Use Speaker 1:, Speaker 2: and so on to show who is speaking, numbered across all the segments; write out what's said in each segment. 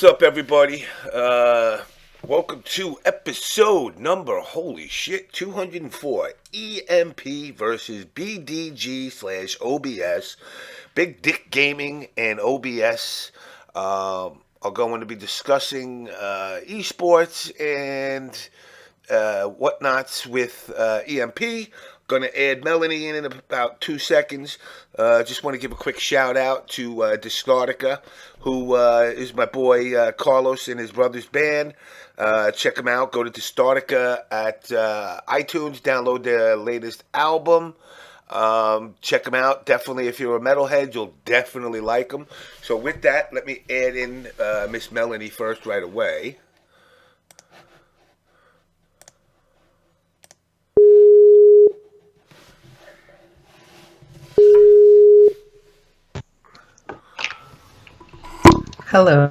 Speaker 1: What's up, everybody? Welcome to episode number, holy shit, 204 EMP versus BDG / OBS. Big Dick Gaming and OBS are going to be discussing esports and whatnots with EMP. Going to add Melanie in about 2 seconds. Just want to give a quick shout out to DescriptionEP204 who is my boy Carlos and his brother's band. Check them out. Go to DescriptionEP204 at iTunes. Download their latest album. Check them out. Definitely, if you're a metalhead, you'll definitely like them. So with that, let me add in Miss Melanie first right away.
Speaker 2: Hello.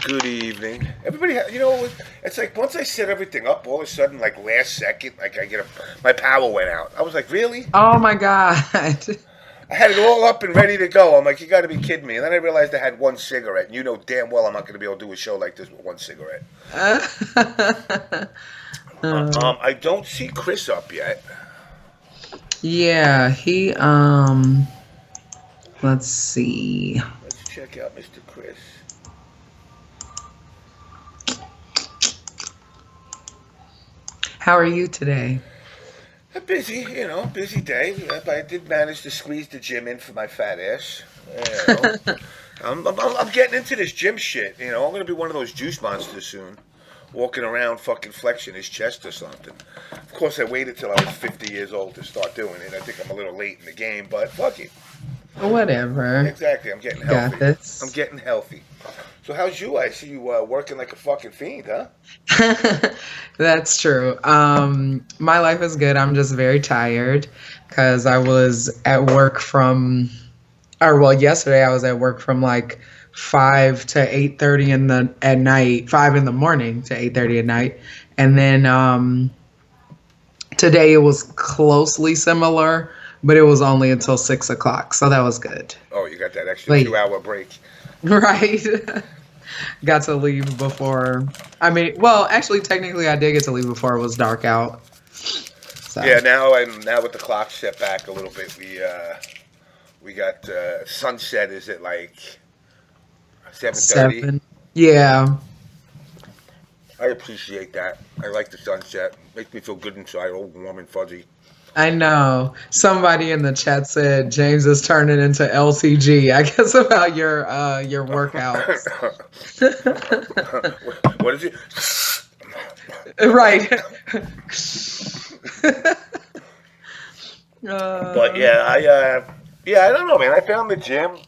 Speaker 1: Good evening. Everybody, it's like once I set everything up, all of a sudden, like last second, like my power went out. I was like, really?
Speaker 2: Oh my God.
Speaker 1: I had it all up and ready to go. I'm like, you got to be kidding me. And then I realized I had one cigarette. And you know damn well I'm not going to be able to do a show like this with one cigarette. I don't see Chris up yet.
Speaker 2: Yeah, he, let's see.
Speaker 1: Let's check out Mr. Chris.
Speaker 2: How are you today?
Speaker 1: Busy, busy day. I did manage to squeeze the gym in for my fat ass. I'm getting into this gym shit. I'm going to be one of those juice monsters soon. Walking around fucking flexing his chest or something. Of course, I waited till I was 50 years old to start doing it. I think I'm a little late in the game, but fuck it.
Speaker 2: Whatever.
Speaker 1: Exactly, I'm getting healthy. Got this. I'm getting healthy. So how's you? I see you working like a fucking fiend, huh?
Speaker 2: That's true. My life is good. I'm just very tired because I was at work yesterday I was at work from like 5 to 8:30 at night, 5 in the morning to 8:30 at night. And then today it was closely similar, but it was only until 6 o'clock. So that was good.
Speaker 1: Oh, you got that extra 2-hour break.
Speaker 2: Right. Got to leave before. Actually, technically, I did get to leave before it was dark out. So.
Speaker 1: Yeah, now with the clock set back a little bit, we got sunset is at like 7:30.
Speaker 2: 7. Yeah.
Speaker 1: I appreciate that. I like the sunset. Makes me feel good inside, all warm and fuzzy.
Speaker 2: I know. Somebody in the chat said James is turning into LCG. I guess about your workouts.
Speaker 1: What is it?
Speaker 2: Right.
Speaker 1: But I don't know, man. I found the gym.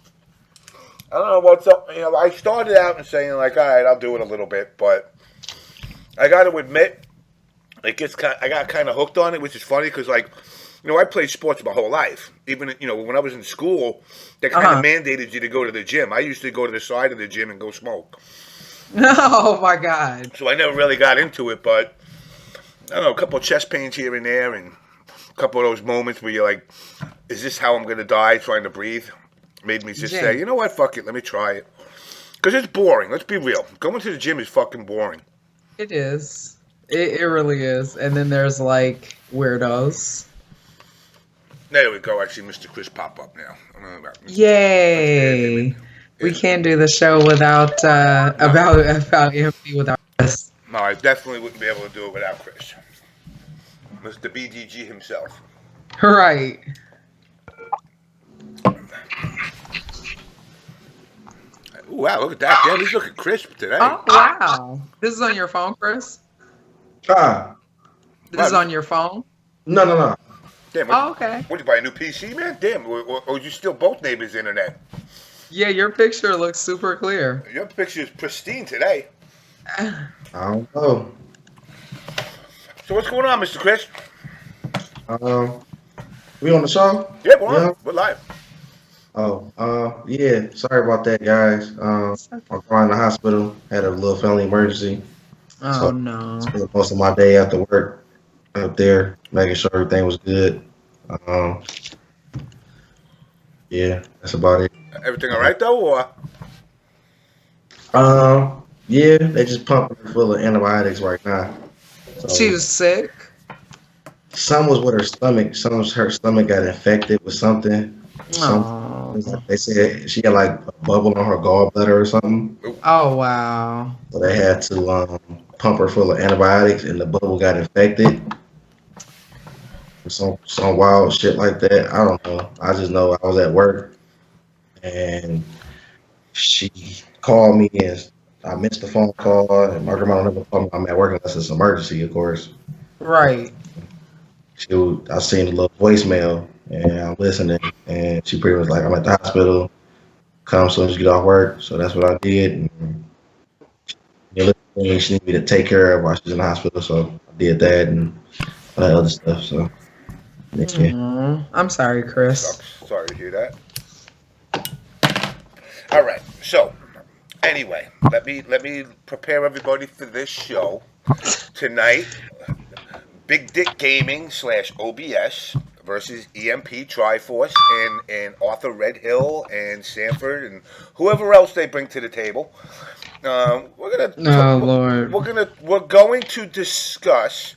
Speaker 1: I don't know what's up. I started out and saying like, all right, I'll do it a little bit, but I got to admit, I got kind of hooked on it, which is funny because, I played sports my whole life. Even, when I was in school, they kind of mandated you to go to the gym. I used to go to the side of the gym and go smoke.
Speaker 2: Oh, my God.
Speaker 1: So I never really got into it, but, I don't know, a couple of chest pains here and there and a couple of those moments where you're like, is this how I'm going to die trying to breathe? Made me just say, you know what, fuck it, let me try it. Because it's boring. Let's be real. Going to the gym is fucking boring.
Speaker 2: It is. It really is. And then there's like weirdos.
Speaker 1: There we go. I see Mr. Chris pop up now.
Speaker 2: Yay! We can't do the show without about EMP without Chris.
Speaker 1: No, I definitely wouldn't be able to do it without Chris. Mr. BDG himself.
Speaker 2: Right.
Speaker 1: Ooh, wow, look at that. Damn, he's looking crisp today.
Speaker 2: Oh, wow. This is on your phone, Chris? This is on your phone?
Speaker 3: No.
Speaker 1: Damn,
Speaker 2: okay.
Speaker 1: What, you buy a new PC, man? Damn, or you steal both neighbors' internet?
Speaker 2: Yeah, your picture looks super clear.
Speaker 1: Your picture is pristine today.
Speaker 3: I don't know.
Speaker 1: So what's going on, Mr. Chris?
Speaker 3: We on the show?
Speaker 1: Yeah, we're live.
Speaker 3: Yeah. Sorry about that, guys. I'm in the hospital. Had a little family emergency.
Speaker 2: Oh, no.
Speaker 3: Spent most of my day after work up there, making sure everything was good. Yeah, that's about it.
Speaker 1: Everything all right though, or?
Speaker 3: Yeah, they just pumping her full of antibiotics right now.
Speaker 2: She
Speaker 3: So
Speaker 2: was sick.
Speaker 3: some was with her stomach. Some was her stomach got infected with something. Some
Speaker 2: Oh.
Speaker 3: they said she had like a bubble on her gallbladder or something.
Speaker 2: Oh wow.
Speaker 3: So they had to pump her full of antibiotics, and the bubble got infected. Some wild shit like that. I don't know. I just know I was at work and she called me and I missed the phone call and my grandma never called me. I'm at work unless it's an emergency, of course.
Speaker 2: Right.
Speaker 3: I seen a little voicemail and I'm listening and she pretty much like I'm at the hospital. Come as soon as you get off work. So that's what I did. And she needed me to take care of her while she's in the hospital. So I did that and all that other stuff. So yeah.
Speaker 2: I'm sorry, Chris.
Speaker 1: Sucks. Sorry to hear that. All right. So, anyway, let me prepare everybody for this show tonight. Big Dick Gaming / OBS versus EMP Triforce and Arthur Redhill and Sanford and whoever else they bring to the table. We're going to discuss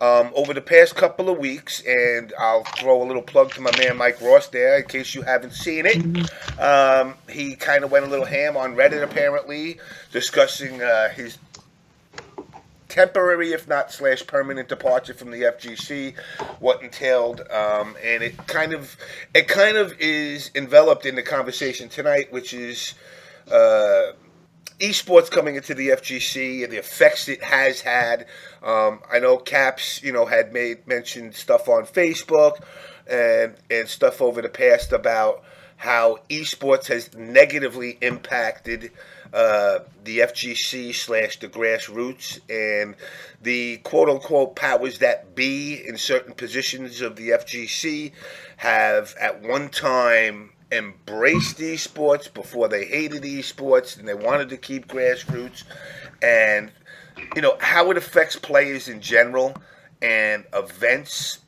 Speaker 1: over the past couple of weeks, and I'll throw a little plug to my man Mike Ross there in case you haven't seen it. He kind of went a little ham on Reddit apparently, discussing his temporary, if not / permanent departure from the FGC, what entailed, and it kind of is enveloped in the conversation tonight, which is esports coming into the FGC and the effects it has had. I know Caps, had mentioned stuff on Facebook and stuff over the past about how esports has negatively impacted the FGC / the grassroots and the quote-unquote powers that be in certain positions of the FGC have at one time embraced esports before they hated esports and they wanted to keep grassroots, and how it affects players in general and events.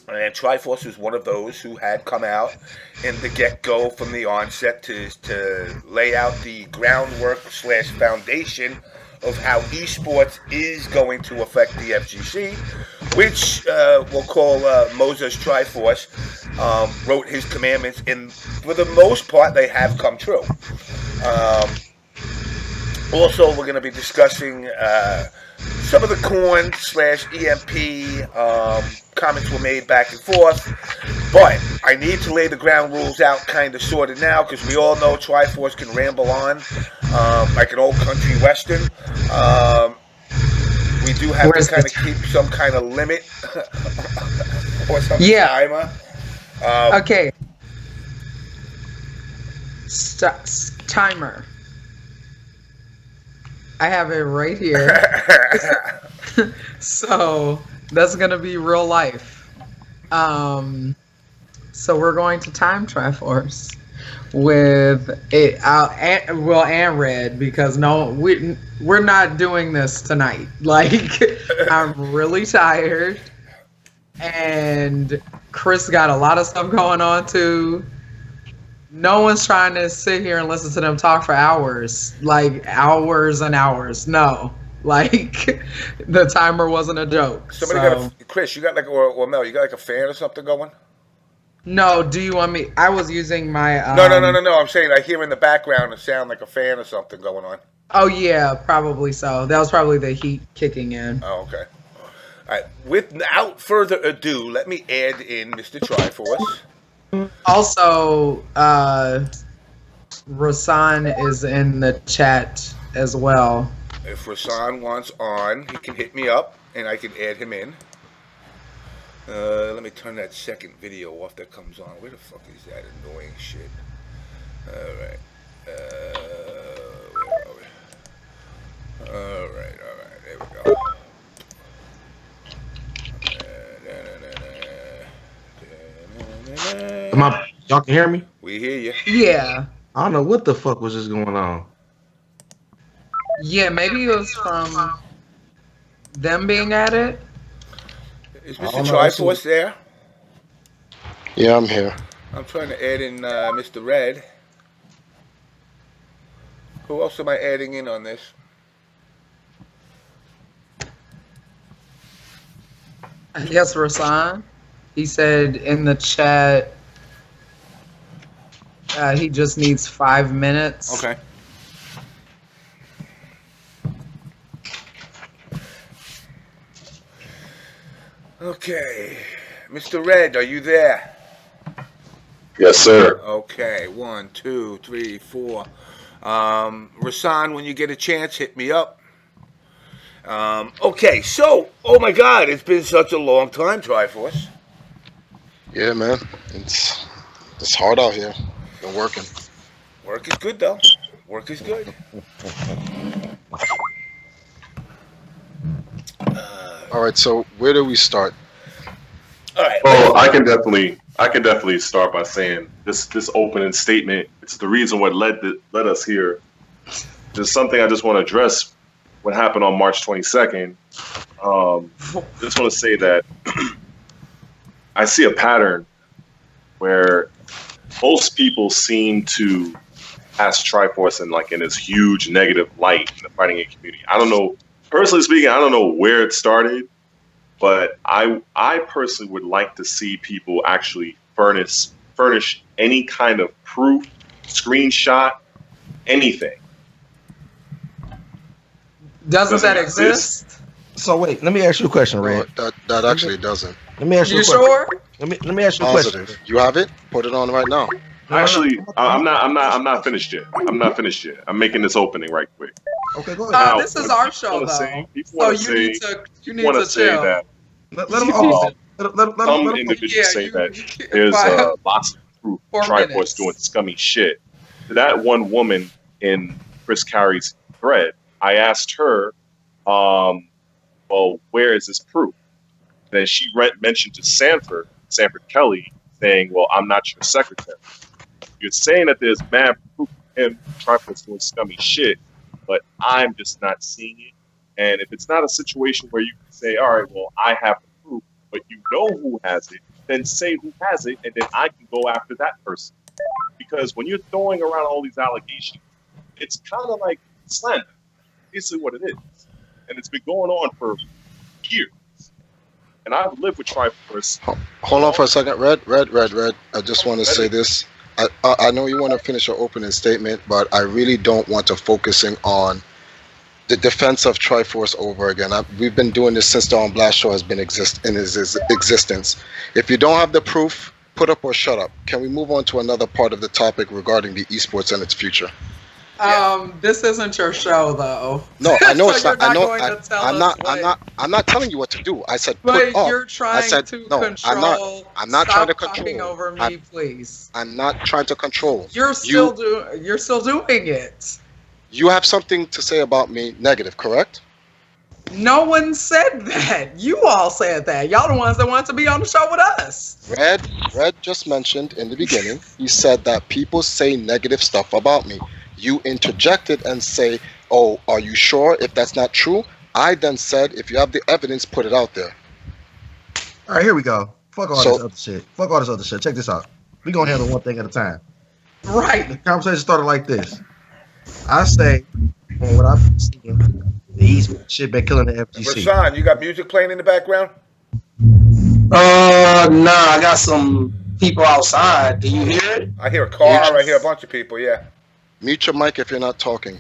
Speaker 1: And Triforce was one of those who had come out in the get-go from the onset to lay out the groundwork / foundation of how esports is going to affect the FGC, which we'll call Moses Triforce wrote his commandments, and for the most part, they have come true. Also, we're going to be discussing some of the corn / EMP comments were made back and forth, but I need to lay the ground rules out kind of sorted now because we all know Triforce can ramble on like an old country western. We do have to kind of keep some kind of limit or some timer.
Speaker 2: Okay. Timer. I have it right here. So that's gonna be real life. So we're going to time Triforce with it and Red because we're not doing this tonight. Like I'm really tired and Chris got a lot of stuff going on too. No one's trying to sit here and listen to them talk for hours, like hours and hours. No, like the timer wasn't a joke.
Speaker 1: Chris, you got like, or Mel, you got like a fan or something going?
Speaker 2: No, do you want me? I was using my.
Speaker 1: No. I'm saying I hear in the background a sound like a fan or something going on.
Speaker 2: Oh yeah, probably so. That was probably the heat kicking in.
Speaker 1: Oh, okay. All right. Without further ado, let me add in Mr. Triforce.
Speaker 2: Also, Rasan is in the chat as well.
Speaker 1: If Rasan wants on, he can hit me up and I can add him in. Let me turn that second video off that comes on. Where the fuck is that annoying shit? Alright. Alright. There we go.
Speaker 3: Y'all can hear me?
Speaker 1: We hear you.
Speaker 2: Yeah.
Speaker 3: I don't know what the fuck was just going on.
Speaker 2: Yeah, maybe it was from them being at it.
Speaker 1: Is Mr. Triforce there?
Speaker 4: Yeah, I'm here.
Speaker 1: I'm trying to add in Mr. Red. Who else am I adding in on this?
Speaker 2: Yes, Rasan. He said in the chat he just needs 5 minutes.
Speaker 1: Okay. Okay. Mr. Red, are you there?
Speaker 5: Yes, sir.
Speaker 1: Okay. 1, 2, 3, 4. Rasan, when you get a chance, hit me up. Okay, so, oh my God, it's been such a long time, Triforce.
Speaker 4: Yeah, man. It's hard out here. Been working.
Speaker 1: Work is good, though. Work is good.
Speaker 4: All right, so where do we start?
Speaker 1: All right.
Speaker 5: Well, I can definitely start by saying this opening statement. It's the reason what led us here. There's something I just want to address. What happened on March 22nd? Just want to say that I see a pattern where most people seem to cast Triforce in this huge negative light in the fighting game community. I don't know. Personally speaking, I don't know where it started, but I personally would like to see people actually furnish any kind of proof, screenshot, anything.
Speaker 2: Doesn't that exist?
Speaker 3: So wait, let me ask you a question, Red.
Speaker 4: No, that actually doesn't.
Speaker 3: Let me ask you
Speaker 2: You
Speaker 3: a question.
Speaker 2: sure?
Speaker 3: Let me ask you a question.
Speaker 4: Positive. You have it? Put it on right now.
Speaker 5: Actually, I'm not finished yet. I'm not finished yet. I'm making this opening right quick.
Speaker 3: Okay, go ahead.
Speaker 5: Now,
Speaker 2: This is our show, though.
Speaker 5: People
Speaker 2: So you need to
Speaker 5: say
Speaker 2: chill.
Speaker 5: that
Speaker 3: Let him
Speaker 5: some individuals say that there's lots of proof
Speaker 2: 4
Speaker 5: Triforce
Speaker 2: minutes.
Speaker 5: doing scummy shit. To that one woman in Chris Carey's thread, I asked her, well, where is this proof? Then she mentioned to Sanford Kelly, saying, well, I'm not your secretary. You're saying that there's mad proof of him Triforce doing scummy shit, but I'm just not seeing it. And if it's not a situation where you can say, all right, well, I have the proof, but you know who has it, then say who has it, and then I can go after that person. Because when you're throwing around all these allegations, it's kind of like slander. Basically what it is. And it's been going on for years. And I've lived with Triforce.
Speaker 4: Hold on for a second. Red. I just want to say this. I know you want to finish your opening statement, but I really don't want to focusing on the defense of Triforce over again. We've been doing this since the On Blast show has been in its existence. If you don't have the proof, put up or shut up. Can we move on to another part of the topic regarding the esports and its future?
Speaker 2: This isn't your show, though.
Speaker 4: No, I know
Speaker 2: So
Speaker 4: it's
Speaker 2: you're
Speaker 4: not. I know.
Speaker 2: going to tell us
Speaker 4: I'm not telling you what to do. I said
Speaker 2: But
Speaker 4: put up.
Speaker 2: you're trying to control.
Speaker 4: I'm not
Speaker 2: Stop
Speaker 4: trying to
Speaker 2: talking
Speaker 4: control.
Speaker 2: over me, please.
Speaker 4: I'm not trying to control.
Speaker 2: You're still doing it.
Speaker 4: You have something to say about me negative, correct?
Speaker 2: No one said that. You all said that. Y'all the ones that want to be on the show with us.
Speaker 4: Red just mentioned in the beginning, he said that people say negative stuff about me. You interjected and say, oh, are you sure if that's not true? I then said, if you have the evidence, put it out there.
Speaker 3: All right, here we go. Fuck all this other shit. Fuck all this other shit. Check this out. We're going to handle one thing at a time.
Speaker 2: Right.
Speaker 3: The conversation started like this. I say, from what I've been seeing, the esports shit been killing the FGC.
Speaker 1: Rasan, you got music playing in the background?
Speaker 6: Nah, I got some people outside. Do you hear it?
Speaker 1: I hear a car.
Speaker 4: Yes.
Speaker 1: I hear a bunch of people, yeah.
Speaker 4: Mute your mic if you're not talking.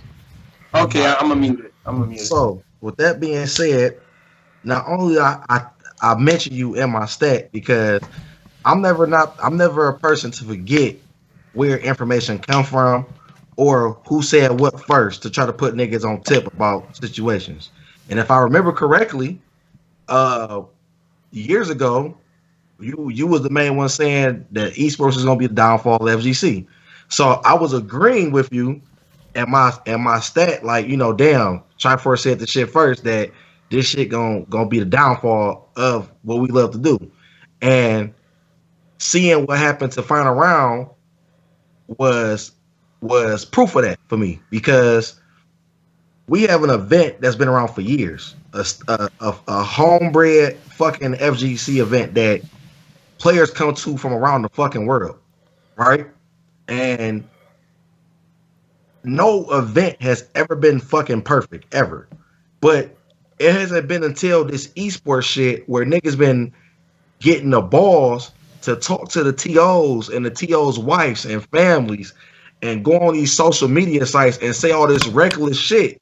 Speaker 6: Okay, I'm gonna mute it.
Speaker 3: So, with that being said, not only I mention you in my stat because I'm never a person to forget where information come from or who said what first to try to put niggas on tip about situations. And if I remember correctly, years ago, you was the main one saying that esports is gonna be the downfall of FGC. So I was agreeing with you and my stat, like, you know, damn, Triforce said the shit first that this shit gonna be the downfall of what we love to do. And seeing what happened to final round was proof of that for me, because we have an event that's been around for years, a homebred fucking FGC event that players come to from around the fucking world, right? And no event has ever been fucking perfect ever, but it hasn't been until this esports shit where niggas been getting the balls to talk to the TOs and the TOs' wives and families and go on these social media sites and say all this reckless shit.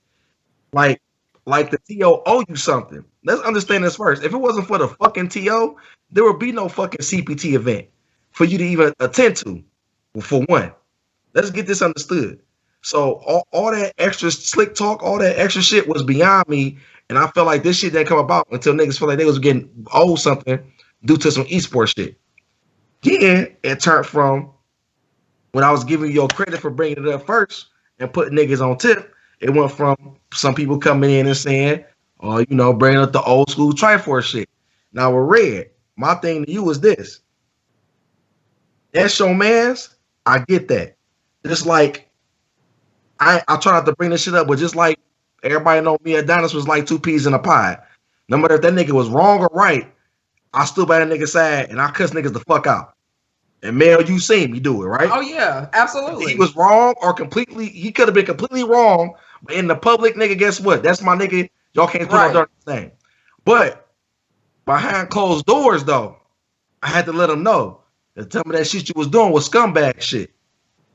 Speaker 3: Like, like the TO owe you something. Let's understand this first. If it wasn't for the fucking TO, there would be no fucking CPT event for you to even attend to, for one. Let's get this understood. So all that extra slick talk, all that extra shit was beyond me. And I felt like this shit didn't come about until niggas felt like they was getting owed something due to some esports shit. Then it turned from when I was giving you your credit for bringing it up first and putting niggas on tip, it went from some people coming in and saying, oh, you know, bringing up the old school Triforce shit. Now with Red, my thing to you is this. That's your man's. I get that. Just like I try not to bring this shit up, but just like everybody know me, Adonis was like two peas in a pie. No matter if that nigga was wrong or right, I stood by that nigga's side and I cuss niggas the fuck out. And Mel, you seen me do it, right?
Speaker 2: Oh yeah, absolutely.
Speaker 3: He was wrong or he could have been completely wrong. But in the public, nigga, guess what? That's my nigga. Y'all can't put on dark thing. But behind closed doors, though, I had to let them know that some of that shit you was doing was scumbag shit.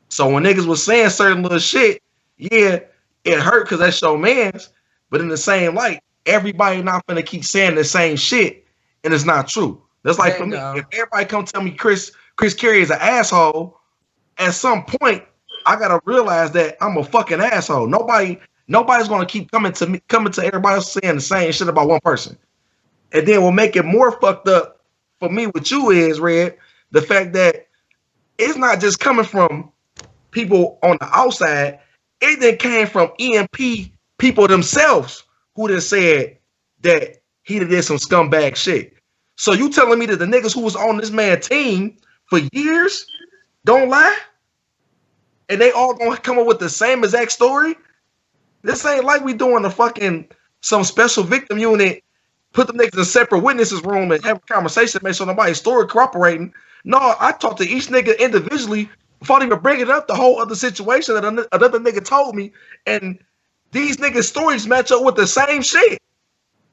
Speaker 3: So when niggas was saying certain little shit, yeah, it hurt because that's your man's. But in the same light, everybody not gonna keep saying the same shit, and it's not true. That's like for me. If everybody come tell me Chris Carey is an asshole, at some point I gotta realize that I'm a fucking asshole. Nobody's gonna keep coming to everybody else saying the same shit about one person. And then what make it more fucked up for me with you is, Red, the fact that it's not just coming from people on the outside, it then came from EMP people themselves who then said that he did some scumbag shit. So you telling me that the niggas who was on this man's team for years don't lie? And they all gonna come up with the same exact story? This ain't like we doing the fucking some special victim unit, put them niggas in separate witnesses room and have a conversation, make sure nobody's story cooperating. No, I talked to each nigga individually before I even bring it up, the whole other situation that another nigga told me, and these niggas' stories match up with the same shit.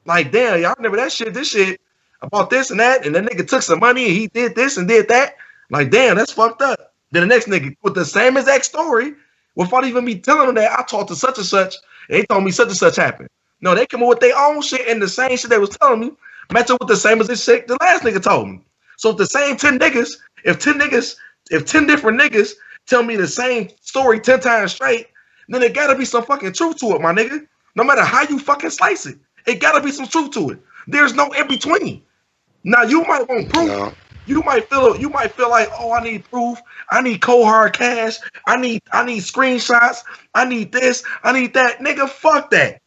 Speaker 3: Like, damn, y'all remember that shit, this shit about this and that, and that nigga took some money and he did this and did that. Like, damn, that's fucked up. Then the next nigga with the same exact story, without even me telling them that I talked to such and such, and they told me such and such happened. No, they come up with their own shit, and the same shit they was telling me match up with the same as this shit the last nigga told me. So if the same 10 niggas, if 10 different niggas tell me the same story 10 times straight, then there gotta be some fucking truth to it, my nigga. No matter how you fucking slice it, it gotta be some truth to it. There's no in between. Now you might want proof. No. You might feel like, oh, I need proof. I need cold hard cash. I need screenshots. I need this. I need that. Nigga, fuck that.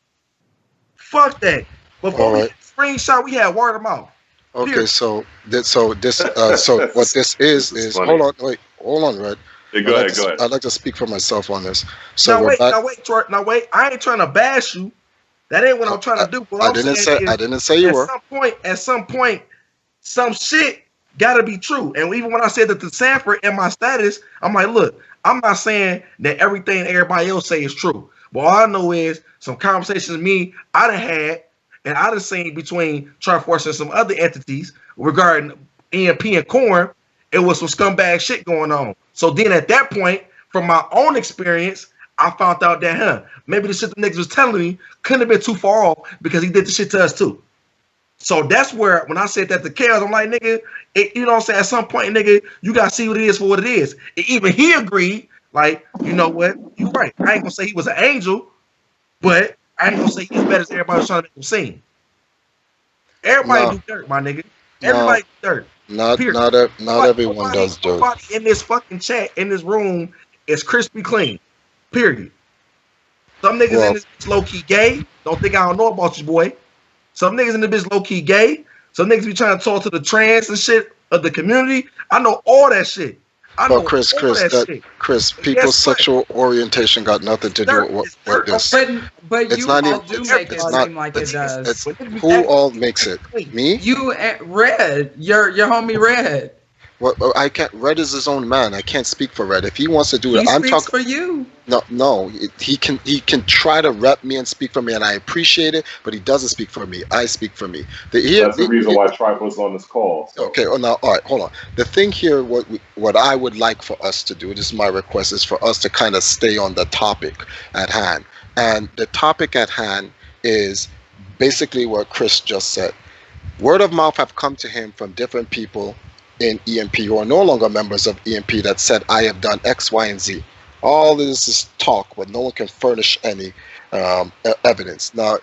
Speaker 3: Fuck that. Before we screenshot, we had word of mouth.
Speaker 4: Okay, here. So what this is hold on, Red.
Speaker 5: Yeah, go ahead.
Speaker 4: I'd like to speak for myself on this. So
Speaker 3: now wait. I ain't trying to bash you. That ain't what I'm trying to do.
Speaker 4: I didn't say you were.
Speaker 3: At some point, some shit gotta be true. And even when I said that to Sanford in my status, I'm like, look, I'm not saying that everything everybody else say is true. But all I know is some conversations I done had and I done seen between Triforce and some other entities regarding EMP and Corn, it was some scumbag shit going on. So then at that point, from my own experience, I found out that, maybe the shit the niggas was telling me couldn't have been too far off because he did the shit to us too. So that's where, when I said that to Chaos, I'm like, nigga, you know what I'm saying? At some point, nigga, you got to see what it is for what it is. And even he agreed, like, you know what? You right. I ain't going to say he was an angel, but I ain't going to say he's better as everybody was trying to make him seem. Everybody do dirt, my nigga. Everybody do dirt.
Speaker 4: Not everyone does dirt.
Speaker 3: Nobody in this fucking chat, in this room, is crispy clean. Period. Some niggas in this low-key gay. Don't think I don't know about you, boy. Some niggas in the bitch low-key gay. Some niggas be trying to talk to the trans and shit of the community. I know all that shit.
Speaker 4: Chris, people's sexual orientation got nothing to do with this.
Speaker 2: But you all do make it seem like it does.
Speaker 4: Who all makes it? Me?
Speaker 2: You and Red. Your homie Red.
Speaker 4: Well, I can't. Red is his own man. I can't speak for Red. If he wants to do it,
Speaker 2: He
Speaker 4: I'm
Speaker 2: speaks
Speaker 4: talking.
Speaker 2: for you.
Speaker 4: No. He can try to rep me and speak for me, and I appreciate it. But he doesn't speak for me. I speak for me.
Speaker 5: That's the reason why Triforce on this call. So.
Speaker 4: Okay. Oh, now, all right. Hold on. The thing here, what I would like for us to do, this is my request, is for us to kind of stay on the topic at hand. And the topic at hand is basically what Chris just said. Word of mouth have come to him from different people in EMP who are no longer members of EMP that said, I have done X, Y, and Z. All this is talk, but no one can furnish any evidence. Now,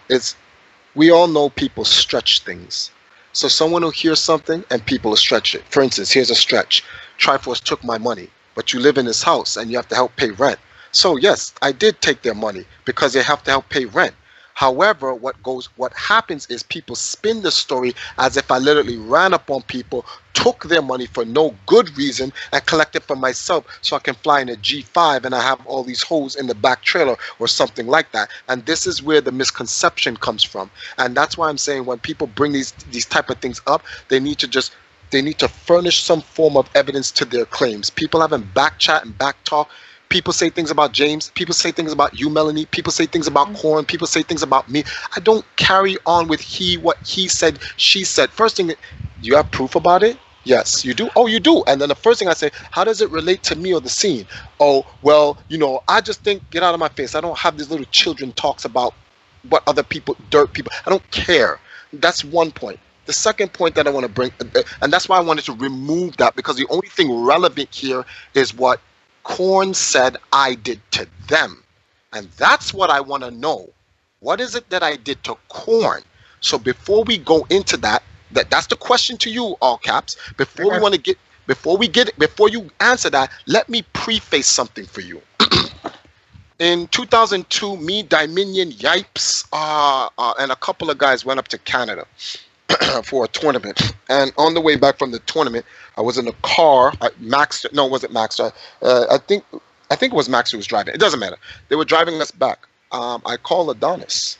Speaker 4: we all know people stretch things. So someone will hear something and people will stretch it. For instance, here's a stretch. Triforce took my money, but you live in this house and you have to help pay rent. So yes, I did take their money because they have to help pay rent. However, what happens is people spin the story as if I literally ran up on people, took their money for no good reason, and collected for myself so I can fly in a G5 and I have all these hoes in the back trailer or something like that. And this is where the misconception comes from. And that's why I'm saying when people bring these type of things up, they need to furnish some form of evidence to their claims. People having back chat and back talk. People say things about James. People say things about you, Melanie. People say things about Corn. People say things about me. I don't carry on with what he said, she said. First thing, you have proof about it? Yes, you do. Oh, you do. And then the first thing I say, how does it relate to me or the scene? Oh, well, I just think, get out of my face. I don't have these little children talks about what other people, dirt people. I don't care. That's one point. The second point that I want to bring, and that's why I wanted to remove that, because the only thing relevant here is what Corn said I did to them. And that's what I want to know. What is it that I did to Corn? So before we go into that's the question to you, all caps. Before you answer that, let me preface something for you. In 2002, me, Dominion, Yipes, and a couple of guys went up to Canada for a tournament. And on the way back from the tournament, I was in a car. Max, no, it wasn't Max. I think it was Max who was driving. It doesn't matter. They were driving us back. I called Adonis.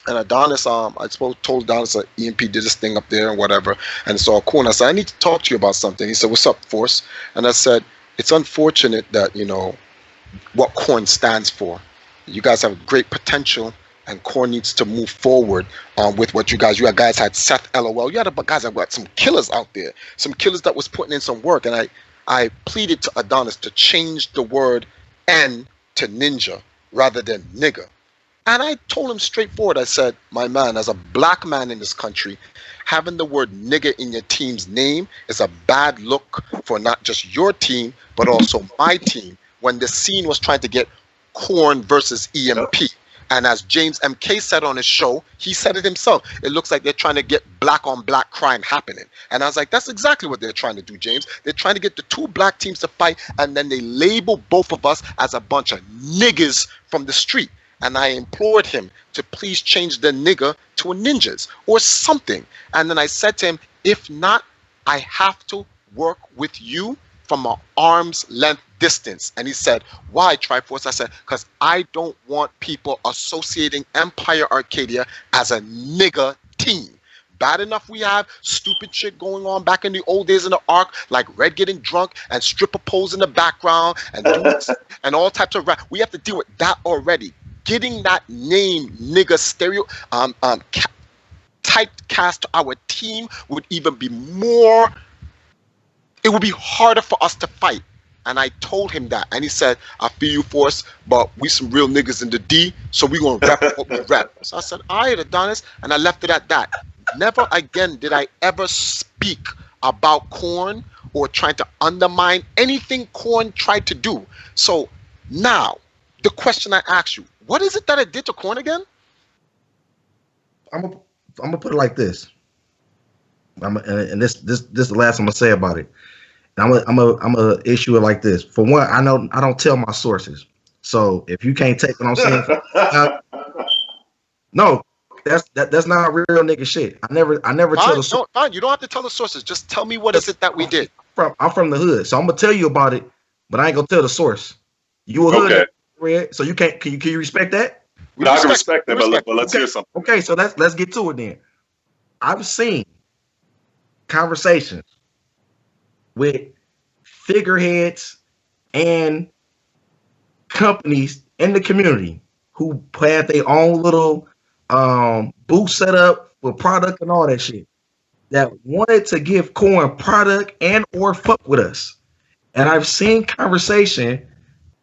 Speaker 4: And Adonis, I told Adonis that EMP did this thing up there and whatever. And so cool. And I said, I need to talk to you about something. He said, what's up, Force? And I said, it's unfortunate that, what Corn stands for. You guys have great potential, and Corn needs to move forward with what you guys had Seth LOL. You had guys that got some killers out there, some killers that was putting in some work. And I pleaded to Adonis to change the word N to ninja rather than nigga. And I told him straightforward, I said, my man, as a black man in this country, having the word nigga in your team's name is a bad look for not just your team, but also my team. When the scene was trying to get Corn versus EMP. And as James MK said on his show, he said it himself. It looks like they're trying to get black on black crime happening. And I was like, that's exactly what they're trying to do, James. They're trying to get the two black teams to fight, and then they label both of us as a bunch of niggas from the street. And I implored him to please change the nigga to a ninjas or something. And then I said to him, if not, I have to work with you from an arm's length distance. And he said, why, Triforce? I said, because I don't want people associating Empire Arcadia as a nigga team. Bad enough we have stupid shit going on back in the old days in the Ark, like Red getting drunk and stripper pose in the background and and all types of rap. We have to deal with that already. Getting that name nigga stereo typecast to our team would even be more. It would be harder for us to fight. And I told him that. And he said, I feel you, Force, but we some real niggas in the D, so we going to rap what we rap. So I said, all right, Adonis. And I left it at that. Never again did I ever speak about Corn or trying to undermine anything Corn tried to do. So now, the question I ask you, what is it that I did to Corn again?
Speaker 3: I'm gonna put it like this. And this is the last I'm gonna say about it. I'm gonna issue it like this. For one, I know I don't tell my sources. So if you can't take what I'm saying, no, that's not real nigga shit. I never tell the source.
Speaker 4: Fine, you don't have to tell the sources. Just tell me what is it that we did.
Speaker 3: I'm from the hood, so I'm gonna tell you about it, but I ain't gonna tell the source. You a hood Red, so you can't. Can you respect that?
Speaker 5: No, I can respect that, but let's hear something.
Speaker 3: Okay, so let's get to it then. I've seen conversations with figureheads and companies in the community who had their own little booth set up with product and all that shit that wanted to give Corn product and or fuck with us. And I've seen conversation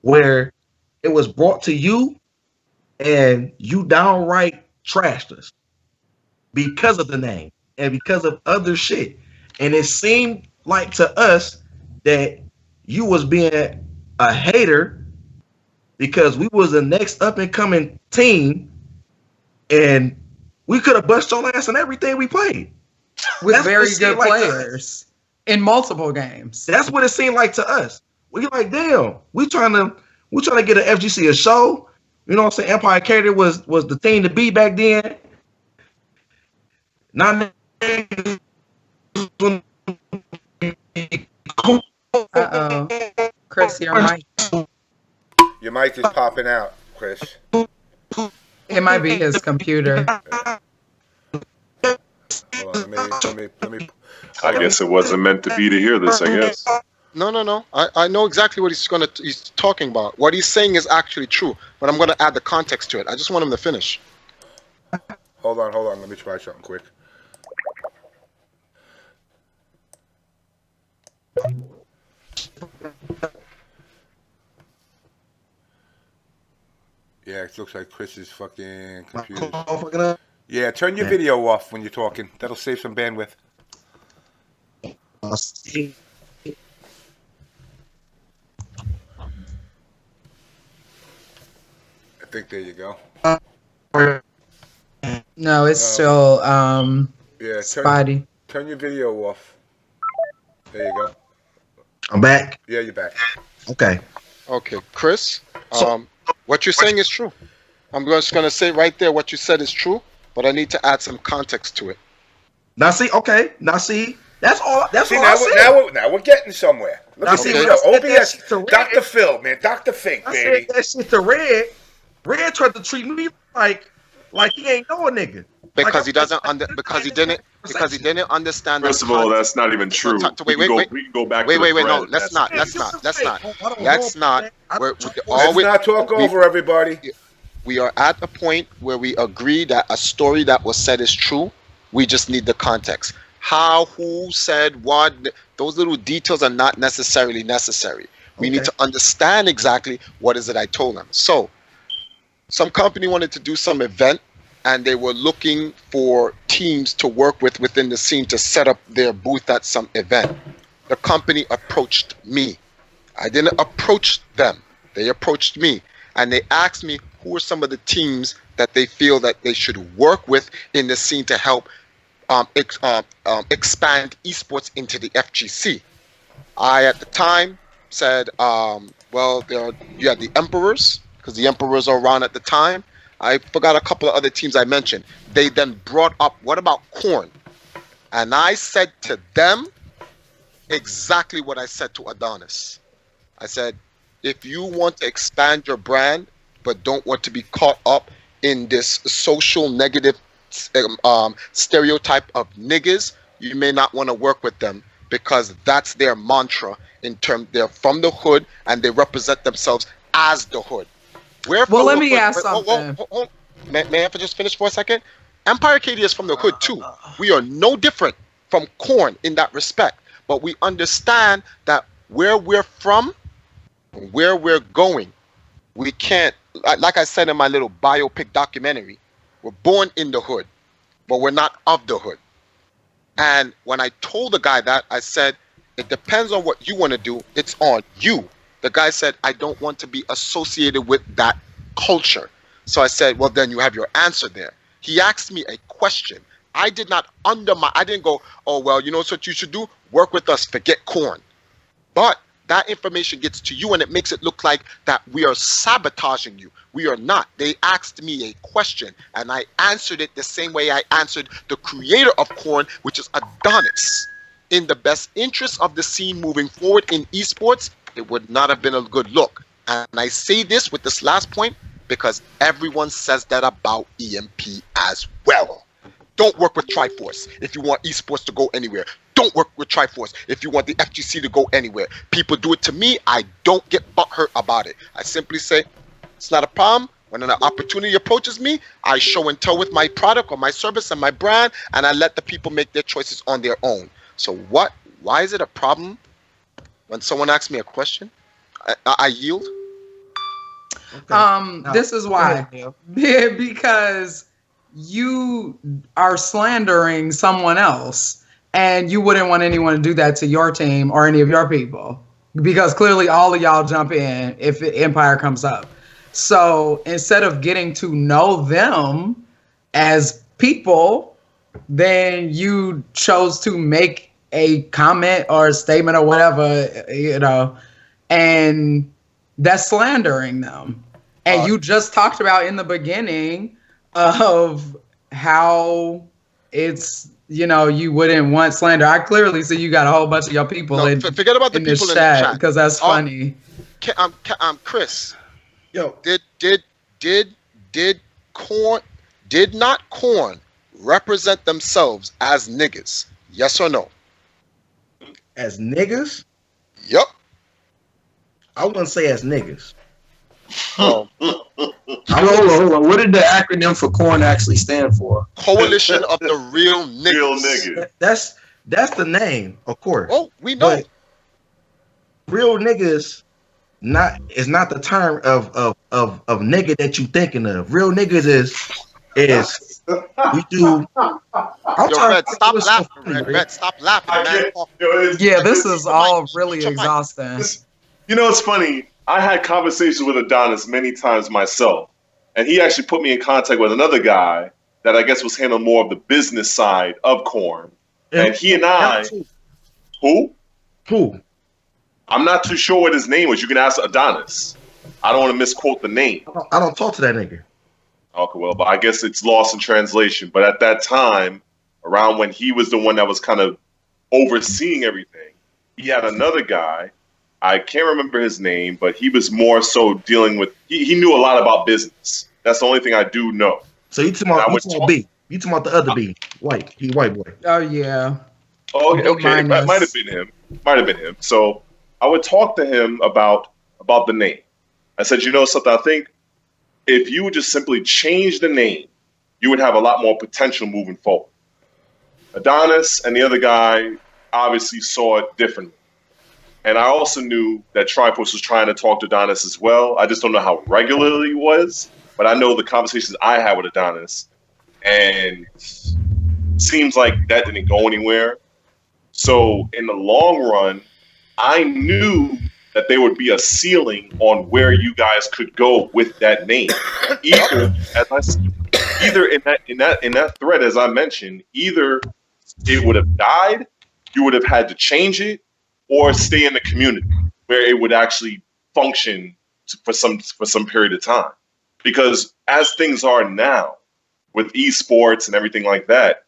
Speaker 3: where it was brought to you and you downright trashed us because of the name and because of other shit. And it seemed like to us that you was being a hater because we was the next up and coming team and we could have bust your ass in everything we played.
Speaker 2: With very good players in multiple games.
Speaker 3: That's what it seemed like to us. We like, damn, we trying to get an FGC a show. You know what I'm saying? Empire Carrier was the thing to be back then. Now,
Speaker 2: Chris, your mic.
Speaker 1: Your mic is popping out, Chris.
Speaker 2: It might be his computer.
Speaker 1: Hold on, let me.
Speaker 5: I guess it wasn't meant to be to hear this, I guess.
Speaker 4: No. I know exactly what he's talking about. What he's saying is actually true, but I'm gonna add the context to it. I just want him to finish.
Speaker 1: Hold on. Let me try something quick. Yeah, it looks like Chris's fucking computer. Yeah, turn your video off when you're talking. That'll save some bandwidth. I think there you go.
Speaker 2: No, it's still
Speaker 1: yeah,
Speaker 2: spotty.
Speaker 1: Turn your video off. There you go.
Speaker 3: I'm back.
Speaker 1: Yeah, you're back.
Speaker 3: Okay,
Speaker 4: Chris, what you're saying is true. I'm just gonna say right there what you said is true, but I need to add some context to it.
Speaker 3: That's all. That's all
Speaker 1: now we're getting somewhere. Look at OBS, Dr. Phil, man, Dr. Fink, baby.
Speaker 3: Said that shit to Red. Red tried to treat me like he ain't know a nigga.
Speaker 4: Because he didn't understand.
Speaker 5: First of all, that's not even true. We can go back. Wait. No, let's not.
Speaker 4: Let's not
Speaker 1: talk over everybody.
Speaker 4: We are at a point where we agree that a story that was said is true. We just need the context. How, who said what, those little details are not necessarily necessary. We need to understand exactly what is it I told them. So, some company wanted to do some event and they were looking for teams to work with within the scene to set up their booth at some event. The company approached me. I didn't approach them. They approached me and they asked me who are some of the teams that they feel that they should work with in the scene to help expand esports into the FGC. I, at the time, said, you had the Emperors, because the Emperors are around at the time. I forgot a couple of other teams I mentioned. They then brought up, what about Korn? And I said to them exactly what I said to Adonis. I said, if you want to expand your brand, but don't want to be caught up in this social negative stereotype of niggas, you may not want to work with them because that's their mantra in terms they're from the hood and they represent themselves as the hood.
Speaker 2: Let me ask something.
Speaker 4: May I just finish for a second? Empire Arcadia is from the hood too. We are no different from Korn in that respect, but we understand that where we're from, where we're going, we can't, like I said in my little biopic documentary, we're born in the hood, but we're not of the hood. And when I told the guy that, I said, it depends on what you want to do. It's on you. The guy said, I don't want to be associated with that culture. So I said, well, then you have your answer there. He asked me a question. I did not I didn't go, oh, well, you know what you should do? Work with us, forget Korn. But that information gets to you and it makes it look like that we are sabotaging you. We are not. They asked me a question and I answered it the same way I answered the creator of Korn, which is Adonis. In the best interest of the scene moving forward in esports, it would not have been a good look. And I say this with this last point because everyone says that about EMP as well. Don't work with Triforce if you want esports to go anywhere. Don't work with Triforce if you want the FGC to go anywhere. People do it to me. I don't get butthurt about it. I simply say, it's not a problem. When an opportunity approaches me, I show and tell with my product or my service and my brand, and I let the people make their choices on their own. So why is it a problem when someone asks me a question? I yield.
Speaker 3: Okay.
Speaker 2: This is why. Because you are slandering someone else, and you wouldn't want anyone to do that to your team or any of your people, because clearly all of y'all jump in if Empire comes up. So instead of getting to know them as people, then you chose to make a comment or a statement or whatever, and that's slandering them. And you just talked about in the beginning of how it's, you wouldn't want slander. I clearly see you got a whole bunch of your people
Speaker 4: forget about the people in the chat
Speaker 2: because that's funny.
Speaker 4: Chris.
Speaker 3: Yo,
Speaker 4: did Corn represent themselves as niggas? Yes or no?
Speaker 3: as niggas?
Speaker 4: Yep.
Speaker 3: I wouldn't say as niggas.
Speaker 4: Well,
Speaker 6: Hold on. What did the acronym for corn actually stand for?
Speaker 4: Coalition of the Real Niggas.
Speaker 5: Real niggas.
Speaker 3: That's the name, of course.
Speaker 4: Oh, we know.
Speaker 3: But real niggas is not the term of nigga that you thinking of. Real niggas is we do.
Speaker 4: Red, stop laughing. Red, stop laughing, man.
Speaker 2: Yeah, this is all really exhausting.
Speaker 5: It's funny. I had conversations with Adonis many times myself, and he actually put me in contact with another guy that I guess was handling more of the business side of Korn. And he and I, who? I'm not too sure what his name was. You can ask Adonis. I don't want to misquote the name.
Speaker 3: I don't talk to that nigga.
Speaker 5: Okay, well, but I guess it's lost in translation. But at that time, around when he was the one that was kind of overseeing everything, he had another guy. I can't remember his name, but he was more so dealing with. He knew a lot about business. That's the only thing I do know.
Speaker 3: So you talking about B? You talking about the other B? White boy.
Speaker 2: Oh yeah.
Speaker 5: Oh, okay. Might have been him. So I would talk to him about the name. I said, something. I think if you would just simply change the name, you would have a lot more potential moving forward. Adonis and the other guy obviously saw it differently. And I also knew that Triforce was trying to talk to Adonis as well. I just don't know how regularly it was, but I know the conversations I had with Adonis, and it seems like that didn't go anywhere. So in the long run, I knew that there would be a ceiling on where you guys could go with that name. Either in that thread, as I mentioned, either it would have died, you would have had to change it, or stay in the community where it would actually function for some period of time. Because as things are now, with esports and everything like that,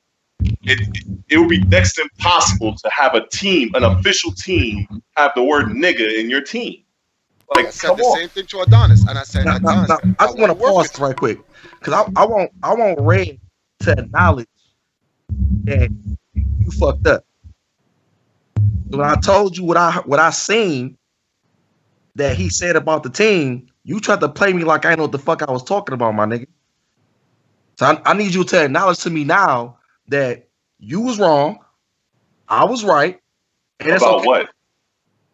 Speaker 5: it would be next to impossible to have a team, an official team, have the word nigga in your team. Like,
Speaker 4: I said the same thing to Adonis, and I said, Adonis,
Speaker 3: I just want to pause right quick because I want Red to acknowledge that you fucked up. When I told you what I seen that he said about the team, you tried to play me like I know what the fuck I was talking about, my nigga. So I need you to acknowledge to me now that you was wrong, I was right, and it's
Speaker 5: about
Speaker 3: okay.
Speaker 5: What?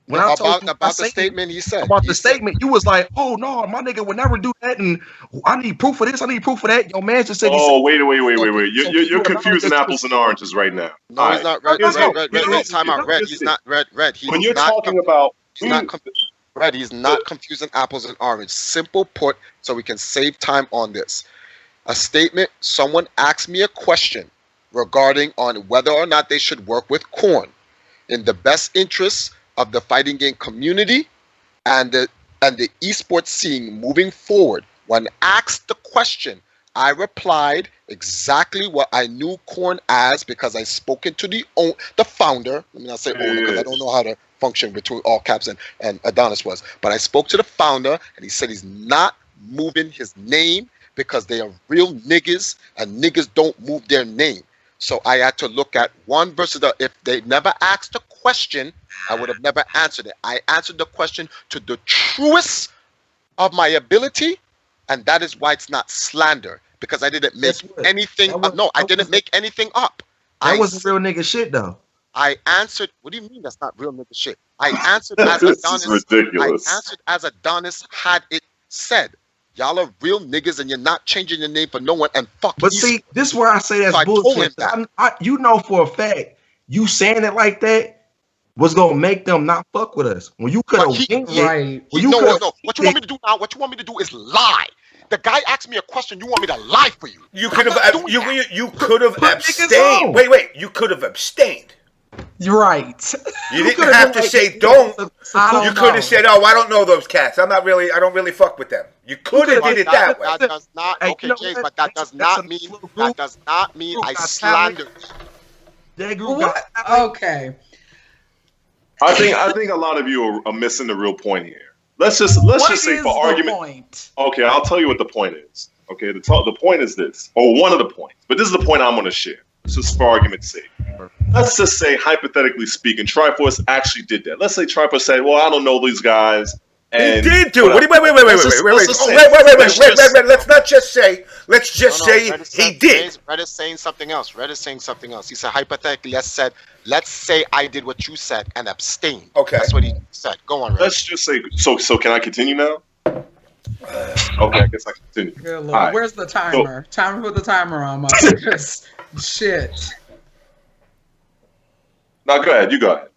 Speaker 3: When I told you
Speaker 4: about the statement he said.
Speaker 3: About the statement, you was like, "Oh no, my nigga would never do that," and I need proof of this. I need proof of that. Your man just said.
Speaker 5: Oh, wait! You're confusing apples and oranges right now.
Speaker 4: No, he's not. Red. Time out. Red. He's not. Red.
Speaker 5: When you're talking about,
Speaker 4: Red. He's not confusing apples and oranges. Simple put, so we can save time on this. A statement. Someone asked me a question regarding on whether or not they should work with Korn in the best interests of the fighting game community and the esports scene moving forward. When asked the question, I replied exactly what I knew Korn as because I spoken to the founder. Let me not say owner because I don't know how to function between all caps and Adonis was. But I spoke to the founder and he said he's not moving his name because they are real niggas and niggas don't move their name. So I had to look at one versus the. If they never asked a question, I would have never answered it. I answered the question to the truest of my ability, and that is why it's not slander, because I didn't make anything up. No, I didn't make anything up.
Speaker 3: That wasn't real nigga shit though.
Speaker 4: I answered. What do you mean that's not real nigga shit? I answered as Adonis.
Speaker 5: Ridiculous.
Speaker 4: I answered as Adonis had it said. Y'all are real niggas, and you're not changing your name for no one. And fuck.
Speaker 3: But see, this is where I say that's
Speaker 4: So I told him
Speaker 3: bullshit.
Speaker 4: that.
Speaker 3: You know for a fact, you saying it like that was gonna make them not fuck with us. When you could have
Speaker 2: Right.
Speaker 4: What you want me to do now? What you want me to do is lie. The guy asked me a question. You want me to lie for you?
Speaker 1: You could have you could have
Speaker 3: Put niggas
Speaker 1: abstained.
Speaker 3: on.
Speaker 1: Wait, you could have abstained.
Speaker 2: You're right.
Speaker 1: You didn't have to say don't.
Speaker 2: I don't
Speaker 1: You could
Speaker 2: know.
Speaker 1: have said, "Oh, I don't know those cats. I don't really fuck with them." You could have did it that way.
Speaker 4: That does not.
Speaker 3: Hey,
Speaker 4: Okay,
Speaker 3: you know
Speaker 4: James,
Speaker 3: what?
Speaker 4: but that does not mean. That does not mean I slandered.
Speaker 3: That group
Speaker 2: What?
Speaker 3: got
Speaker 2: Okay.
Speaker 5: I think a lot of you are missing the real point here. Let's just say for argument.
Speaker 2: Point?
Speaker 5: Okay, I'll tell you what the point is. Okay, the point is this, or one of the points, but this is the point I'm going to share. This is for argument's sake. Let's just say, hypothetically speaking, Triforce actually did that. Let's say Triforce said, "Well, I don't know these guys." And
Speaker 1: He did do it. Wait. Let's not just say. Let's just say he did.
Speaker 4: Red is saying something else. He said hypothetically. Let's say I did what you said and abstained.
Speaker 1: Okay.
Speaker 4: That's what he said. Go on, Red.
Speaker 5: Let's just say. So can I continue now? Okay, I guess I can continue.
Speaker 2: Good Lord.
Speaker 5: All right.
Speaker 2: Where's the timer? Time to put the timer on, motherfuckers. Shit.
Speaker 5: Now go ahead. You go ahead.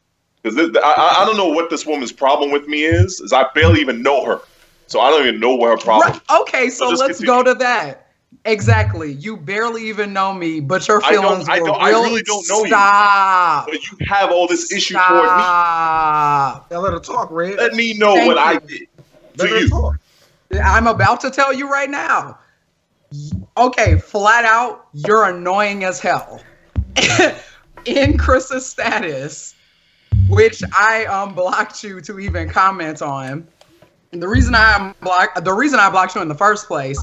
Speaker 5: Because I don't know what this woman's problem with me is I barely even know her, so I don't even know what her problem.
Speaker 2: Right. Okay, so
Speaker 5: just
Speaker 2: let's
Speaker 5: continue.
Speaker 2: go to that. Exactly. You barely even know me, but your feelings
Speaker 5: I
Speaker 2: were
Speaker 5: don't- I
Speaker 2: real.
Speaker 5: really don't know you.
Speaker 2: Stop.
Speaker 5: But you have all this issue toward me.
Speaker 2: Stop.
Speaker 3: Let her talk, Red.
Speaker 5: Let me know
Speaker 2: Thank
Speaker 5: what I
Speaker 2: you.
Speaker 5: did
Speaker 3: Let
Speaker 5: to
Speaker 3: her
Speaker 5: you.
Speaker 3: talk.
Speaker 2: I'm about to tell you right now. Okay, flat out, you're annoying as hell. In Chris's status, which I blocked you to even comment on. And the reason I blocked you in the first place,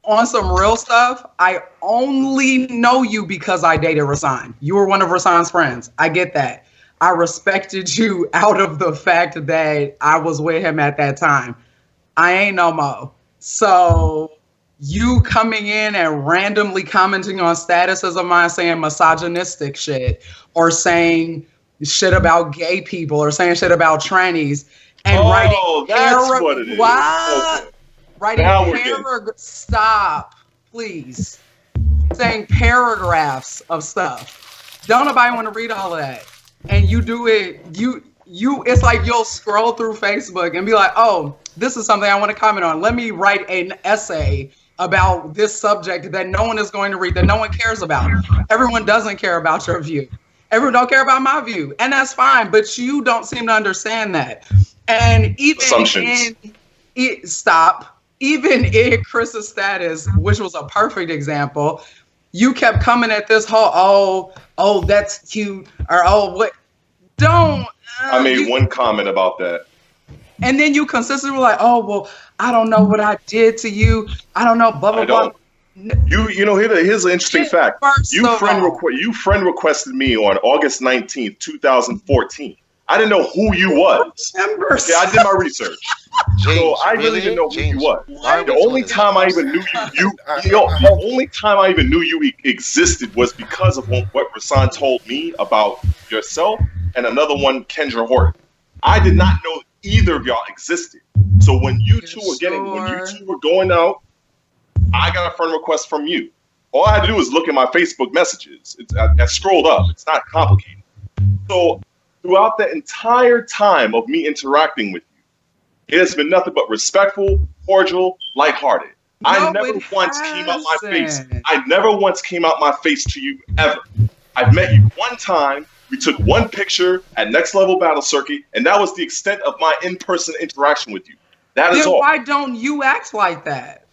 Speaker 2: on some real stuff, I only know you because I dated Rasan. You were one of Rasan's friends. I get that. I respected you out of the fact that I was with him at that time. I ain't no mo. So you coming in and randomly commenting on statuses of mine saying misogynistic shit or saying shit about gay people or saying shit about trannies and writing
Speaker 5: that's what it is.
Speaker 2: What?
Speaker 5: Okay.
Speaker 2: Writing
Speaker 5: Now we're getting-
Speaker 2: Stop, please. Saying paragraphs of stuff. Don't nobody want to read all of that. And you do it, you it's like you'll scroll through Facebook and be like, oh, this is something I want to comment on. Let me write an essay about this subject that no one is going to read, that no one cares about. Everyone doesn't care about your view. Everyone don't care about my view. And that's fine, but you don't seem to understand that. And even
Speaker 5: Assumptions.
Speaker 2: Even in Chris's status, which was a perfect example, you kept coming at this whole, oh, that's cute, or oh, what? Don't.
Speaker 5: I made one comment about that.
Speaker 2: And then you consistently were like, oh, well, I don't know what I did to you. I don't know, blah, blah,
Speaker 5: I
Speaker 2: blah.
Speaker 5: don't. You know, here's an interesting fact. You friend requested me on August 19th, 2014. I didn't know who you was. Yeah, I did my research. So I really didn't know who you was. The only time I even knew the only time I even knew you existed was because of what Rasan told me about yourself and another one, Kendra Horton. I did not know either of y'all existed. So when you two were going out, I got a friend request from you. All I had to do was look at my Facebook messages. I scrolled up. It's not complicated. So throughout the entire time of me interacting with you, it has been nothing but respectful, cordial, lighthearted. I never once came out my face. I never once came out my face to you ever. I've met you one time. We took one picture at Next Level Battle Circuit, and that was the extent of my in-person interaction with you. That is
Speaker 2: Then
Speaker 5: all.
Speaker 2: why don't you act like that?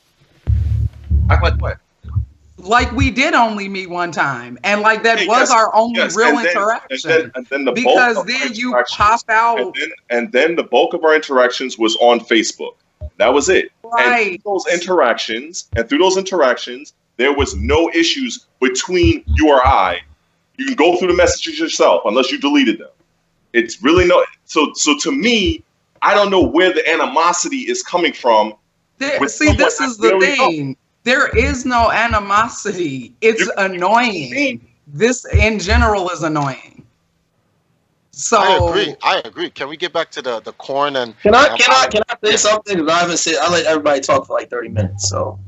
Speaker 5: Act like what?
Speaker 2: Like we did only meet one time, and like that was our only real interaction.
Speaker 5: And then the
Speaker 2: because
Speaker 5: bulk of
Speaker 2: then
Speaker 5: our
Speaker 2: you pop out.
Speaker 5: and then the bulk of our interactions was on Facebook. That was it.
Speaker 2: Right.
Speaker 5: And through those interactions, there was no issues between you or I. You can go through the messages yourself, unless you deleted them. It's really no. So to me, I don't know where the animosity is coming from.
Speaker 2: This is the thing. There is no animosity. It's annoying. This in general is annoying. So
Speaker 4: I agree. Can we get back to the corn and
Speaker 6: Can I say something? Because I haven't said. I let everybody talk for like 30 minutes. So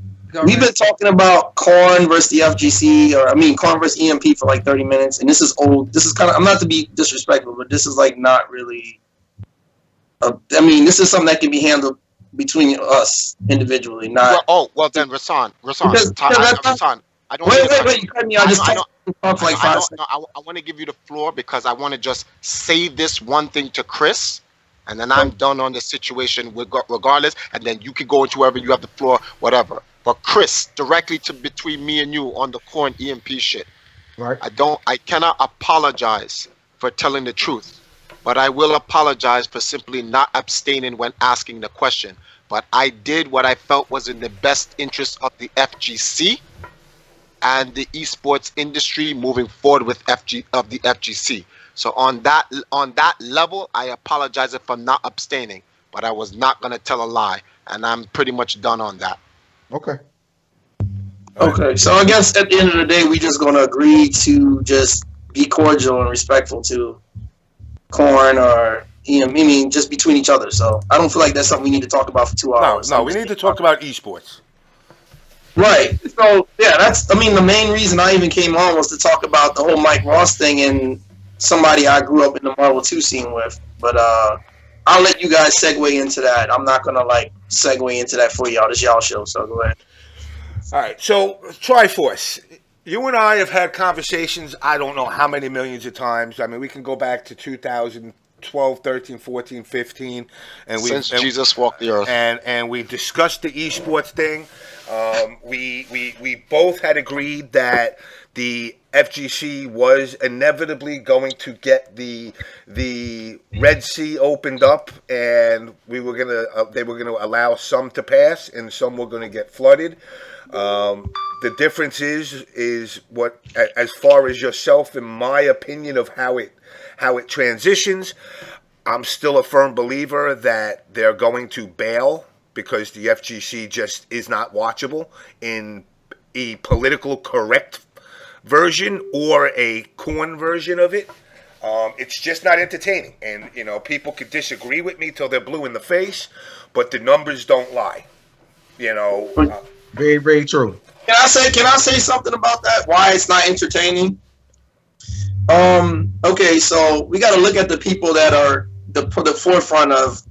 Speaker 6: we've been talking about corn versus the FGC, corn versus EMP for like 30 minutes, and this is old. This is kind of. I'm not to be disrespectful, but this is like not really. This is something that can be handled between us individually, not.
Speaker 4: Then Rasan, I don't.
Speaker 6: Wait! You cut me. I talk for like 5 seconds.
Speaker 4: I want to give you the floor because I want to just say this one thing to Chris, and then I'm done on the situation regardless, and then you can go into wherever you have the floor, whatever. But Chris, directly to between me and you on the corn EMP shit.
Speaker 1: Right.
Speaker 4: I cannot apologize for telling the truth, but I will apologize for simply not abstaining when asking the question. But I did what I felt was in the best interest of the FGC and the esports industry moving forward with the FGC. So on that level, I apologize if I'm not abstaining, but I was not going to tell a lie, and I'm pretty much done on that.
Speaker 1: Okay.
Speaker 6: Okay, so I guess at the end of the day, we just going to agree to just be cordial and respectful to corn or just between each other. So I don't feel like that's something we need to talk about for 2 hours.
Speaker 1: No, we need to talk about esports.
Speaker 6: Right. So yeah, that's the main reason I even came on was to talk about the whole Mike Ross thing and somebody I grew up in the Marvel 2 scene with. But I'll let you guys segue into that. I'm not gonna segue into that for y'all. This y'all show, so go ahead.
Speaker 1: All right. So Triforce, you and I have had conversations. I don't know how many millions of times. I mean, we can go back to 2012, 13, 14, 15, and
Speaker 4: since Jesus walked the earth,
Speaker 1: and we discussed the esports thing. We both had agreed that the FGC was inevitably going to get the Red Sea opened up, and they were gonna allow some to pass, and some were gonna get flooded. The difference is what, as far as yourself, in my opinion, of how it transitions. I'm still a firm believer that they're going to bail, because the FGC just is not watchable in a political correct version or a corn version of it. It's just not entertaining. And, people could disagree with me till they're blue in the face, but the numbers don't lie.
Speaker 3: Very, very true.
Speaker 6: Can I say something about that? Why it's not entertaining? Okay, so we got to look at the people that are the forefront of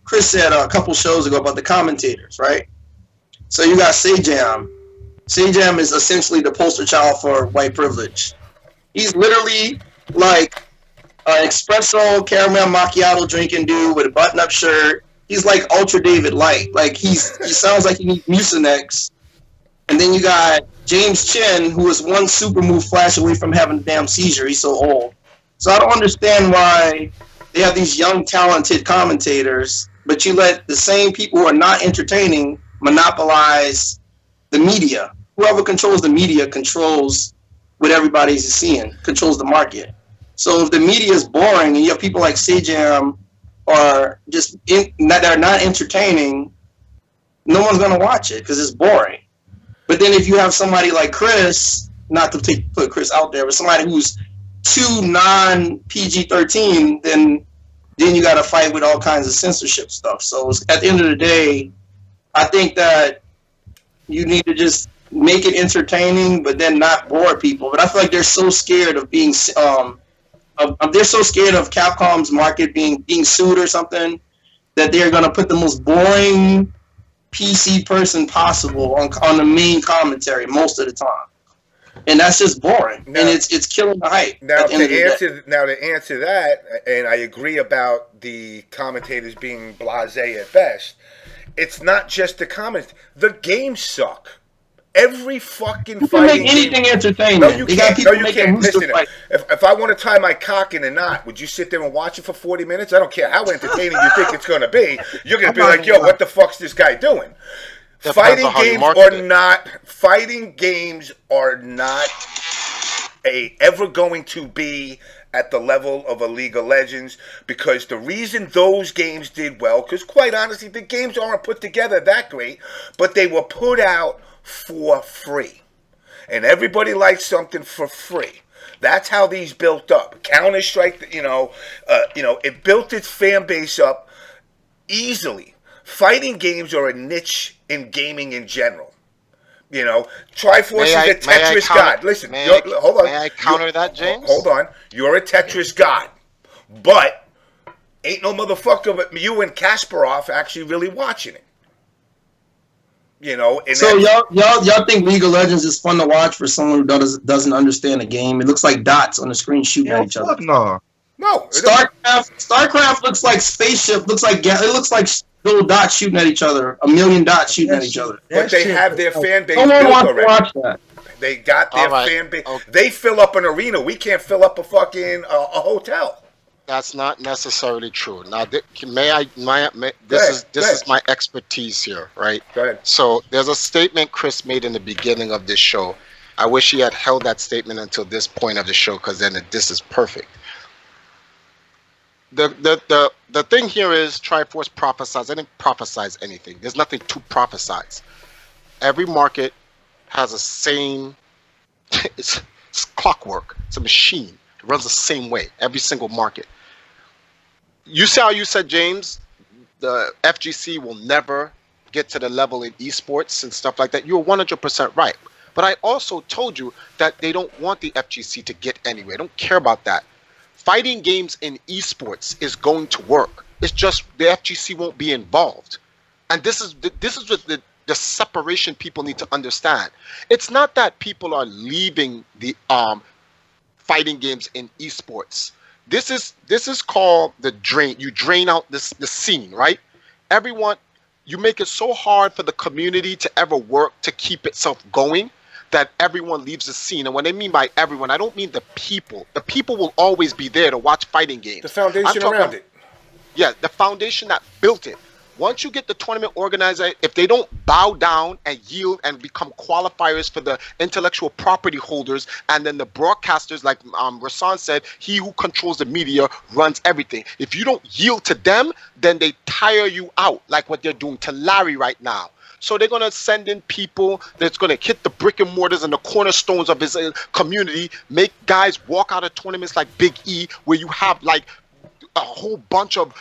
Speaker 6: Chris said a couple shows ago about the commentators, right? So you got Sajam. Sajam is essentially the poster child for white privilege. He's literally like an espresso caramel macchiato drinking dude with a button-up shirt. He's like Ultra David Light. Like he sounds like he needs Mucinex. And then you got James Chin, who is one super move flash away from having a damn seizure. He's so old. So I don't understand why they have these young, talented commentators, but you let the same people who are not entertaining monopolize the media. Whoever controls the media controls what everybody's seeing, controls the market. So if the media is boring and you have people like Sajam are that are not entertaining, no one's going to watch it because it's boring. But then if you have somebody like Chris, not to put Chris out there, but somebody who's too non-PG-13, then you got to fight with all kinds of censorship stuff. So at the end of the day, I think that you need to just make it entertaining, but then not bore people. But I feel like they're so scared of being, they're so scared of Capcom's market being sued or something, that they're going to put the most boring PC person possible on the main commentary most of the time. And that's just boring, and it's killing the hype.
Speaker 1: Now to answer that, and I agree about the commentators being blasé at best. It's not just the comments; the games suck. Every fucking
Speaker 6: You can
Speaker 1: fighting
Speaker 6: make anything
Speaker 1: game.
Speaker 6: entertaining.
Speaker 1: No, you
Speaker 6: They
Speaker 1: can't.
Speaker 6: got people
Speaker 1: No, you
Speaker 6: making
Speaker 1: can't.
Speaker 6: rooster
Speaker 1: Listen,
Speaker 6: fight.
Speaker 1: if I want to tie my cock in a knot, would you sit there and watch it for 40 minutes? I don't care how entertaining you think it's going to be. You're going to be like, yo, what the fuck's this guy doing?
Speaker 4: Depends
Speaker 1: Fighting
Speaker 4: on how you
Speaker 1: games
Speaker 4: market
Speaker 1: are
Speaker 4: it.
Speaker 1: not. Fighting games are not ever going to be at the level of a League of Legends, because the reason those games did well, because quite honestly, the games aren't put together that great, but they were put out for free. And everybody likes something for free. That's how these built up. Counter-Strike, it built its fan base up easily. Fighting games are a niche in gaming in general. Triforce is a Tetris god. Listen, hold on.
Speaker 4: May I counter that, James?
Speaker 1: Hold on. You're a Tetris god. But ain't no motherfucker but you and Kasparov actually really watching it. And
Speaker 6: So y'all think League of Legends is fun to watch for someone who doesn't understand the game? It looks like dots on the screen shooting at each other.
Speaker 3: No.
Speaker 1: No.
Speaker 6: StarCraft looks like spaceship. It looks like little dots shooting at each other. A million dots shooting at each other.
Speaker 1: But they have their fan base
Speaker 6: Someone
Speaker 1: built
Speaker 6: wants to
Speaker 1: already.
Speaker 6: watch that.
Speaker 1: They got their fan base.
Speaker 4: Okay.
Speaker 1: They fill up an arena. We can't fill up a fucking a hotel.
Speaker 4: That's not necessarily true. Now, this is my expertise here, right?
Speaker 1: Go ahead.
Speaker 4: So there's a statement Chris made in the beginning of this show. I wish he had held that statement until this point of the show, because then this is perfect. The thing here is Triforce prophesies. I didn't prophesize anything. There's nothing to prophesize. Every market has a same. It's clockwork. It's a machine. It runs the same way. Every single market. You see how you said, James, the FGC will never get to the level in esports and stuff like that. You're 100% right. But I also told you that they don't want the FGC to get anywhere. They don't care about that. Fighting games in esports is going to work. It's just the FGC won't be involved. And this is what the separation people need to understand. It's not that people are leaving the fighting games in esports. This is called the drain. You drain out the scene, right? Everyone, you make it so hard for the community to ever work to keep itself going that everyone leaves the scene. And what I mean by everyone, I don't mean the people. The people will always be there to watch fighting games.
Speaker 1: The foundation around it.
Speaker 4: Yeah, the foundation that built it. Once you get the tournament organizer, if they don't bow down and yield and become qualifiers for the intellectual property holders, and then the broadcasters, like Rasan said, he who controls the media runs everything. If you don't yield to them, then they tire you out, like what they're doing to Larry right now. So they're going to send in people that's going to hit the brick and mortars and the cornerstones of his community, make guys walk out of tournaments like Big E, where you have like a whole bunch of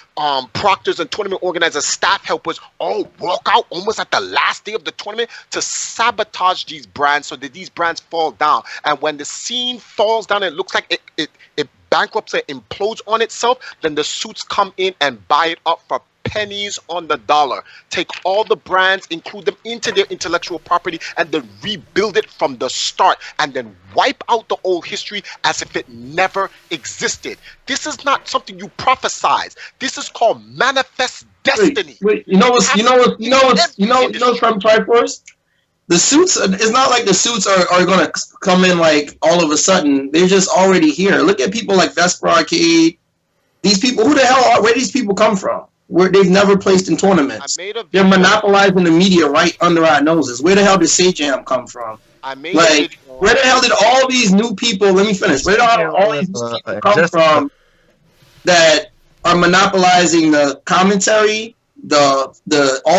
Speaker 4: proctors and tournament organizers, staff helpers, all walk out almost at the last day of the tournament to sabotage these brands so that these brands fall down. And when the scene falls down, it looks like it bankrupts and implodes on itself, then the suits come in and buy it up for pennies on the dollar. Take all the brands, include them into their intellectual property, and then rebuild it from the start, and then wipe out the old history as if it never existed. This is not something you prophesize. This is called manifest destiny.
Speaker 6: Wait, you know what's from Triforce? The suits, it's not like the suits are going to come in like all of a sudden. They're just already here. Look at people like Vesper Arcade. These people, where do these people come from? Where they've never placed in tournaments. They're monopolizing the media right under our noses. Where the hell did Sajam come from? Where the hell did all these new people, let me finish, where did all these new people come from that are monopolizing the commentary, all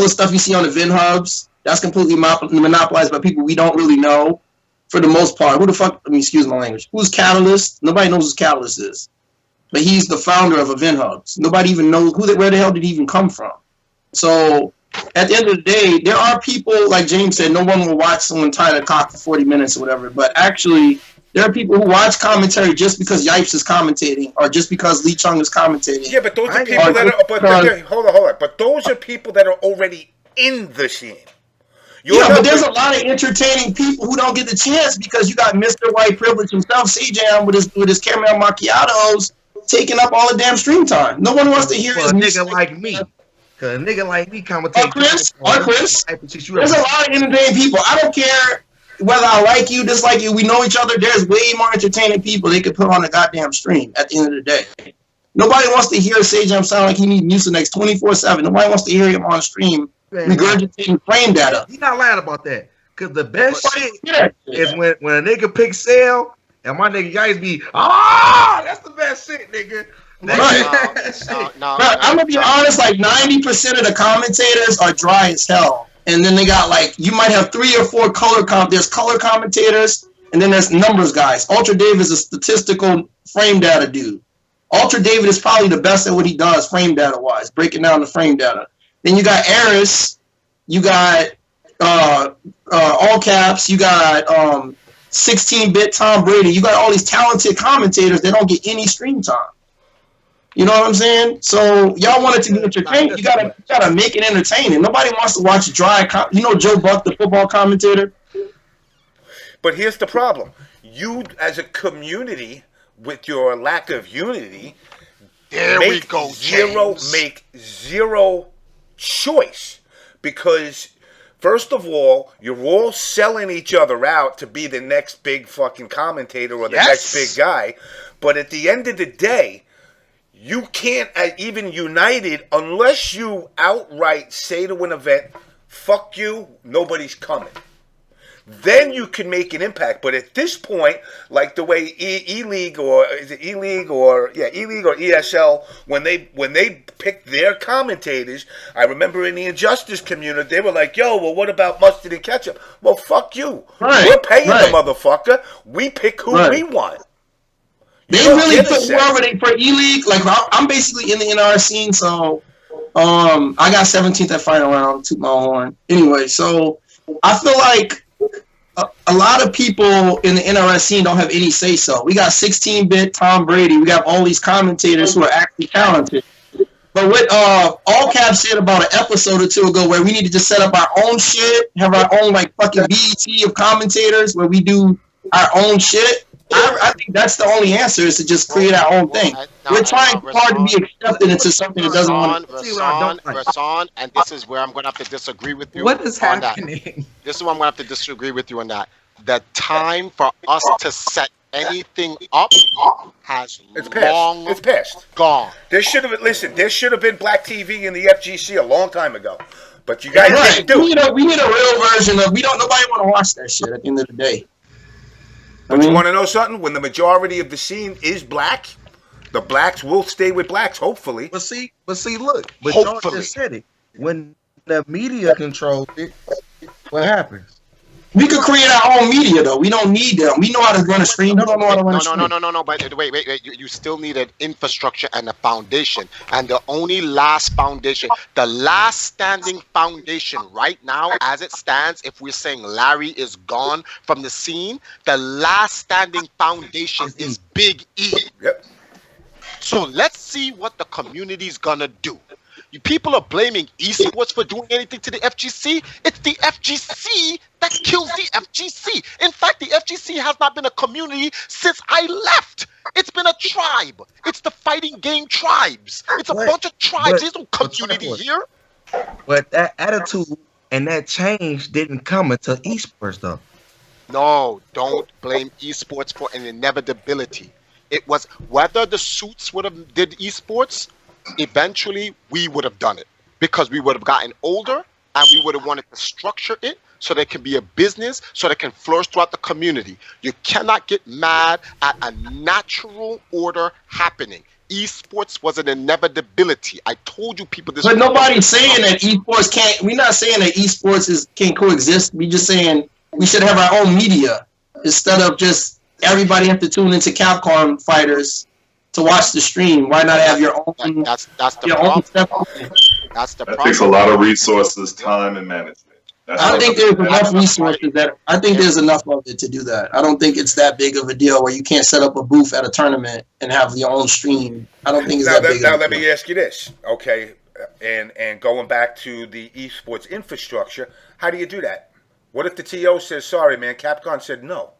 Speaker 6: the stuff you see on the Vin hubs? That's completely monopolized by people we don't really know for the most part. Who the fuck, excuse my language, who's Catalyst? Nobody knows who Catalyst is. But he's the founder of Event Hubs. Nobody even knows where the hell did he even come from. So at the end of the day, there are people, like James said, no one will watch someone tie the cock for 40 minutes or whatever. But actually, there are people who watch commentary just because Yipes is commentating or just because Lee Chung is commentating.
Speaker 1: Yeah, but those are people that are. Hold on. But those are people that are already in the scene.
Speaker 6: But there's a lot of entertaining people who don't get the chance because you got Mr. White Privilege himself, CJM, with his caramel macchiatos, taking up all the damn stream time. No one wants to hear his
Speaker 3: nigga like me. Cause a nigga like me commentate.
Speaker 6: Chris,
Speaker 3: Chris,
Speaker 6: there's a lot of entertaining people. I don't care whether I like you, dislike you. We know each other. There's way more entertaining people they could put on a goddamn stream at the end of the day. Nobody wants to hear Sajam sound like he needs Mucinex 24/7. Nobody wants to hear him on stream regurgitating frame data.
Speaker 3: He's not lying about that. Cause the best shit is when a nigga picks sale and my nigga guys be, that's the best shit, nigga.
Speaker 6: I'm gonna be honest, like 90% of the commentators are dry as hell. And then they got like, you might have 3 or 4 there's color commentators, and then there's numbers guys. Ultra Dave is a statistical frame data dude. Ultra David is probably the best at what he does frame data wise, breaking down the frame data. Then you got Eris, you got all caps, you got 16-bit Tom Brady, you got all these talented commentators that don't get any stream time. You know what I'm saying? So y'all want it to be entertaining. You gotta make it entertaining. Nobody wants to watch dry. Joe Buck, the football commentator.
Speaker 1: But here's the problem: you, as a community, with your lack of unity, make zero choice, because first of all, you're all selling each other out to be the next big fucking commentator or the next big guy. But at the end of the day, you can't even united unless you outright say to an event, fuck you, nobody's coming. Then you can make an impact. But at this point, like the way E-League or ESL, when they picked their commentators, I remember in the Injustice community, they were like, yo, well, what about mustard and ketchup? Well, fuck you.
Speaker 6: Right,
Speaker 1: we're paying the motherfucker. We pick who we want.
Speaker 6: They really put whoever they for E-League. Like, I'm basically in the NR scene, so I got 17th at final round, toot my horn. Anyway, so I feel like a lot of people in the NRS scene don't have any say-so. We got 16-bit Tom Brady. We got all these commentators who are actually talented. But what All Cap said about an episode or two ago, where we need to just set up our own shit, have our own like fucking BET of commentators where we do our own shit. I think that's the only answer, is to just create our own thing. We're trying hard to be accepted into something that doesn't want to.
Speaker 7: Rasan, and this is where I'm going to have to disagree with you.
Speaker 2: What is happening?
Speaker 7: This is where I'm going to have to disagree with you on that. The time for us to set anything up has long gone.
Speaker 1: There should have been black TV in the FGC a long time ago. But you guys didn't do it.
Speaker 6: We need a real version of, nobody want to watch that shit at the end of the day.
Speaker 1: But you want to know something? When the majority of the scene is black, the blacks will stay with blacks, hopefully.
Speaker 3: But see, look. But y'all just said it. When the media controls it, what happens?
Speaker 6: We could create our own media, though. We don't need them. We know how to run a stream. We don't know how to run a stream.
Speaker 7: No. But wait. You still need an infrastructure and a foundation. And the only last foundation, the last standing foundation right now, as it stands, if we're saying Larry is gone from the scene, the last standing foundation is Big E.
Speaker 1: Yep.
Speaker 7: So let's see what the community's gonna do. You people are blaming esports for doing anything to the FGC. It's the FGC that kills the FGC. In fact, the FGC has not been a community since I left. It's been a tribe. It's the fighting game tribes. It's a bunch of tribes. There's no community here.
Speaker 3: But that attitude and that change didn't come until esports, though.
Speaker 7: No, don't blame esports for an inevitability. It was whether the suits would have did esports. Eventually, we would have done it because we would have gotten older and we would have wanted to structure it so there can be a business, so that can flourish throughout the community. You cannot get mad at a natural order happening. Esports was an inevitability. I told you people this.
Speaker 6: But nobody's saying that esports can't. We're not saying that esports can't coexist. We're just saying we should have our own media instead of just everybody have to tune into Capcom fighters to watch the stream. Why not have your own?
Speaker 7: That's the problem. That's the problem.
Speaker 5: It takes a lot of resources, time, and management.
Speaker 6: I think there's enough resources I think there's enough of it to do that. I don't think it's that big of a deal where you can't set up a booth at a tournament and have your own stream. I don't think it's that big.
Speaker 1: Now let me ask you this, okay? And going back to the esports infrastructure, how do you do that? What if the TO says, "Sorry, man, Capcom said no"?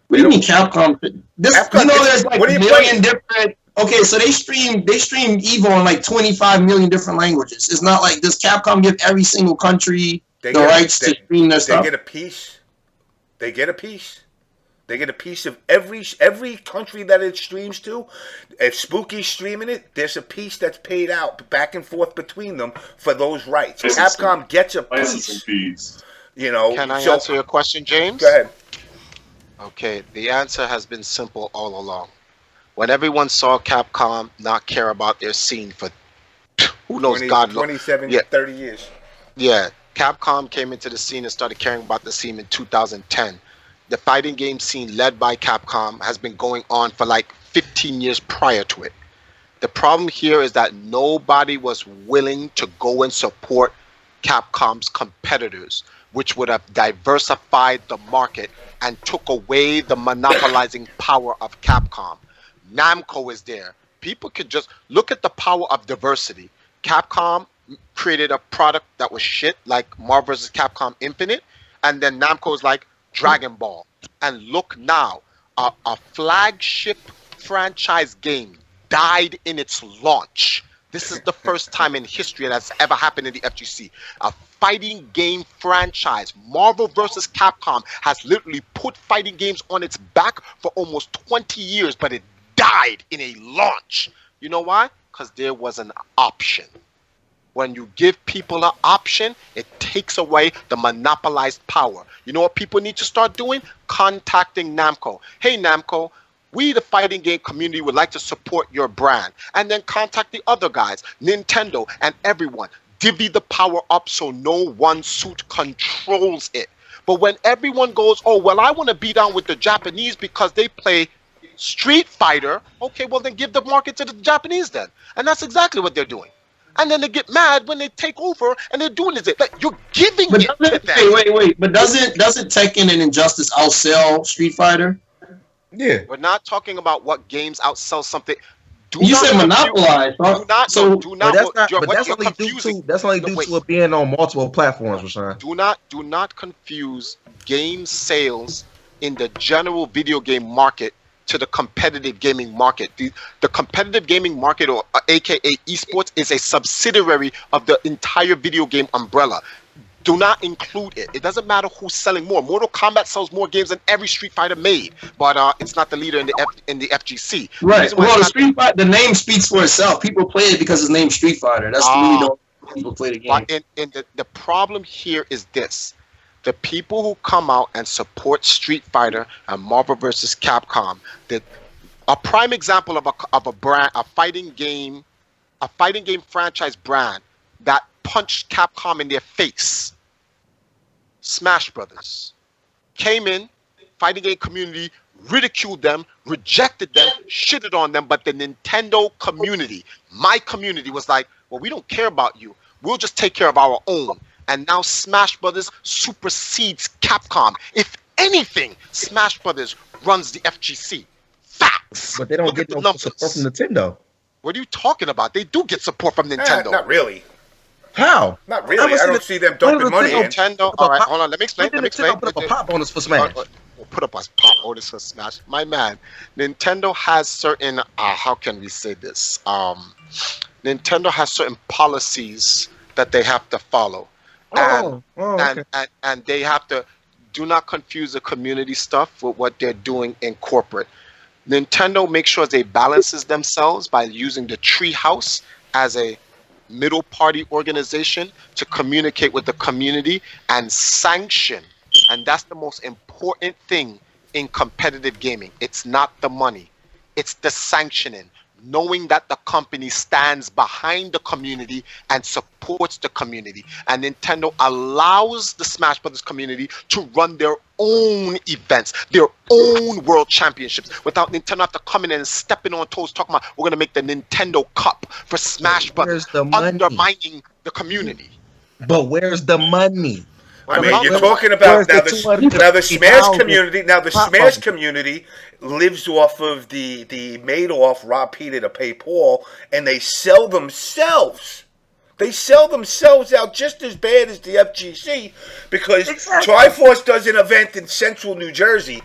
Speaker 6: What do you mean Capcom? There's like a million different Okay, so they stream Evo in like 25 million different languages. It's not like, does Capcom give every single country the rights to stream their stuff?
Speaker 1: They get a piece. They get a piece. They get a piece of every country that it streams to. If Spooky's streaming it, there's a piece that's paid out back and forth between them for those rights. Capcom gets a piece. You know.
Speaker 7: Can I answer your question, James?
Speaker 1: Go ahead.
Speaker 7: Okay, the answer has been simple all along. When everyone saw Capcom not care about their scene for who knows
Speaker 1: 27, 30 years.
Speaker 7: Yeah, Capcom came into the scene and started caring about the scene in 2010. The fighting game scene led by Capcom has been going on for like 15 years prior to it. The problem here is that nobody was willing to go and support Capcom's competitors, which would have diversified the market and took away the monopolizing power of Capcom. Namco is there. People could just look at the power of diversity. Capcom created a product that was shit, like Marvel vs. Capcom Infinite, and then Namco was like, Dragon Ball. And look now, a flagship franchise game died in its launch. This is the first time in history that's ever happened in the FGC. A fighting game franchise, Marvel vs. Capcom, has literally put fighting games on its back for almost 20 years, but it died in a launch. You know why? Because there was an option. When you give people an option, it takes away the monopolized power. You know what people need to start doing? Contacting Namco. Hey, Namco, we, the fighting game community, would like to support your brand. And then contact the other guys, Nintendo and everyone. Divvy the power up so no one suit controls it. But when everyone goes, oh, well, I want to be down with the Japanese because they play Street Fighter. Okay, well, then give the market to the Japanese then. And that's exactly what they're doing. And then they get mad when they take over and they're doing this. Like, you're giving it to them.
Speaker 6: Wait. But doesn't Tekken and Injustice outsell Street Fighter?
Speaker 3: Yeah.
Speaker 7: We're not talking about what games outsell something.
Speaker 6: You said monopolize.
Speaker 3: That's only due to it being on multiple platforms, Rashawn.
Speaker 7: Do not confuse game sales in the general video game market to the competitive gaming market. The competitive gaming market, or aka esports, is a subsidiary of the entire video game umbrella. Do not include it. It doesn't matter who's selling more. Mortal Kombat sells more games than every Street Fighter made, but it's not the leader in the FGC.
Speaker 6: Right. Well, the name speaks for itself. People play it because it's named Street Fighter. That's really the people play the game.
Speaker 7: But the problem here is this. The people who come out and support Street Fighter and Marvel vs. Capcom, a prime example of a brand, a fighting game franchise brand that punched Capcom in their face. Smash Brothers came in, fighting game community ridiculed them, rejected them, shitted on them, but the Nintendo community, my community, was like, well, we don't care about you. We'll just take care of our own. And now Smash Brothers supersedes Capcom. If anything, Smash Brothers runs the FGC. Facts.
Speaker 3: But they don't get no support from Nintendo.
Speaker 7: What are you talking about? They do get support from Nintendo.
Speaker 1: Not really.
Speaker 3: How?
Speaker 1: Not really. I don't see them dumping money in.
Speaker 7: Nintendo. All right, hold on. Let me explain.
Speaker 3: Put up a pop bonus for Smash.
Speaker 7: Put up a pop bonus for Smash. My man, Nintendo has certain. How can we say this? Nintendo has certain policies that they have to follow. And they have to do not confuse the community stuff with what they're doing in corporate. Nintendo makes sure they balances themselves by using the Treehouse as a middle party organization to communicate with the community and sanction. And that's the most important thing in competitive gaming. It's not the money. It's the sanctioning. Knowing that the company stands behind the community and supports the community. And Nintendo allows the Smash Brothers community to run their own events, their own world championships, without Nintendo have to come in and stepping on toes talking about, we're going to make the Nintendo Cup for Smash Brothers, undermining the community.
Speaker 3: But where's the money?
Speaker 1: I mean, you're talking about now the Smash community. Now the Smash community lives off of the Madoff rob Peter to pay Paul, and they sell themselves. They sell themselves out just as bad as the FGC because Triforce does an event in central New Jersey.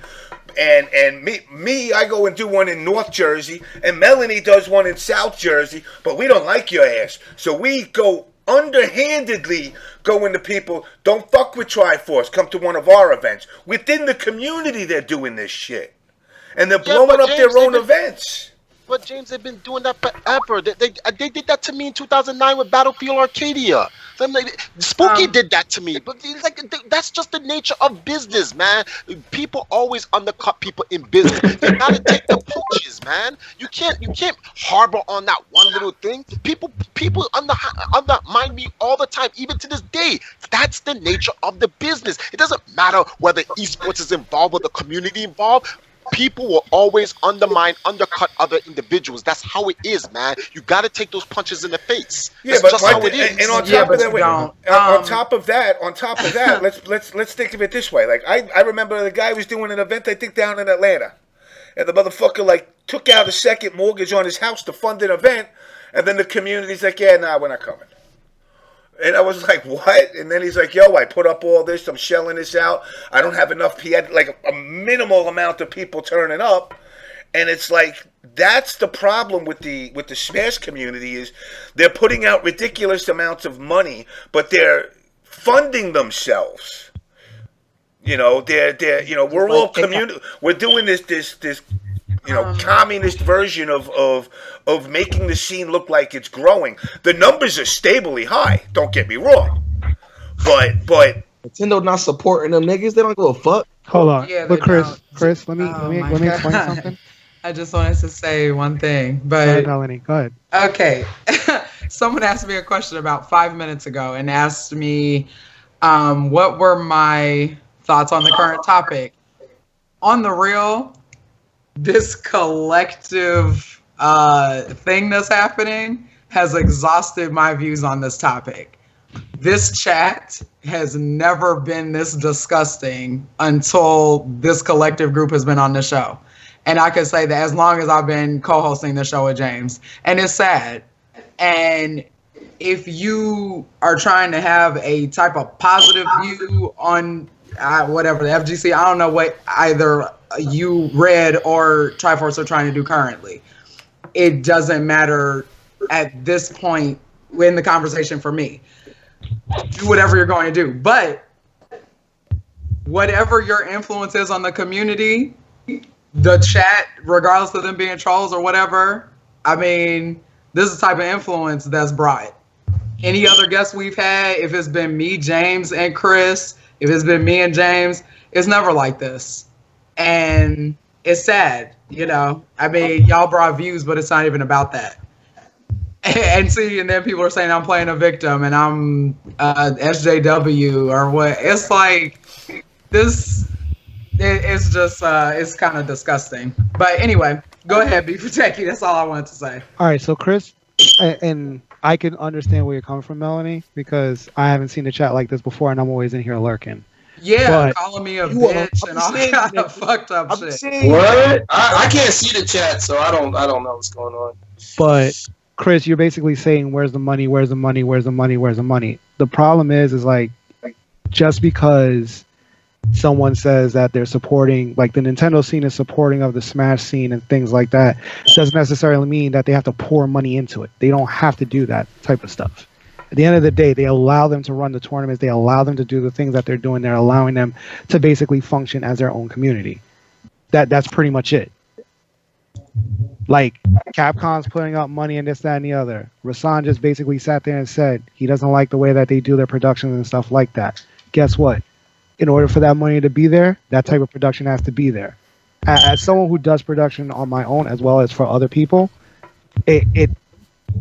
Speaker 1: And me, I go and do one in North Jersey, and Melanie does one in South Jersey, but we don't like your ass. So we go underhandedly going to people, don't fuck with Triforce, come to one of our events. Within the community, they're doing this shit. And they're blowing up their own events.
Speaker 7: But James, they've been doing that forever. They did that to me in 2009 with Battlefield Arcadia. Spooky did that to me, but that's just the nature of business, man. People always undercut people in business. You gotta take the punches, man. You can't harbor on that one little thing. People undermine me all the time, even to this day. That's the nature of the business. It doesn't matter whether esports is involved or the community involved. People will always undercut other individuals. That's how it is, man. You got to take those punches in the face. That's just how it is.
Speaker 1: And on top of that, let's think of it this way. Like I remember the guy was doing an event, I think down in Atlanta, and the motherfucker like took out a second mortgage on his house to fund an event, and then the community's like, yeah, nah, we're not coming. And I was like, what? And then he's like, yo, I put up all this. I'm shelling this out. I don't have enough. He had like a minimal amount of people turning up. And it's like, that's the problem with the Smash community is they're putting out ridiculous amounts of money, but they're funding themselves. You know, we're all community. We're doing this communist version of making the scene look like it's growing. The numbers are stably high. Don't get me wrong, but
Speaker 3: Nintendo not supporting them niggas. They don't give a fuck.
Speaker 8: Hold on,
Speaker 2: Yeah,
Speaker 8: but Chris, let me explain something.
Speaker 2: I just wanted to say one thing, but
Speaker 8: Go ahead, Melanie. Go ahead.
Speaker 2: Okay. Someone asked me a question about 5 minutes ago and asked me what were my thoughts on the current topic. On the real, this collective thing that's happening has exhausted my views on this topic. This chat has never been this disgusting until this collective group has been on the show. And I could say that as long as I've been co-hosting the show with James. And it's sad. And if you are trying to have a type of positive view on whatever, the FGC, I don't know what either you, Red, or Triforce are trying to do currently. It doesn't matter at this point in the conversation for me. Do whatever you're going to do. But whatever your influence is on the community, the chat, regardless of them being trolls or whatever, I mean, this is the type of influence that's brought. Any other guests we've had, if it's been me, James, and Chris, if it's been me and James, it's never like this. And it's sad, you know. I mean, y'all brought views, but it's not even about that. And see, and then people are saying I'm playing a victim and I'm SJW or what. It's like, this, it's just, it's kind of disgusting. But anyway, go ahead, be protected. That's all I wanted to say.
Speaker 8: All right, so Chris, and I can understand where you're coming from, Melanie, because I haven't seen a chat like this before, and I'm always in here lurking.
Speaker 2: Yeah,
Speaker 8: But
Speaker 2: calling me a bitch and all kind of fucked up shit.
Speaker 6: What? I can't see the chat, so I don't know what's going on.
Speaker 8: But Chris, you're basically saying, where's the money? Where's the money? Where's the money? Where's the money? The problem is like, just because someone says that they're supporting, like the Nintendo scene is supporting of the Smash scene and things like that, doesn't necessarily mean that they have to pour money into it. They don't have to do that type of stuff. At the end of the day, they allow them to run the tournaments. They allow them to do the things that they're doing. They're allowing them to basically function as their own community. That's pretty much it. Like, Capcom's putting up money and this, that, and the other. Rasan just basically sat there and said he doesn't like the way that they do their productions and stuff like that. Guess what? In order for that money to be there, that type of production has to be there. As someone who does production on my own as well as for other people,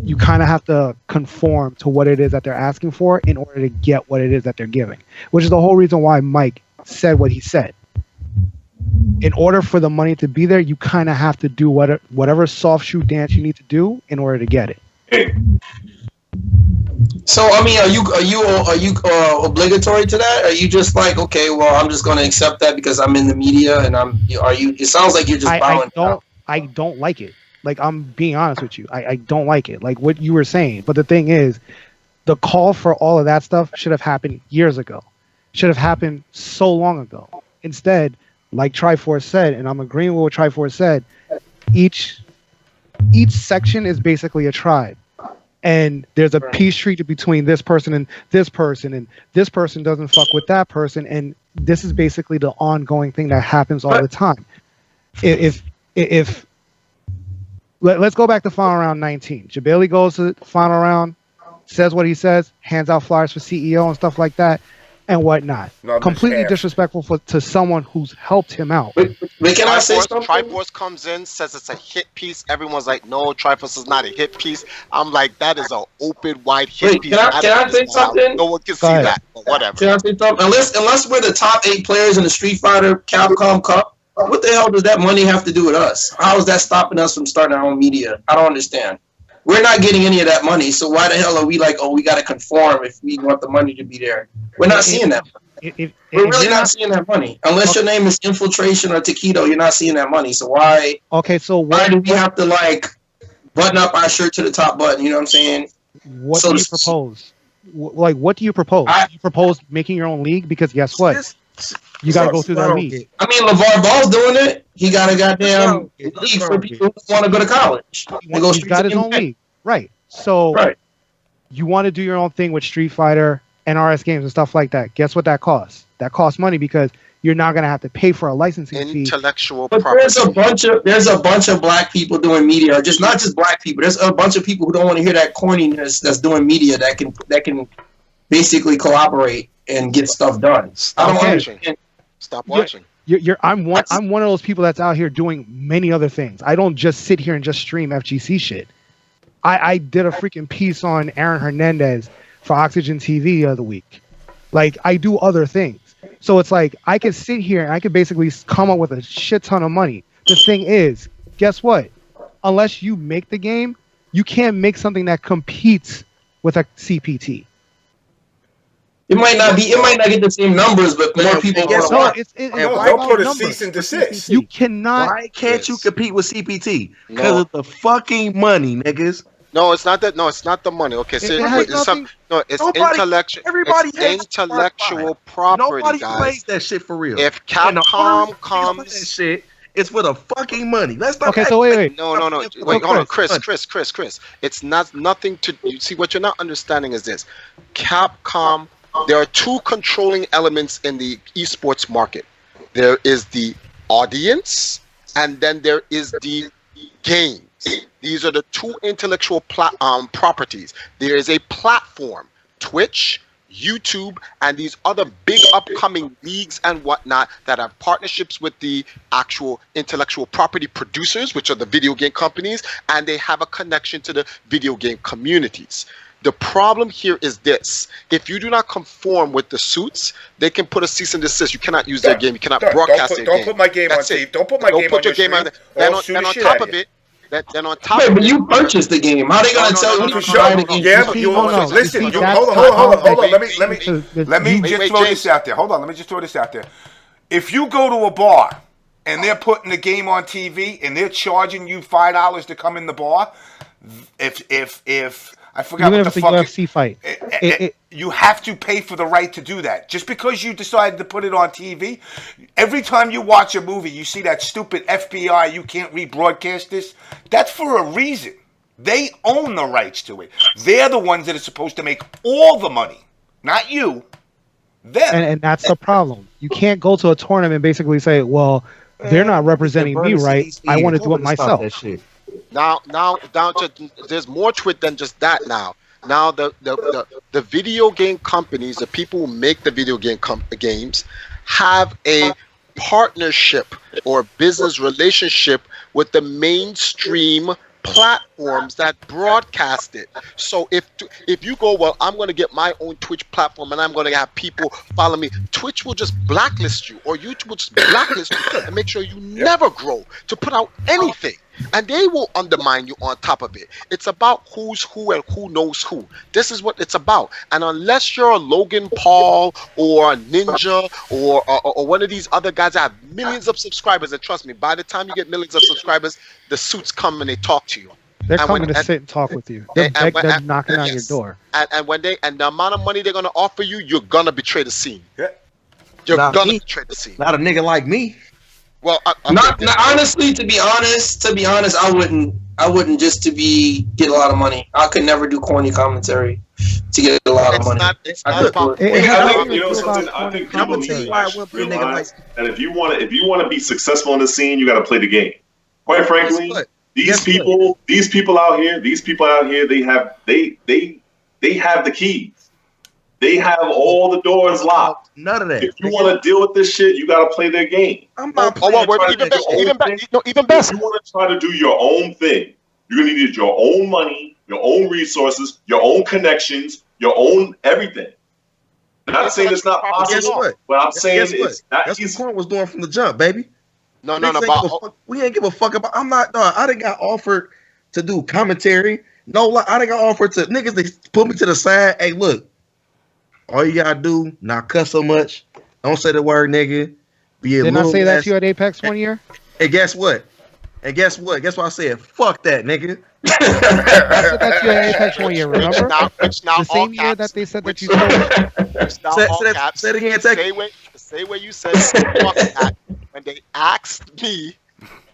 Speaker 8: you kind of have to conform to what it is that they're asking for in order to get what it is that they're giving, which is the whole reason why Mike said what he said. In order for the money to be there, you kind of have to do whatever soft shoe dance you need to do in order to get it.
Speaker 6: So I mean, are you obligatory to that? Are you just like, okay, well, I'm just going to accept that because I'm in the media and it sounds like you're just bowing down.
Speaker 8: I don't like it. Like, I'm being honest with you. I don't like it. Like what you were saying. But the thing is, the call for all of that stuff should have happened years ago. Should have happened so long ago. Instead, like Triforce said, and I'm agreeing with what Triforce said, each section is basically a tribe. And there's a peace treaty between this person, and this person doesn't fuck with that person, and this is basically the ongoing thing that happens all the time. If let's go back to final round 19. Jabali goes to the final round, says what he says, hands out flyers for CEO and stuff like that, and whatnot. Completely disrespectful to someone who's helped him out.
Speaker 6: Wait, can I say something?
Speaker 7: Triforce comes in, says it's a hit piece. Everyone's like, no, Triforce is not a hit piece. I'm like, that is an open, wide hit piece.
Speaker 6: Can I say something?
Speaker 7: No one can see that, but whatever.
Speaker 6: Can I say something? Unless we're the top 8 players in the Street Fighter Capcom Cup, what the hell does that money have to do with us? How is that stopping us from starting our own media? I don't understand. We're not getting any of that money, so why the hell are we like, oh, we got to conform if we want the money to be there? We're not seeing that. We're really not seeing that money. Unless your name is Infiltration or Taquito, you're not seeing that money. So why?
Speaker 8: Okay, so
Speaker 6: why do we have to like button up our shirt to the top button? You know what I'm saying?
Speaker 8: What do you propose? Like, what do you propose? You propose making your own league, because guess what? You got to go through that league.
Speaker 6: I mean, LeVar Ball's doing it. He got a goddamn league for people who want to go to college.
Speaker 8: He's got his own league. Right. So you want to do your own thing with Street Fighter, NRS games, and stuff like that. Guess what that costs? That costs money, because you're not going to have to pay for a licensing fee.
Speaker 7: Intellectual
Speaker 6: property. But there's a bunch of black people doing media, or just not just black people. There's a bunch of people who don't want to hear that corniness that's doing media that can basically cooperate and get stuff done.
Speaker 7: Stop watching.
Speaker 8: I'm one of those people that's out here doing many other things. I don't just sit here and just stream FGC shit. I did a freaking piece on Aaron Hernandez for Oxygen TV the other week. Like, I do other things. So it's like, I could sit here and I could basically come up with a shit ton of money. The thing is, guess what? Unless you make the game, you can't make something that competes with a CPT.
Speaker 6: It might not get the same numbers, but more people
Speaker 9: don't put a cease and desist.
Speaker 8: You cannot.
Speaker 9: Why can't you compete with CPT? Because of the fucking money, niggas.
Speaker 7: No, it's not that. No, it's not the money. Okay, so it's intellectual. Everybody has intellectual property.
Speaker 9: Nobody
Speaker 7: guys.
Speaker 9: plays that shit for real.
Speaker 7: If Capcom comes,
Speaker 9: that shit, it's for the fucking money. Let's not.
Speaker 8: Okay, so wait.
Speaker 7: No. Wait, hold on, Chris. It's not nothing to. You see, what you're not understanding is this: Capcom. There are two controlling elements in the esports market. There is the audience, and then there is the games. These are the two intellectual properties. There is a platform, Twitch, YouTube, and these other big upcoming leagues and whatnot that have partnerships with the actual intellectual property producers, which are the video game companies, and they have a connection to the video game communities. The problem here is this: if you do not conform with the suits, they can put a cease and desist. You cannot use their game. You cannot broadcast their game.
Speaker 9: Don't put my game on TV. Don't put my game on your stream.
Speaker 7: Then on top of it,
Speaker 6: but you purchased the game. How are they gonna tell you?
Speaker 9: Yeah, but you listen. Hold on. Let me just throw this out there. Hold on. Let me just throw this out there. If you go to a bar and they're putting the game on TV and they're charging you $5 to come in the bar, if I forgot what the fuck.
Speaker 8: UFC fight.
Speaker 9: You have to pay for the right to do that. Just because you decided to put it on TV, every time you watch a movie, you see that stupid FBI, you can't rebroadcast this. That's for a reason. They own the rights to it. They're the ones that are supposed to make all the money, not you. Them.
Speaker 8: And that's the problem. You can't go to a tournament and basically say, well, they're not representing me right. I want to do it myself.
Speaker 7: Now, there's more to it than just that. Now, the video game companies, the people who make the video game games, have a partnership or business relationship with the mainstream platforms that broadcast it. So if you go, well, I'm going to get my own Twitch platform and I'm going to have people follow me, Twitch will just blacklist you, or YouTube will just blacklist you and make sure you never grow to put out anything. And they will undermine you on top of it. It's about who's who and who knows who. This is what it's about. And unless you're a Logan Paul or a Ninja or one of these other guys that have millions of subscribers, and trust me, by the time you get millions of subscribers, the suits come and they talk to you.
Speaker 8: They're coming to sit and talk with you. They're knocking on your door.
Speaker 7: And when the amount of money they're gonna offer you, you're gonna betray the scene.
Speaker 9: Yeah.
Speaker 7: You're gonna betray the scene.
Speaker 9: Not a nigga like me.
Speaker 7: Well,
Speaker 6: honestly, to be honest, I wouldn't just to get a lot of money. I could never do corny commentary to get a lot of money.
Speaker 7: It's not about.
Speaker 5: I think you know something. I think people need to realize that if you want to be successful in the scene, you got to play the game. Quite frankly, these people out here, they have the keys. They have all the doors locked.
Speaker 3: None of that.
Speaker 5: If you want to deal with this shit, you got to play their game.
Speaker 3: I'm not
Speaker 7: even best.
Speaker 5: If you want to try to do your own thing, you're going to need your own money, your own resources, your own connections, your own everything. Not saying it's not possible, but I'm saying it's not
Speaker 3: That's
Speaker 5: easy.
Speaker 3: what Corn was doing from the jump, baby.
Speaker 7: No.
Speaker 3: We ain't give a fuck about. I'm not. No, I done got offered to do commentary. No, I done got offered to niggas. They put me to the side. Hey, look. All you gotta do, not cuss so much. Don't say the word nigga.
Speaker 8: Didn't I say that to you at Apex one year?
Speaker 3: And guess what? Guess what I said? Fuck that, nigga.
Speaker 8: I said that to you at Apex one year, remember?
Speaker 7: Which now
Speaker 8: the same year that they said that you told me.
Speaker 3: Say it again,
Speaker 7: the same way you said fuck that. When they asked me,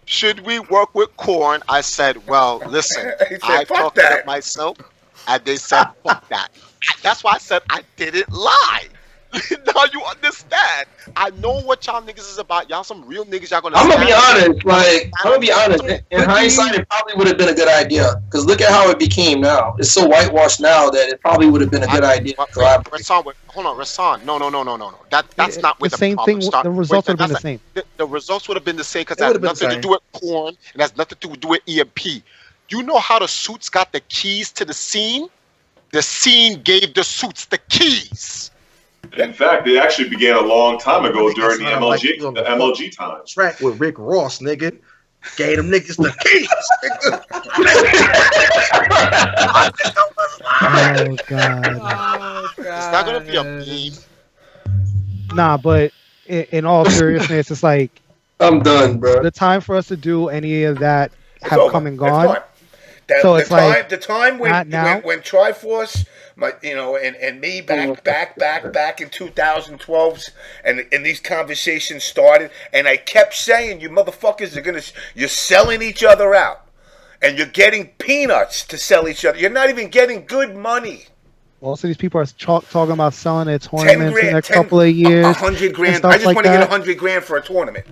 Speaker 7: should we work with Corn, I said, well, listen, I talked to myself, and they said, fuck that. That's why I said I didn't lie. Now you understand. I know what y'all niggas is about. Y'all some real niggas. Y'all gonna.
Speaker 6: I'm gonna be honest. In hindsight, it probably would have been a good idea. Because look at how it became now. It's so whitewashed now that it probably would have been a good idea.
Speaker 7: Rasan, hold on, Rasan. No. That's not with
Speaker 8: the same thing. The results would have been the same.
Speaker 7: The results would have been the same because it has nothing to do with Corn and has nothing to do with EMP. You know how the suits got the keys to the scene? The scene gave the suits the keys.
Speaker 5: In fact, it actually began a long time ago during the MLG times.
Speaker 3: Track with Rick Ross, nigga. Gave them niggas the keys.
Speaker 8: Oh god.
Speaker 7: It's not gonna be a meme.
Speaker 8: Nah, but in all seriousness, it's like
Speaker 6: I'm done, bro.
Speaker 8: The time for us to do any of that have come and gone.
Speaker 9: So it's like the time when Triforce, and me back in 2012, and these conversations started, and I kept saying, you motherfuckers you're selling each other out, and you're getting peanuts to sell each other. You're not even getting good money.
Speaker 8: Most of these people are talking about selling their tournaments in a couple of years.
Speaker 9: 100 grand. I just want to get 100 grand for a tournament.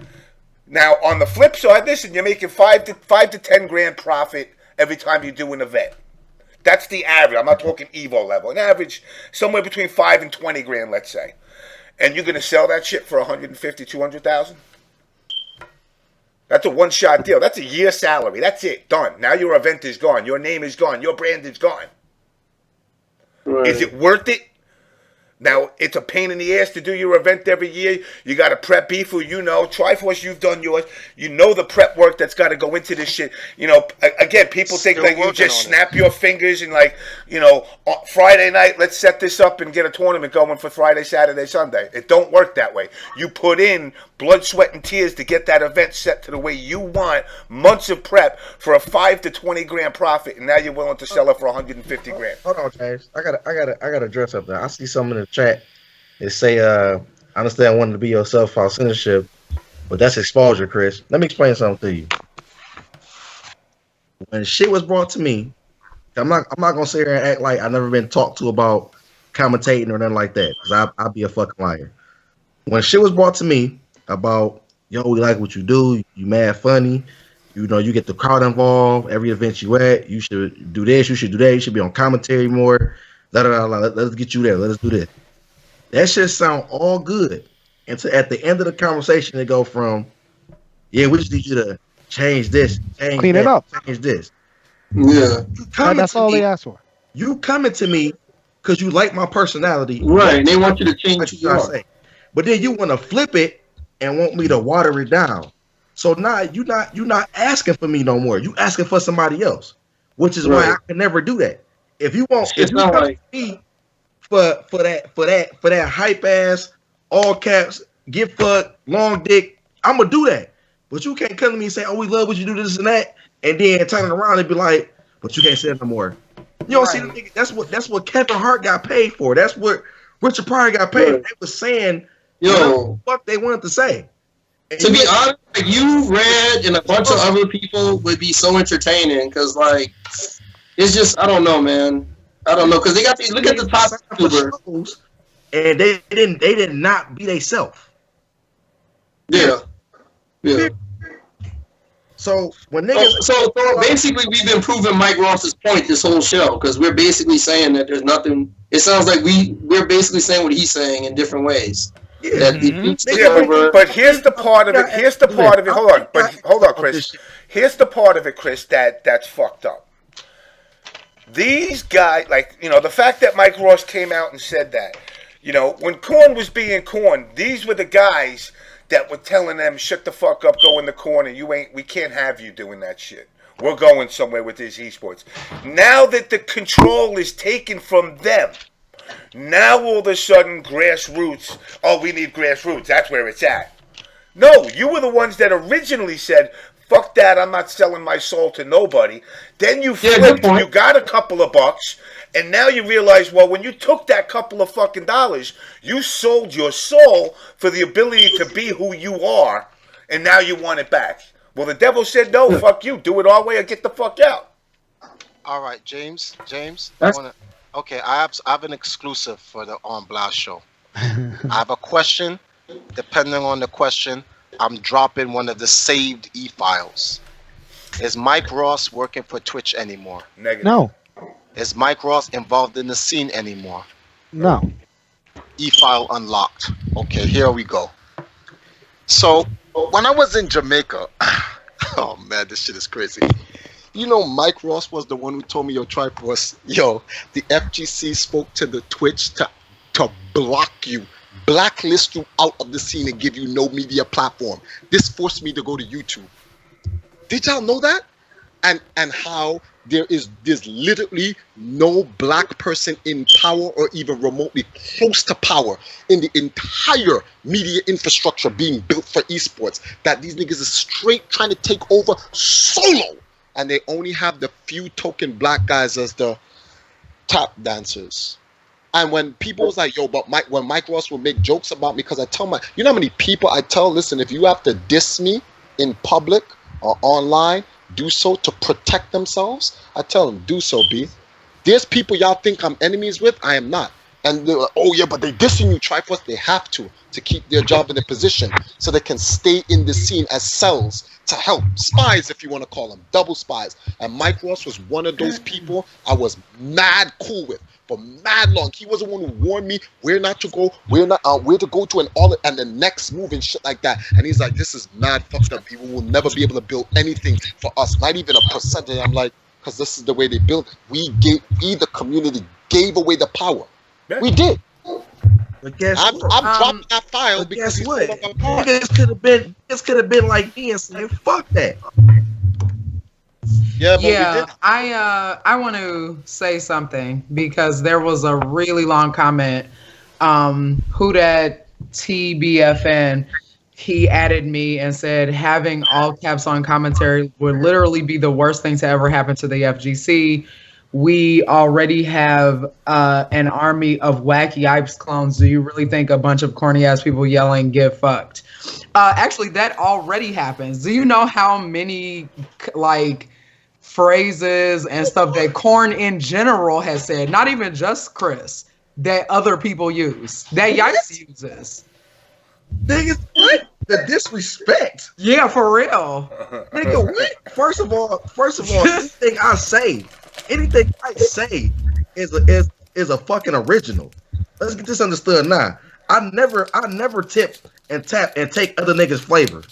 Speaker 9: Now on the flip side, listen, you're making 5 to 10 grand profit every time you do an event. That's the average. I'm not talking Evo level. An average, somewhere between 5 and 20 grand, let's say. And you're going to sell that shit for 150, 200,000? That's a one-shot deal. That's a year salary. That's it. Done. Now your event is gone. Your name is gone. Your brand is gone. Right. Is it worth it? Now, it's a pain in the ass to do your event every year. You got to prep beef who Triforce, you've done yours. You know the prep work that's got to go into this shit. Again, people think that you just snap your fingers and Friday night, let's set this up and get a tournament going for Friday, Saturday, Sunday. It don't work that way. You put in blood, sweat, and tears to get that event set to the way you want. Months of prep for a 5 to 20 grand profit, and now you're willing to sell it for 150 grand.
Speaker 3: Hold on, James. I gotta address something. I see something in the chat. They say, I understand wanting to be yourself false censorship, but that's exposure, Chris. Let me explain something to you. When shit was brought to me, I'm not gonna sit here and act like I've never been talked to about commentating or nothing like that, because I'll be a fucking liar. When shit was brought to me about, we like what you do, you mad funny, you get the crowd involved, every event you at, you should do this, you should do that, you should be on commentary more, let's get you there, let us do this. That shit sound all good. And at the end of the conversation, they go from, we just need you to change this,
Speaker 8: clean it up,
Speaker 3: change this.
Speaker 6: Yeah.
Speaker 8: That's all they ask for.
Speaker 3: You coming to me because you like my personality.
Speaker 6: Right, and they want you to change what you
Speaker 3: say. But then you want to flip it and want me to water it down. So now you're not asking for me no more. You asking for somebody else, which is why I can never do that. If you come to me for that hype ass, all caps, get fucked, long dick, I'm gonna do that. But you can't come to me and say, "Oh, we love what you do, this and that," and then turn around and be like, "But you can't say it no more." You don't see that's what Kevin Hart got paid for. That's what Richard Pryor got paid for. They was saying, fuck they wanted to say.
Speaker 6: To be honest, like you, Red, and a bunch of other people would be so entertaining because, like, it's just I don't know, man. I don't know because they got these. Look at the top YouTubers.
Speaker 3: And they did not be themselves.
Speaker 6: Yeah.
Speaker 3: So when niggas,
Speaker 6: so basically, we've been proving Mike Ross's point this whole show because we're basically saying that there's nothing. It sounds like we're basically saying what he's saying in different ways.
Speaker 3: Yeah.
Speaker 9: But here's the part of it. Here's the part of it. Hold on, Chris. Here's the part of it, Chris. That's fucked up. These guys, like, you know, the fact that Mike Ross came out and said that, you know, when Corn was being Corn, these were the guys that were telling them, shut the fuck up, go in the corner. We can't have you doing that shit. We're going somewhere with these esports. Now that the control is taken from them, now all of a sudden grassroots, we need grassroots. That's where it's at. No, you were the ones that originally said, fuck that, I'm not selling my soul to nobody. Then you flipped, you got a couple of bucks, and now you realize, well, when you took that couple of fucking dollars, you sold your soul for the ability to be who you are, and now you want it back. Well, the devil said, no, fuck you. Do it our way or get the fuck out.
Speaker 7: All right, James, okay, I have an exclusive for the On Blast show. I have a question. Depending on the question, I'm dropping one of the saved e-files. Is Mike Ross working for Twitch anymore?
Speaker 9: Negative.
Speaker 8: No.
Speaker 7: Is Mike Ross involved in the scene anymore?
Speaker 8: No.
Speaker 7: E-file unlocked. Okay, here we go. So, when I was in Jamaica, oh man, this shit is crazy. You know, Mike Ross was the one who told me, yo, Triforce, the FGC spoke to the Twitch to block you, blacklist you out of the scene and give you no media platform. This forced me to go to YouTube. Did y'all know that? And how there's literally no black person in power or even remotely close to power in the entire media infrastructure being built for esports, that these niggas is straight trying to take over solo, and they only have the few token black guys as the tap dancers. And when people was like, yo, but when Mike Ross will make jokes about me, because I tell you know how many people I tell, listen, if you have to diss me in public or online, do so to protect themselves. I tell them, do so, B. There's people y'all think I'm enemies with. I am not. And they're like, oh yeah, but they dissing you, Triforce. They have to keep their job in their position so they can stay in the scene as cells to help. Spies, if you want to call them, double spies. And Mike Ross was one of those people I was mad cool with for mad long. He was the one who warned me where not to go, where to go to, and the next move and shit like that. And he's like, this is mad fucked up. People will never be able to build anything for us, not even a percentage. I'm like, because this is the way they build. We, the community, gave away the power. Yeah. We did.
Speaker 3: But guess
Speaker 7: I'm dropping that file
Speaker 3: but
Speaker 7: because
Speaker 3: guess what? This could have been like me and saying, fuck that.
Speaker 7: Yeah, but
Speaker 2: yeah, I want to say something because there was a really long comment. Who that TBFN? He added me and said having all caps on commentary would literally be the worst thing to ever happen to the FGC. We already have an army of wacky Yipes clones. Do you really think a bunch of corny ass people yelling "get fucked"? Actually, that already happens. Do you know how many like phrases and stuff that Korn in general has said, not even just Chris, that other people use, that Yipes uses?
Speaker 3: Nigga, what? The disrespect.
Speaker 2: Yeah, for real.
Speaker 3: Nigga, what? First of all, anything I say is a fucking original. Let's get this understood now. I never tip and tap and take other niggas' flavor.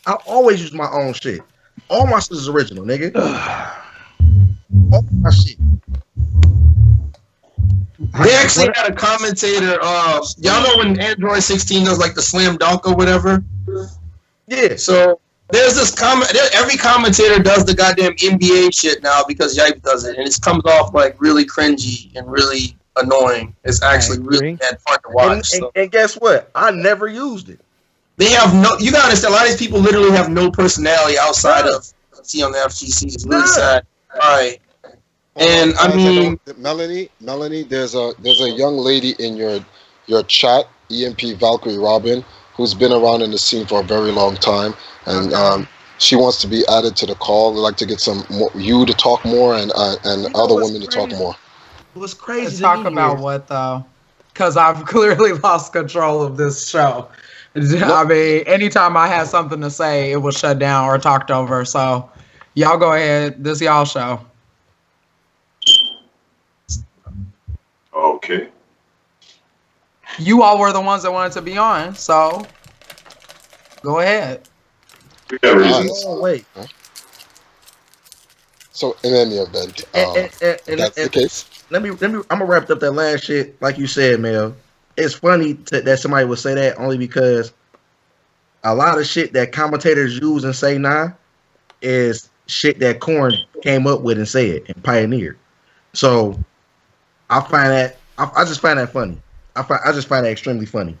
Speaker 3: I always use my own shit. All my shit is original, nigga. All my shit.
Speaker 6: They actually had a commentator. Y'all know when Android 16 does like the slam dunk or whatever?
Speaker 3: Yeah.
Speaker 6: So there's this every commentator does the goddamn NBA shit now because Yipe does it, and it comes off like really cringy and really annoying. It's actually really bad fun to watch.
Speaker 3: And guess what? I never used it.
Speaker 6: They have no. You gotta understand. A lot of these people literally have no personality outside of see on the FGC. It's really sad. All right. And I mean,
Speaker 7: Melanie, there's a young lady in your chat, EMP Valkyrie Robin.
Speaker 4: who's been around in the scene for a very long time, and she wants to be added to the call. We'd like to get some more, you to talk more, and other women to talk more.
Speaker 3: What's crazy
Speaker 2: Let's
Speaker 3: to
Speaker 2: talk
Speaker 3: me
Speaker 2: about
Speaker 3: is,
Speaker 2: what though? Because I've clearly lost control of this show. I mean, anytime I had something to say, it was shut down or talked over. So, y'all go ahead. This y'all show.
Speaker 5: Okay.
Speaker 2: You all were the ones that wanted to be on, so go ahead.
Speaker 5: We got reasons.
Speaker 3: oh, wait.
Speaker 4: So in any event, that's the case.
Speaker 3: Let me. I'm gonna wrap up that last shit, like you said, Mel. It's funny that somebody would say that only because a lot of shit that commentators use and say now is shit that Korn came up with and said and pioneered. So I find that I just find that funny. I just find that extremely funny.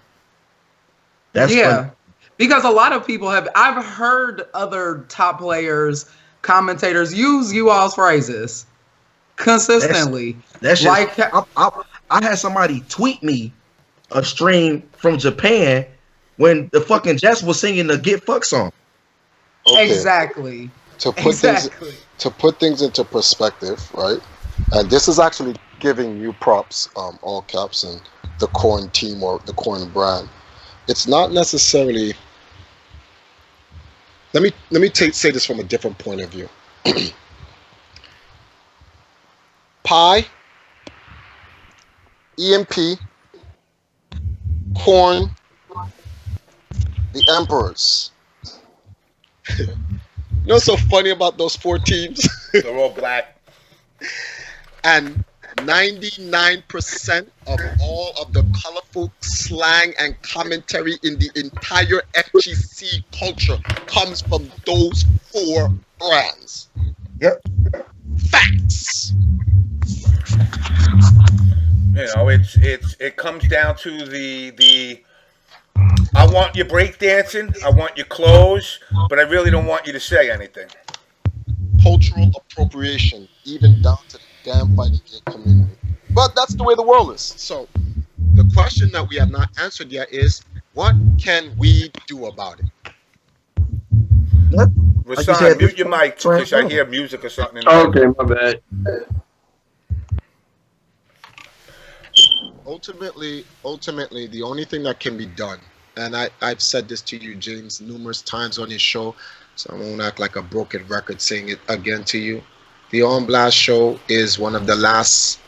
Speaker 3: That's funny.
Speaker 2: Because a lot of people I've heard other top players, commentators use you all's phrases consistently.
Speaker 3: That's just,
Speaker 2: like
Speaker 3: I had somebody tweet me a stream from Japan when the fucking Jess was singing the Get Fuck song.
Speaker 4: Okay.
Speaker 2: Exactly.
Speaker 4: To put things into perspective, right? And this is actually giving you props, all caps, and the Korn team or the Korn brand. It's not necessarily. Let me say this from a different point of view. Pi, EMP, Korn, the Emperors. You know what's so funny about those 4 teams?
Speaker 9: They're all black.
Speaker 4: And 99% of all of the colorful slang and commentary in the entire FGC culture comes from those 4 brands.
Speaker 3: Yep.
Speaker 4: Facts.
Speaker 9: You know, it comes down to the I want you breakdancing, I want your clothes, but I really don't want you to say anything.
Speaker 4: Cultural appropriation, even down to the damn fighting game community. But that's the way the world is. So the question that we have not answered yet is, what can we do about it?
Speaker 9: Rasan, mute your mic because I hear music or something in there.
Speaker 6: Okay, my bad.
Speaker 4: Ultimately, the only thing that can be done, and I've said this to you, James, numerous times on your show, so I won't act like a broken record saying it again to you. The On Blast show is one of the last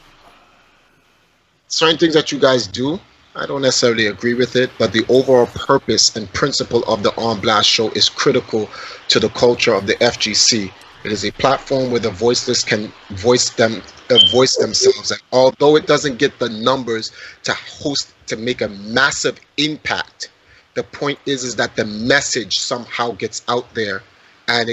Speaker 4: certain things that you guys do. I don't necessarily agree with it, but the overall purpose and principle of the On Blast show is critical to the culture of the FGC. It is a platform where the voiceless can voice themselves, and although it doesn't get the numbers to make a massive impact, the point is that the message somehow gets out there, and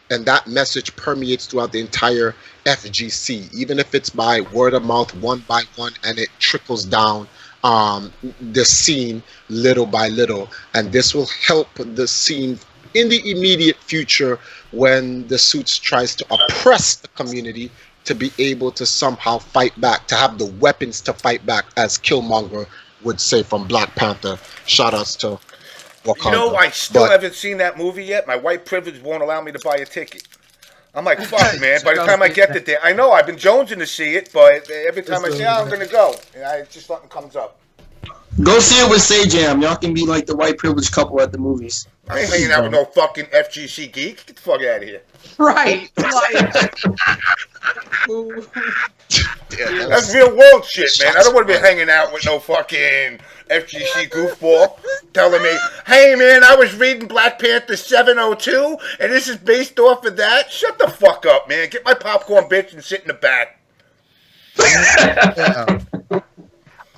Speaker 4: that message permeates throughout the entire FGC, even if it's by word of mouth, one by one, and it trickles down the scene little by little, and this will help the scene in the immediate future when the Suits tries to oppress the community to be able to somehow fight back, to have the weapons to fight back, as Killmonger would say from Black Panther. Shout outs to Wakanda.
Speaker 9: You know, I still haven't seen that movie yet. My white privilege won't allow me to buy a ticket. I'm like, fuck, man. By the time I get there, I know I've been jonesing to see it, but every time I say, I'm going to go, just something comes up.
Speaker 6: Go see it with Sajam. Y'all can be like the white privileged couple at the movies.
Speaker 9: I ain't hanging out with no fucking FGC geek. Get the fuck out of here.
Speaker 2: Right.
Speaker 9: That's real world shit, man. I don't want to be hanging out with no fucking FGC goofball telling me, hey, man, I was reading Black Panther 702, and this is based off of that. Shut the fuck up, man. Get my popcorn, bitch, and sit in the back.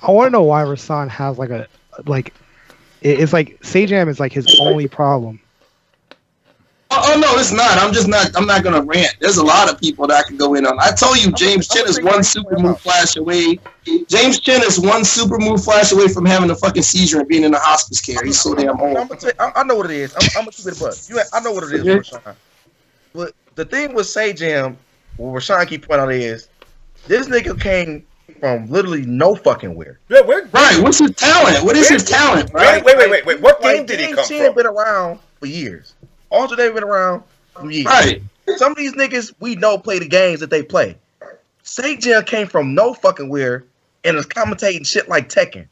Speaker 8: I want to know why Rasan has it's like Sajam is like his only problem.
Speaker 6: Oh no, it's not. I'm not gonna rant. There's a lot of people that I can go in on. I told you, James Chen is one super move flash away. James Chen is one super move flash away from having a fucking seizure and being in a hospice care. He's so damn old.
Speaker 3: I know what it is. I'm gonna keep it a buck. I know what it is, Rashawn. But the thing with Sajam, what Rashawn keep pointing out is, this nigga came from literally no fucking where.
Speaker 1: Yeah, where?
Speaker 6: Right. What's his talent? What is his talent? Right.
Speaker 1: Wait. What game did he come from?
Speaker 3: Been around for years. Also, they've been around for years.
Speaker 6: Right.
Speaker 3: Some of these niggas we know play the games that they play. Sajin came from no fucking where and is commentating shit like Tekken.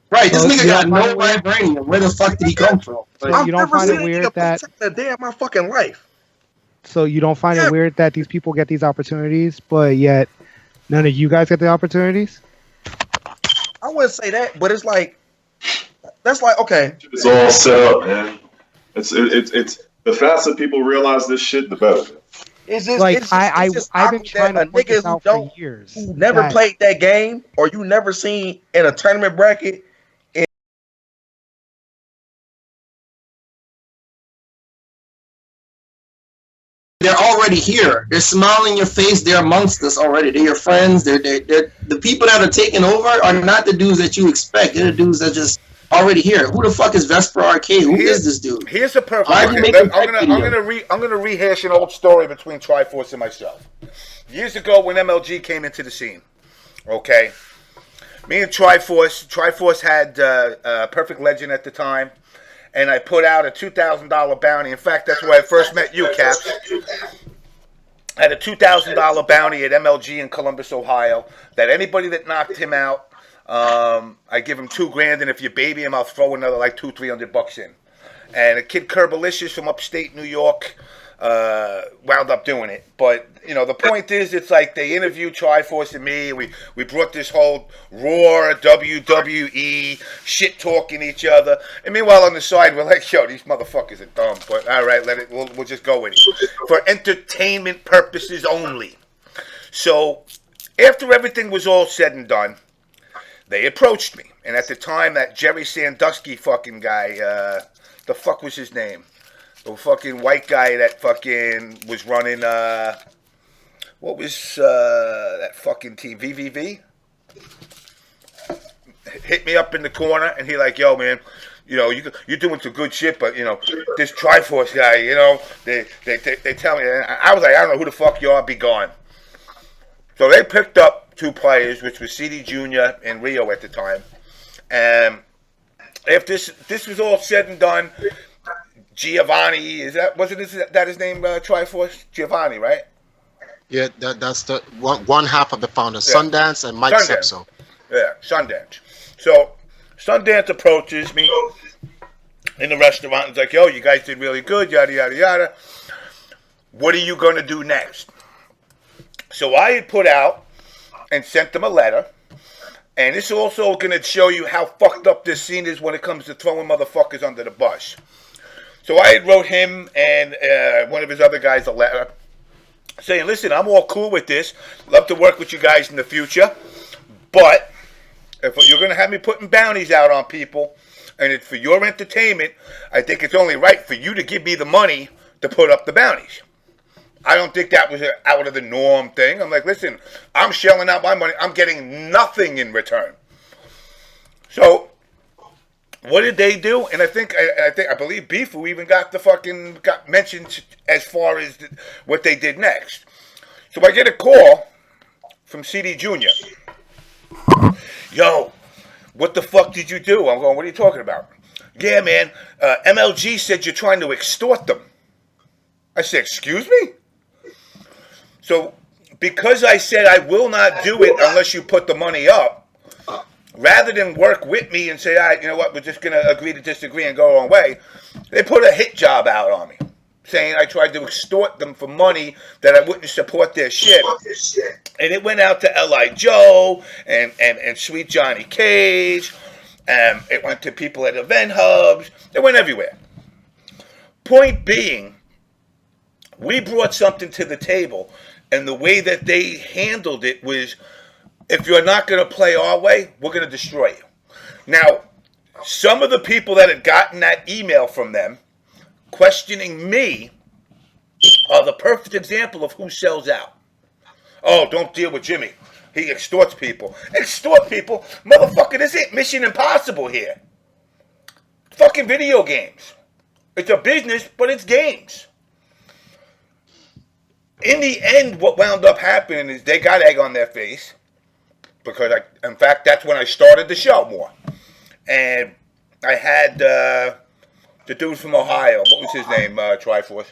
Speaker 6: Right. This nigga got no vibranium. Where the fuck did he come from?
Speaker 8: So you don't find it weird that
Speaker 3: a day of my fucking life.
Speaker 8: So you don't find it weird that these people get these opportunities, but yet none of you guys get the opportunities?
Speaker 3: I wouldn't say that, but it's like that's like okay.
Speaker 5: It's all set up, man. It's the faster people realize this shit, the better.
Speaker 3: It's just
Speaker 8: like
Speaker 3: it's just
Speaker 8: I've been trying to point this out for years.
Speaker 3: Who never played that game, or you never seen in a tournament bracket.
Speaker 6: They're already here. They're smiling in your face. They're amongst us already. They're your friends. They're the people that are taking over are not the dudes that you expect. They're the dudes that just already here. Who the fuck is Vesper Arcade? Who is this dude?
Speaker 1: Here's a perfect. I'm gonna rehash an old story between Triforce and myself. Years ago, when MLG came into the scene, okay, me and Triforce had Perfect Legend at the time. And I put out a $2,000 bounty. In fact, that's where I first met you, Caps. I had a $2,000 bounty at MLG in Columbus, Ohio. That anybody that knocked him out, I give him $2,000, and if you baby him, I'll throw another like $200-300 in. And a kid Kerbalicious from upstate New York wound up doing it. But you know, the point is, it's like they interviewed Triforce and me. We brought this whole Raw WWE shit talking each other. And meanwhile, on the side, we're like, yo, these motherfuckers are dumb. But all right, we'll just go with it for entertainment purposes only. So after everything was all said and done, they approached me. And at the time, that Jerry Sandusky fucking guy, the fuck was his name? The fucking white guy that fucking was running, what was that fucking team, VVV? Hit me up in the corner, and he like, yo, man, you know, you're doing some good shit, but, you know, this Triforce guy, you know, they tell me, and I was like, I don't know who the fuck you are, be gone. So they picked up 2 players, which was CD Jr. and Rio at the time. And after this was all said and done, Giovanni, wasn't his name, Triforce? Giovanni, right?
Speaker 7: Yeah, that's the one half of the founders, yeah. Sundance and Mike Sepso.
Speaker 1: Yeah, Sundance. So Sundance approaches me in the restaurant and is like, yo, you guys did really good, yada, yada, yada. What are you going to do next? So I had put out and sent them a letter. And this is also going to show you how fucked up this scene is when it comes to throwing motherfuckers under the bus. So I had wrote him and one of his other guys a letter saying, listen, I'm all cool with this. Love to work with you guys in the future. But if you're going to have me putting bounties out on people, and it's for your entertainment, I think it's only right for you to give me the money to put up the bounties. I don't think that was an out of the norm thing. I'm like, listen, I'm shelling out my money. I'm getting nothing in return. So what did they do? And I believe Beefoo even got mentioned as far as what they did next. So I get a call from CD Jr. Yo, what the fuck did you do? I'm going, what are you talking about? Yeah, man, MLG said you're trying to extort them. I said, excuse me? So because I said I will not do it unless you put the money up, rather than work with me and say, all right, you know what, we're just going to agree to disagree and go our own way, they put a hit job out on me, saying I tried to extort them for money, that I wouldn't support their shit. And it went out to L.I. Joe and Sweet Johnny Cage. It went to people at event hubs. It went everywhere. Point being, we brought something to the table, and the way that they handled it was, if you're not going to play our way, we're going to destroy you. Now, some of the people that had gotten that email from them questioning me are the perfect example of who sells out. Oh, don't deal with Jimmy. He extorts people. Extort people? Motherfucker, this ain't Mission Impossible here. Fucking video games. It's a business, but it's games. In the end, what wound up happening is they got egg on their face.
Speaker 9: because in fact, that's when I started the show more. And I had the dude from Ohio. What was his name? Triforce.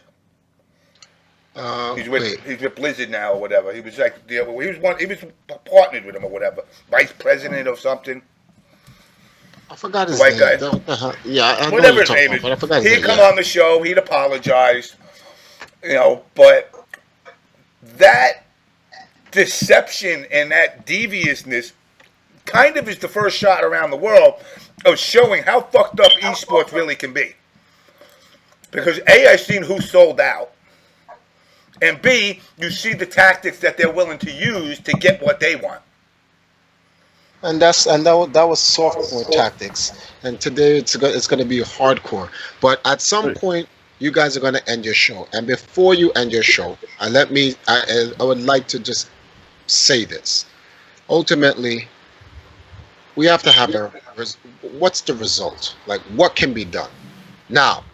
Speaker 9: He's with Blizzard now or whatever. He was like he was partnered with him or whatever. Vice president or something.
Speaker 7: I forgot his
Speaker 9: White
Speaker 7: name.
Speaker 9: guy.
Speaker 7: Yeah, I know
Speaker 9: Whatever
Speaker 7: what
Speaker 9: his
Speaker 7: you're
Speaker 9: name
Speaker 7: talking
Speaker 9: is.
Speaker 7: about, but I forgot his
Speaker 9: He'd
Speaker 7: name.
Speaker 9: come
Speaker 7: Yeah.
Speaker 9: on the show. He'd apologize. But that deception and that deviousness kind of is the first shot around the world of showing how fucked up esports really can be. Because A, I've seen who sold out, and B, you see the tactics that they're willing to use to get what they want.
Speaker 7: And that was softcore tactics, and today it's going to be hardcore. But at some point, you guys are going to end your show. And before you end your show, I would like to just say this. Ultimately, we have to have what's the result? Like, what can be done? Now,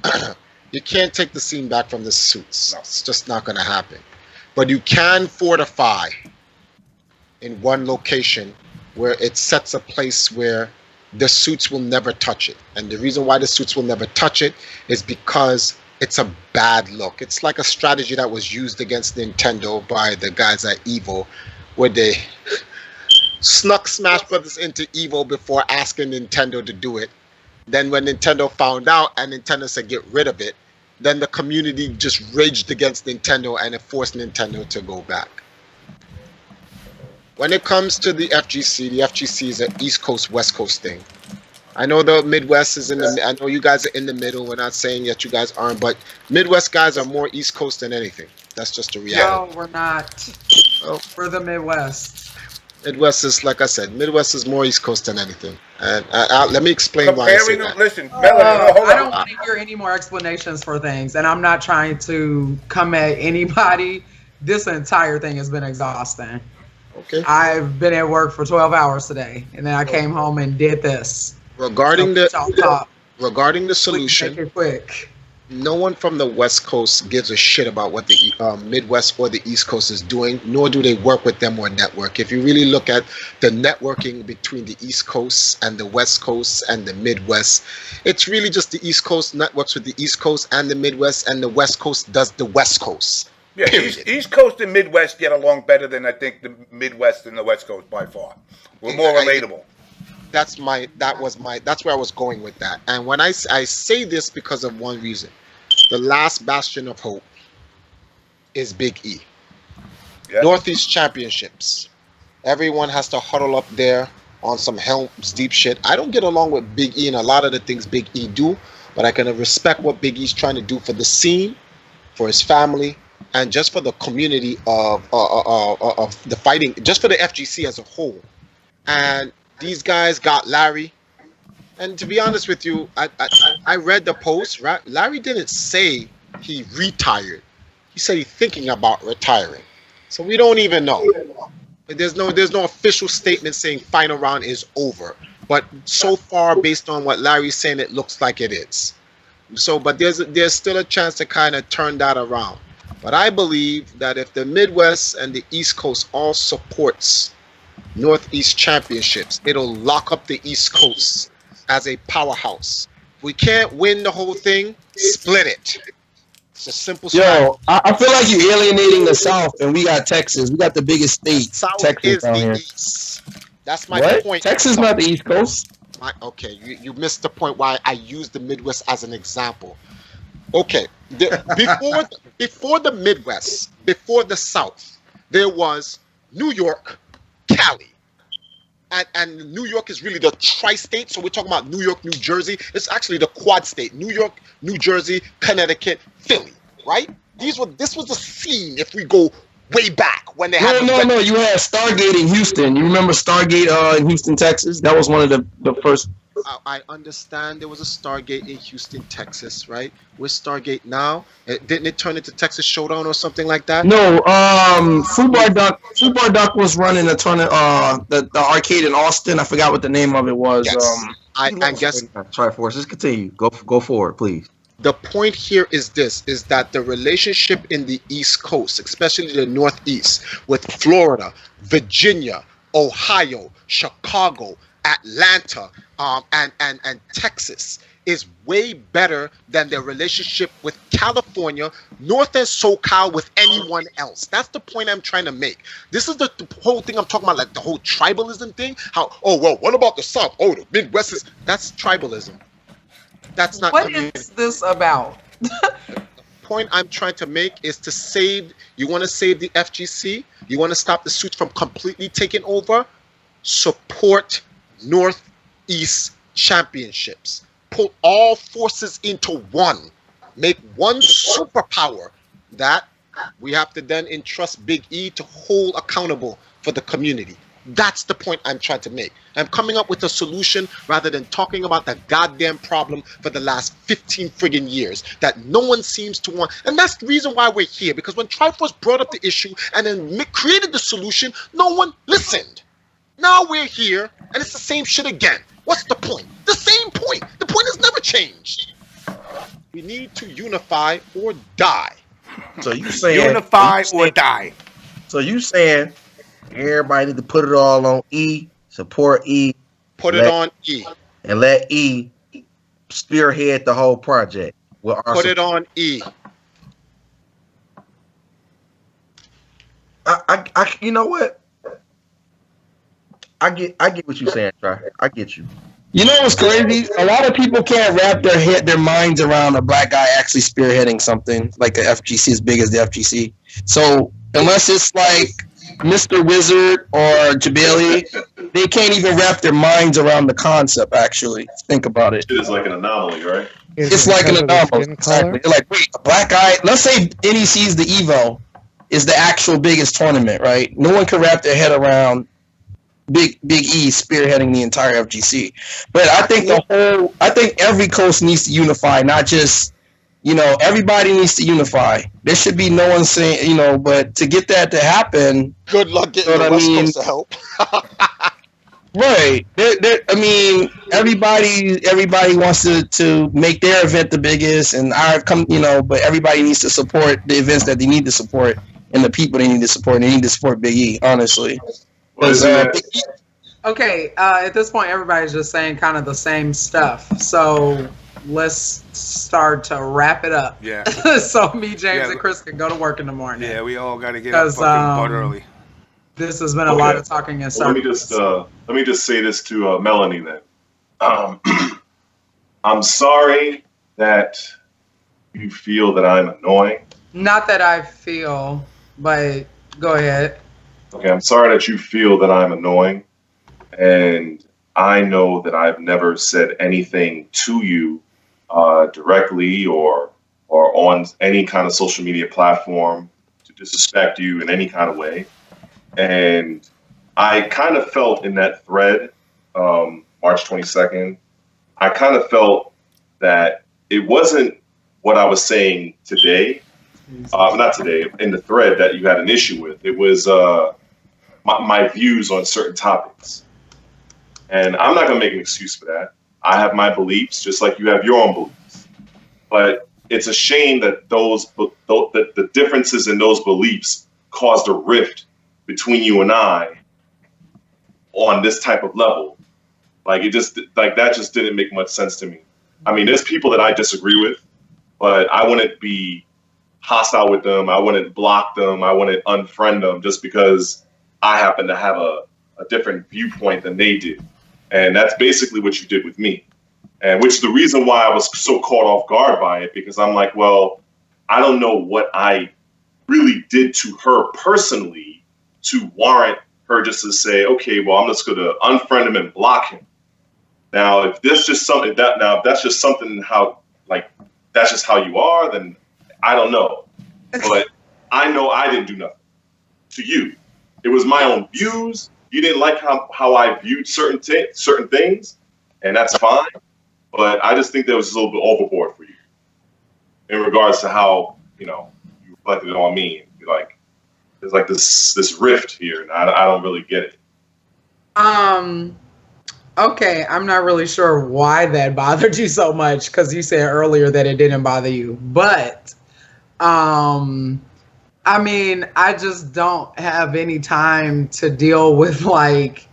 Speaker 7: you can't take the scene back from the suits. No. It's just not going to happen. But you can fortify in one location where it sets a place where the suits will never touch it. And the reason why the suits will never touch it is because it's a bad look. It's like a strategy that was used against Nintendo by the guys at Evo, where they snuck Smash Brothers into Evo before asking Nintendo to do it. Then when Nintendo found out and Nintendo said get rid of it, then the community just raged against Nintendo and it forced Nintendo to go back. When it comes to the FGC is an East Coast, West Coast thing. I know the Midwest is I know you guys are in the middle. We're not saying that you guys aren't, but Midwest guys are more East Coast than anything. That's just a reality.
Speaker 2: No, we're not. We're the Midwest.
Speaker 7: Midwest is, like I said, Midwest is more East Coast than anything. And let me explain why I say that.
Speaker 9: Listen, Melanie, hold on.
Speaker 2: I don't want to hear any more explanations for things, and I'm not trying to come at anybody. This entire thing has been exhausting.
Speaker 7: Okay.
Speaker 2: I've been at work for 12 hours today, and then I came home and did this.
Speaker 7: Regarding the solution,
Speaker 2: make it quick.
Speaker 7: No one from the West Coast gives a shit about what the Midwest or the East Coast is doing, nor do they work with them or network. If you really look at the networking between the East Coast and the West Coast and the Midwest, it's really just the East Coast networks with the East Coast and the Midwest, and the West Coast does the West Coast.
Speaker 9: Yeah, East Coast and Midwest get along better than I think the Midwest and the West Coast by far. We're more relatable.
Speaker 7: That's where I was going with that. And when I say this because of one reason. The last bastion of hope is Big E. Yep. Northeast Championships. Everyone has to huddle up there on some Helm's Deep shit. I don't get along with Big E and a lot of the things Big E do, but I can respect what Big E's trying to do for the scene, for his family, and just for the community of the fighting, just for the FGC as a whole. And these guys got Larry. And to be honest with you, I read the post. Right? Larry didn't say he retired. He said he's thinking about retiring. So we don't even know. There's no official statement saying final round is over. But so far, based on what Larry's saying, it looks like it is. So, but there's still a chance to kind of turn that around. But I believe that if the Midwest and the East Coast all supports Northeast Championships, it'll lock up the East Coast as a powerhouse. If we can't win the whole thing, split it. It's a simple strategy.
Speaker 3: Yo, I feel like you're alienating the South, and we got Texas. We got the biggest state.
Speaker 7: South
Speaker 3: Texas
Speaker 7: is
Speaker 3: down
Speaker 7: the
Speaker 3: here.
Speaker 7: East. That's my point.
Speaker 3: Texas not the East Coast.
Speaker 7: Okay, you missed the point why I used the Midwest as an example. Okay, before the Midwest, before the South, there was New York, Cali. And New York is really the tri-state, so we're talking about New York, New Jersey. It's actually the quad state: New York, New Jersey, Connecticut, Philly. Right? This was the scene if we go way back when they had.
Speaker 3: No. You had Stargate in Houston. You remember Stargate in Houston, Texas? That was one of the first.
Speaker 7: I understand there was a Stargate in Houston, Texas, right? Where's Stargate now? Didn't it turn into Texas Showdown or something like that?
Speaker 3: No, Fubar Duck was running a tournament, the arcade in Austin. I forgot what the name of it was.
Speaker 7: Yes. I guess
Speaker 3: Triforce. Just continue. Go forward, please.
Speaker 7: The point here is that the relationship in the East Coast, especially the Northeast, with Florida, Virginia, Ohio, Chicago, Atlanta, and Texas is way better than their relationship with California, North and SoCal with anyone else. That's the point I'm trying to make. This is the whole thing I'm talking about, like the whole tribalism thing. How, oh, well, what about the South? Oh, the Midwest is, that's tribalism. That's not
Speaker 2: What
Speaker 7: community.
Speaker 2: is this about?
Speaker 7: Point I'm trying to make is to save, you want to save the FGC, you want to stop the suits from completely taking over, support Northeast championships. Put all forces into one. Make one superpower that we have to then entrust Big E to hold accountable for the community. That's the point I'm trying to make. I'm coming up with a solution rather than talking about the goddamn problem for the last 15 friggin' years that no one seems to want. And that's the reason why we're here, because when Triforce brought up the issue and then created the solution, no one listened. Now we're here and it's the same shit again. What's the point? The same point. The point has never changed. We need to unify or die.
Speaker 3: So you saying
Speaker 9: Unify or die.
Speaker 3: So you saying everybody need to put it all on E, support E,
Speaker 7: Put it on E.
Speaker 3: and let E spearhead the whole project.
Speaker 7: Put it on E.
Speaker 3: I you know what? I get what you're saying, Try. I get you.
Speaker 6: You know what's crazy? A lot of people can't wrap their minds around a black guy actually spearheading something like the FGC as big as the FGC. So unless it's like Mr. Wizard or Jabali, they can't even wrap their minds around the concept. Actually, think about it.
Speaker 5: It is like an anomaly, right?
Speaker 6: It's like an anomaly. Exactly. They're like, wait, a black guy. Let's say NEC's the Evo is the actual biggest tournament, right? No one can wrap their head around Big E spearheading the entire FGC. But I think every coast needs to unify, not just, everybody needs to unify. There should be no one saying, but to get that to happen,
Speaker 7: good luck getting the West Coast to help.
Speaker 6: Right. Everybody wants to make their event the biggest, and but everybody needs to support the events that they need to support and the people they need to support. They need to support Big E, honestly.
Speaker 2: Okay, at this point, everybody's just saying kind of the same stuff. So let's start to wrap it up.
Speaker 9: Yeah.
Speaker 2: So me, James, and Chris can go to work in the morning.
Speaker 9: Yeah, we all got to get up fucking butt early.
Speaker 2: This has been a lot of talking and
Speaker 5: well, let me just say this to Melanie then. I'm sorry that you feel that I'm annoying.
Speaker 2: Not that I feel, but go ahead.
Speaker 5: Okay, I'm sorry that you feel that I'm annoying, and I know that I've never said anything to you directly or on any kind of social media platform to disrespect you in any kind of way. And I kind of felt in that thread, March 22nd, I kind of felt that it wasn't what I was saying today, not today, in the thread that you had an issue with. It was my views on certain topics. And I'm not going to make an excuse for that. I have my beliefs, just like you have your own beliefs. But it's a shame that the differences in those beliefs caused a rift between you and I on this type of level. That just didn't make much sense to me. I mean, there's people that I disagree with, but I wouldn't be hostile with them. I wouldn't block them. I wouldn't unfriend them just because I happen to have a different viewpoint than they did. And that's basically what you did with me. And which is the reason why I was so caught off guard by it, because I'm like, well, I don't know what I really did to her personally to warrant her just to say, okay, well, I'm just going to unfriend him and block him. Now, if that's just something that's just how you are, then I don't know. But I know I didn't do nothing to you. It was my own views. You didn't like how I viewed certain things, and that's fine. But I just think that was a little bit overboard for you in regards to how, you reflected it on me. Like, there's like this rift here, and I don't really get it.
Speaker 2: Okay, I'm not really sure why that bothered you so much, because you said earlier that it didn't bother you. But I mean, I just don't have any time to deal with like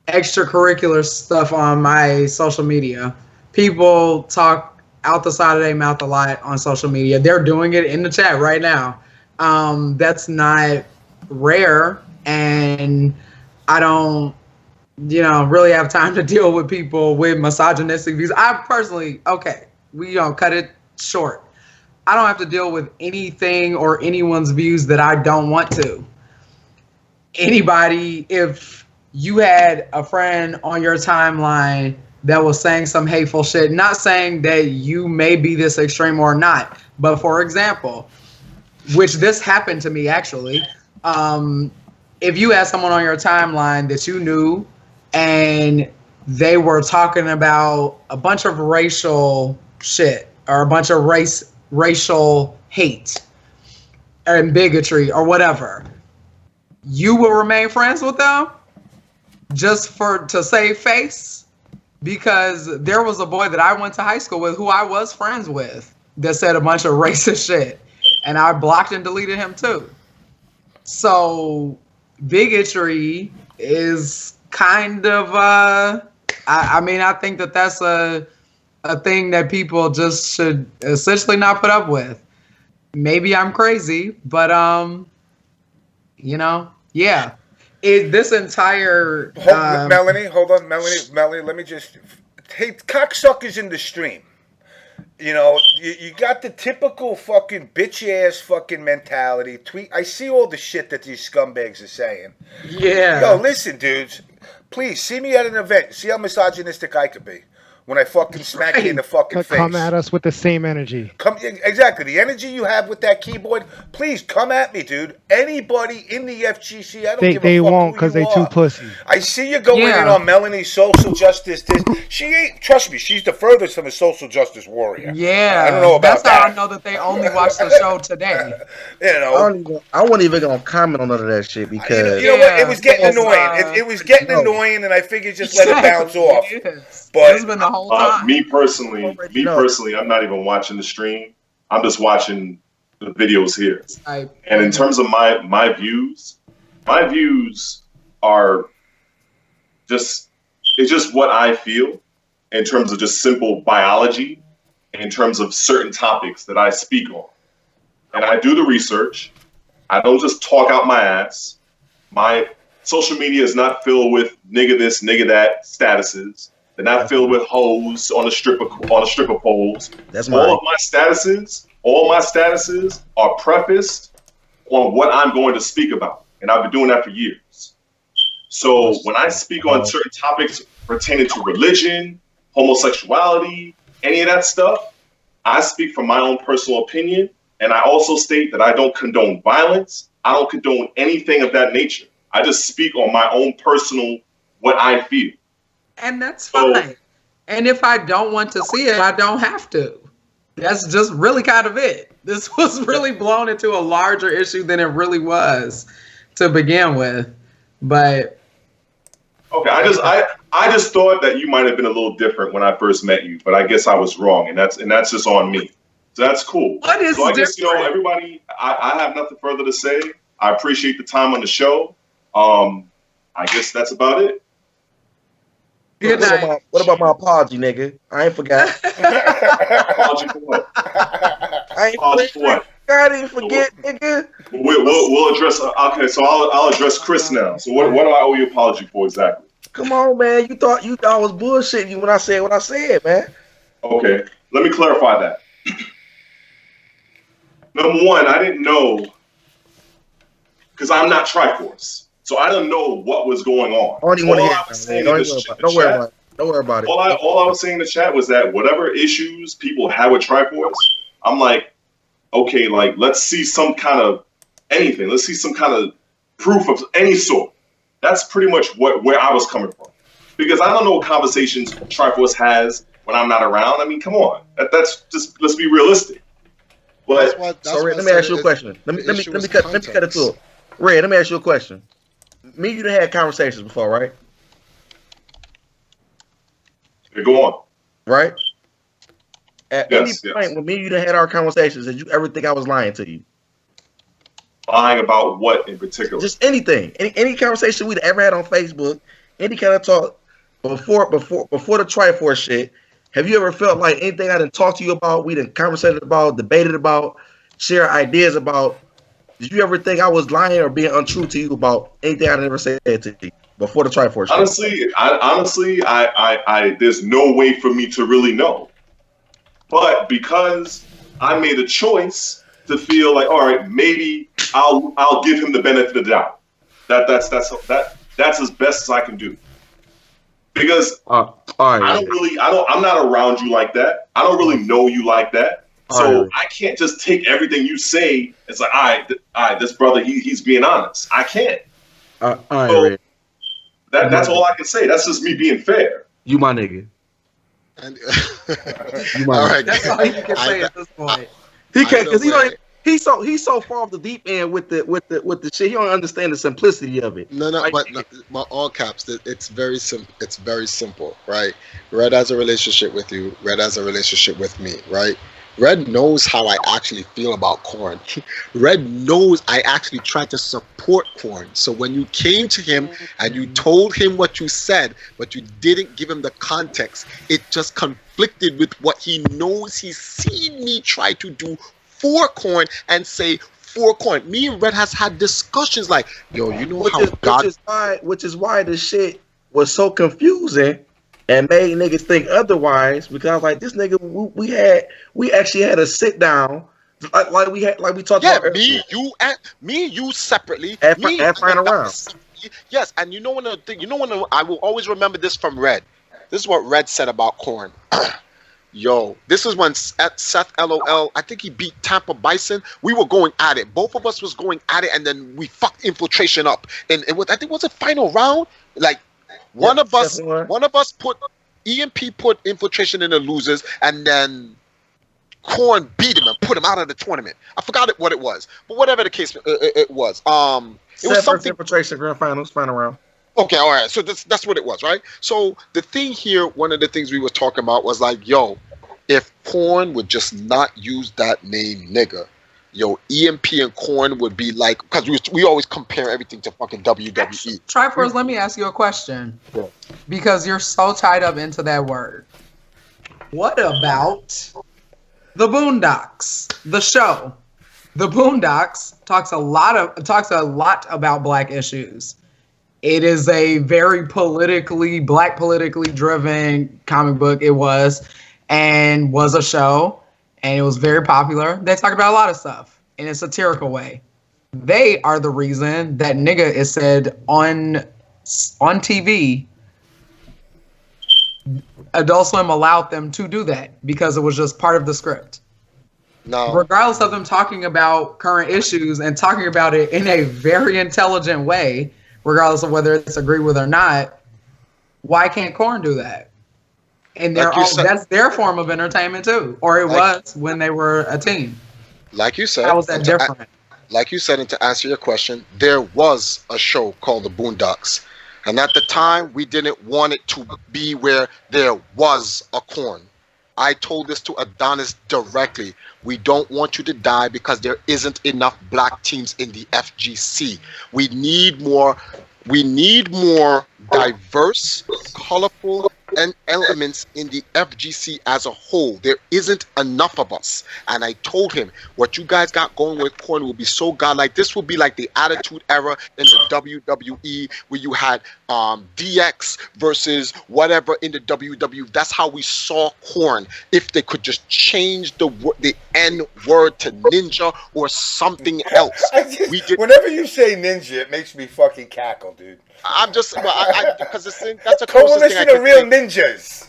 Speaker 2: extracurricular stuff on my social media. People talk out the side of their mouth a lot on social media. They're doing it in the chat right now. That's not rare, and I don't, really have time to deal with people with misogynistic views. I personally, okay, we cut it short. I don't have to deal with anything or anyone's views that I don't want to. Anybody, if you had a friend on your timeline that was saying some hateful shit, not saying that you may be this extreme or not, but for example, which this happened to me actually, if you had someone on your timeline that you knew and they were talking about a bunch of racial shit or a bunch of racial hate and bigotry or whatever, you will remain friends with them just to save face? Because there was a boy that I went to high school with who I was friends with that said a bunch of racist shit, and I blocked and deleted him too. So bigotry is kind of I think that that's a thing that people just should essentially not put up with. Maybe I'm crazy, but yeah. This entire
Speaker 9: Melanie, hold on, Melanie, let me just, hey, cocksuckers in the stream. You got the typical fucking bitch ass fucking mentality. I see all the shit that these scumbags are saying.
Speaker 2: Yeah.
Speaker 9: Yo, listen, dudes. Please see me at an event. See how misogynistic I could be when I fucking smack you in the fucking face.
Speaker 8: Come at us with the same energy.
Speaker 9: Exactly. The energy you have with that keyboard, please come at me, dude. Anybody in the FGC, I don't give a fuck.
Speaker 8: They won't because they too pussy.
Speaker 9: I see you going in on Melanie's social justice. She ain't, trust me, she's the furthest from a social justice warrior.
Speaker 2: Yeah.
Speaker 9: I don't know about
Speaker 2: that. That's how I know that they only watch the show today.
Speaker 3: I wasn't even going to comment on none of that shit because...
Speaker 9: You know what? It was getting annoying. It was getting annoying, and I figured just let it bounce off. But
Speaker 2: it's been the whole time.
Speaker 5: Me personally, I'm not even watching the stream. I'm just watching the videos here. And in terms of my views are it's just what I feel in terms of just simple biology, in terms of certain topics that I speak on. And I do the research. I don't just talk out my ass. My social media is not filled with nigga this, nigga that statuses. They're not filled with hoes on the stripper poles.
Speaker 3: That's
Speaker 5: all my statuses are prefaced on what I'm going to speak about, and I've been doing that for years. So when I speak on certain topics pertaining to religion, homosexuality, any of that stuff, I speak from my own personal opinion, and I also state that I don't condone violence. I don't condone anything of that nature. I just speak on my own personal what I feel.
Speaker 2: And that's fine. And if I don't want to see it, I don't have to. That's just really kind of it. This was really blown into a larger issue than it really was to begin with. But
Speaker 5: okay, I just thought that you might have been a little different when I first met you, but I guess I was wrong, and that's just on me. So that's cool.
Speaker 2: What is
Speaker 5: so I guess everybody, I have nothing further to say. I appreciate the time on the show. I guess that's about it.
Speaker 2: Good night.
Speaker 3: What about my apology, nigga? I ain't forgot.
Speaker 5: Apology for what? Apology for what?
Speaker 3: I didn't forget, nigga.
Speaker 5: We'll address. Okay, so I'll address Chris now. So what do I owe you apology for exactly?
Speaker 3: Come on, man. You thought I was bullshitting you when I said what I said, man.
Speaker 5: Okay, let me clarify that. Number one, I didn't know because I'm not Triforce. So I don't know what was going on.
Speaker 3: Don't worry about it.
Speaker 5: All I was saying in the chat was that whatever issues people have with Triforce, I'm like, okay, like let's see some kind of anything. Let's see some kind of proof of any sort. That's pretty much where I was coming from. Because I don't know what conversations Triforce has when I'm not around. I mean, come on. That's just, let's be realistic. But
Speaker 3: Red, let me ask you a question. Let me cut it to it. Red, let me ask you a question. Me and you done had conversations before, right?
Speaker 5: Yeah, go on.
Speaker 3: Right? At any point when me and you done had our conversations, did you ever think I was lying to you?
Speaker 5: Lying about what in particular?
Speaker 3: Just anything, any conversation we'd ever had on Facebook, any kind of talk before the Triforce shit. Have you ever felt like anything I didn't talk to you about, we didn't conversate about, debated about, share ideas about? Did you ever think I was lying or being untrue to you about anything I never said to you before the Triforce shit?
Speaker 5: Honestly, I there's no way for me to really know. But because I made a choice to feel like, all right, maybe I'll give him the benefit of the doubt. That's as best as I can do. Because
Speaker 3: all right.
Speaker 5: I'm not around you like that. I don't really know you like that. So I can't just take everything you say. It's like, all right, this brother, he's being honest. I can't. So that's all I can say. That's just me being fair.
Speaker 3: You my nigga.
Speaker 7: And,
Speaker 3: All
Speaker 7: right.
Speaker 2: That's all you can say at this point.
Speaker 3: He can't because he's so far off the deep end with the shit. He don't understand the simplicity of it.
Speaker 7: No, but all caps. It's very simple. It's very simple, right? Red has a relationship with you. Red has a relationship with me, right? Red knows how I actually feel about corn. Red knows I actually tried to support corn. So when you came to him and you told him what you said, but you didn't give him the context, it just conflicted with what he knows he's seen me try to do for corn and say for corn. Me and Red has had discussions like, yo, you know
Speaker 3: which is why the shit was so confusing and made niggas think otherwise, because like this nigga we actually had a sit down like we talked about
Speaker 7: me and you separately
Speaker 3: and find around.
Speaker 7: Yes, and you know when I will always remember this from Red. This is what Red said about corn. Yo, this is when Seth LOL, I think he beat Tampa Bison. We were going at it. Both of us was going at it, and then we fucked infiltration up. And it was, I think, was it final round? Like one of us put EMP put infiltration in the losers, and then Corn beat him and put him out of the tournament. I forgot what it was, but whatever the case it was. It was something.
Speaker 3: Infiltration grand finals, final round.
Speaker 7: Okay, all right. So that's what it was, right? So the thing here, one of the things we were talking about was like, yo, if Corn would just not use that name, nigga, yo, EMP and Corn would be like, because we always compare everything to fucking WWE.
Speaker 2: Triforce, let me ask you a question.
Speaker 7: Yeah.
Speaker 2: Because you're so tied up into that word. What about the Boondocks, the show? The Boondocks talks a lot about black issues. It is a very politically driven comic book. It was a show, and it was very popular. They talk about a lot of stuff in a satirical way. They are the reason that nigga is said on TV. Adult Swim allowed them to do that because it was just part of the script.
Speaker 7: No.
Speaker 2: Regardless of them talking about current issues and talking about it in a very intelligent way, regardless of whether it's agreed with or not, why can't Korn do that? And that's their form of entertainment too. Or it was when they were a team.
Speaker 7: Like you said.
Speaker 2: How was that different?
Speaker 7: Like you said, and to answer your question, there was a show called The Boondocks. And at the time, we didn't want it to be where there was a Korn. I told this to Adonis directly. We don't want you to die because there isn't enough black teams in the FGC. We need more diverse, colorful, and elements in the FGC as a whole. There isn't enough of us. And I told him, what you guys got going with Korn will be so godlike. This will be like the Attitude Era in the WWE, where you had DX versus whatever in the WWE. That's how we saw Korn. If they could just change the N word to ninja or something else.
Speaker 9: Whenever you say ninja, it makes me fucking cackle, dude.
Speaker 7: I'm just because that's a
Speaker 9: coalition of real ninjas.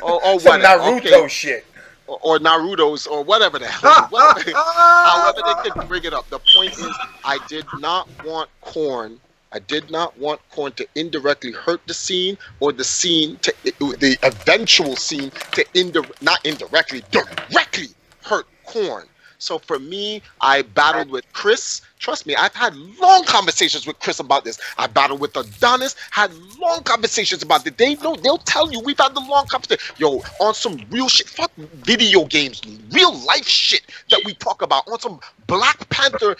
Speaker 7: Or
Speaker 9: some Naruto shit.
Speaker 7: Or Naruto's or whatever the hell. However they could bring it up. The point is, I did not want Korn to indirectly hurt the scene, or the eventual scene to not indirectly, directly hurt Korn. So for me, I battled with Chris. Trust me, I've had long conversations with Chris about this. I battled with Adonis, had long conversations about it. They'll tell you we've had the long conversation. Yo, on some real shit, fuck video games, real life shit that we talk about. On some Black Panther,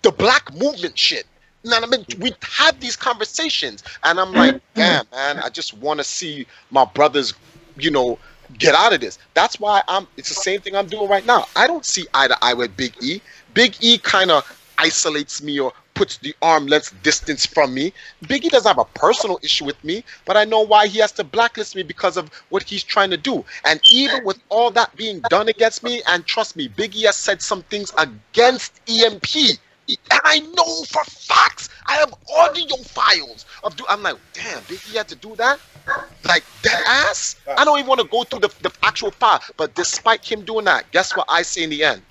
Speaker 7: the black movement shit. You know what I mean? We had these conversations, and I'm like, damn, man, I just want to see my brothers, get out of this. That's why it's the same thing I'm doing right now. I don't see eye to eye with Big E. Big E kind of isolates me or puts the arm length distance from me. Big E doesn't have a personal issue with me, but I know why he has to blacklist me because of what he's trying to do. And even with all that being done against me, and trust me, Big E has said some things against EMP. And I know for facts, I have audio files of I'm like, damn, Big E had to do that? Like, that ass? I don't even want to go through the actual file. But despite him doing that, guess what I say in the end?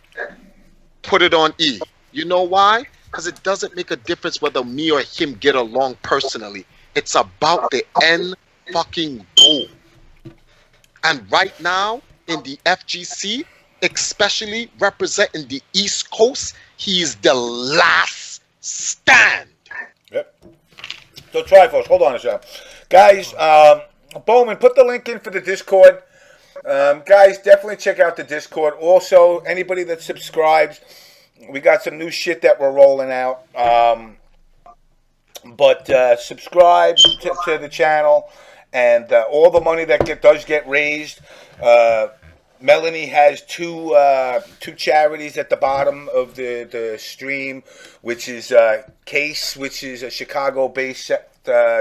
Speaker 7: Put it on E. You know why? Because it doesn't make a difference whether me or him get along personally. It's about the end fucking goal. And right now, in the FGC, especially representing the East Coast, he's the last stand.
Speaker 9: Yep. So Triforce, hold on a second. Guys, Bowman, put the link in for the Discord. Guys, definitely check out the Discord. Also, anybody that subscribes, we got some new shit that we're rolling out. But subscribe to the channel, and all the money that does get raised. Melanie has two charities at the bottom of the stream, which is CASE, which is a Chicago-based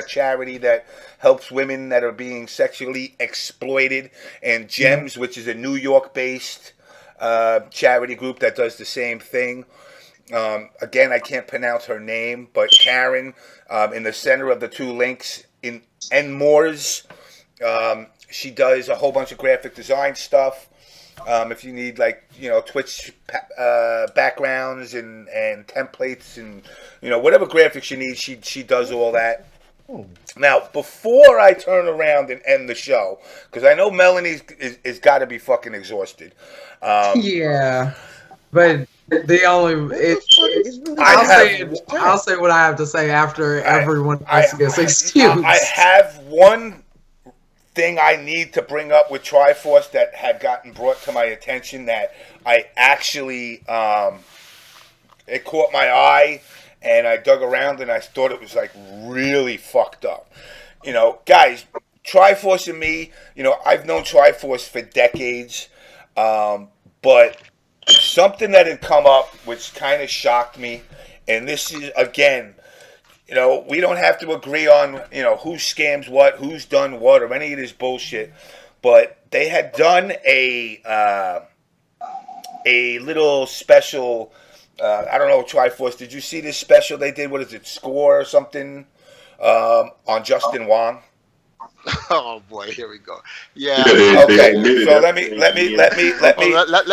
Speaker 9: charity that helps women that are being sexually exploited, and GEMS, which is a New York-based charity group that does the same thing. Again, I can't pronounce her name, but Karen, in the center of the two links, in Moores, she does a whole bunch of graphic design stuff. If you need, Twitch backgrounds and templates and, whatever graphics you need, she does all that. Now, before I turn around and end the show, because I know Melanie is got to be fucking exhausted.
Speaker 2: Yeah, but I'll say what I have to say after everyone else gets excused.
Speaker 9: I have one thing I need to bring up with Triforce that had gotten brought to my attention that I actually it caught my eye, and I dug around and I thought it was really fucked up. Guys, Triforce and me, I've known Triforce for decades, but something that had come up which kind of shocked me, and this is, again, we don't have to agree on, who scams what, who's done what, or any of this bullshit, but they had done a little special, I don't know, Triforce, did you see this special they did? What is it, Score or something, on Justin Wong?
Speaker 7: Oh boy, here we go. Yeah.
Speaker 9: Okay, so let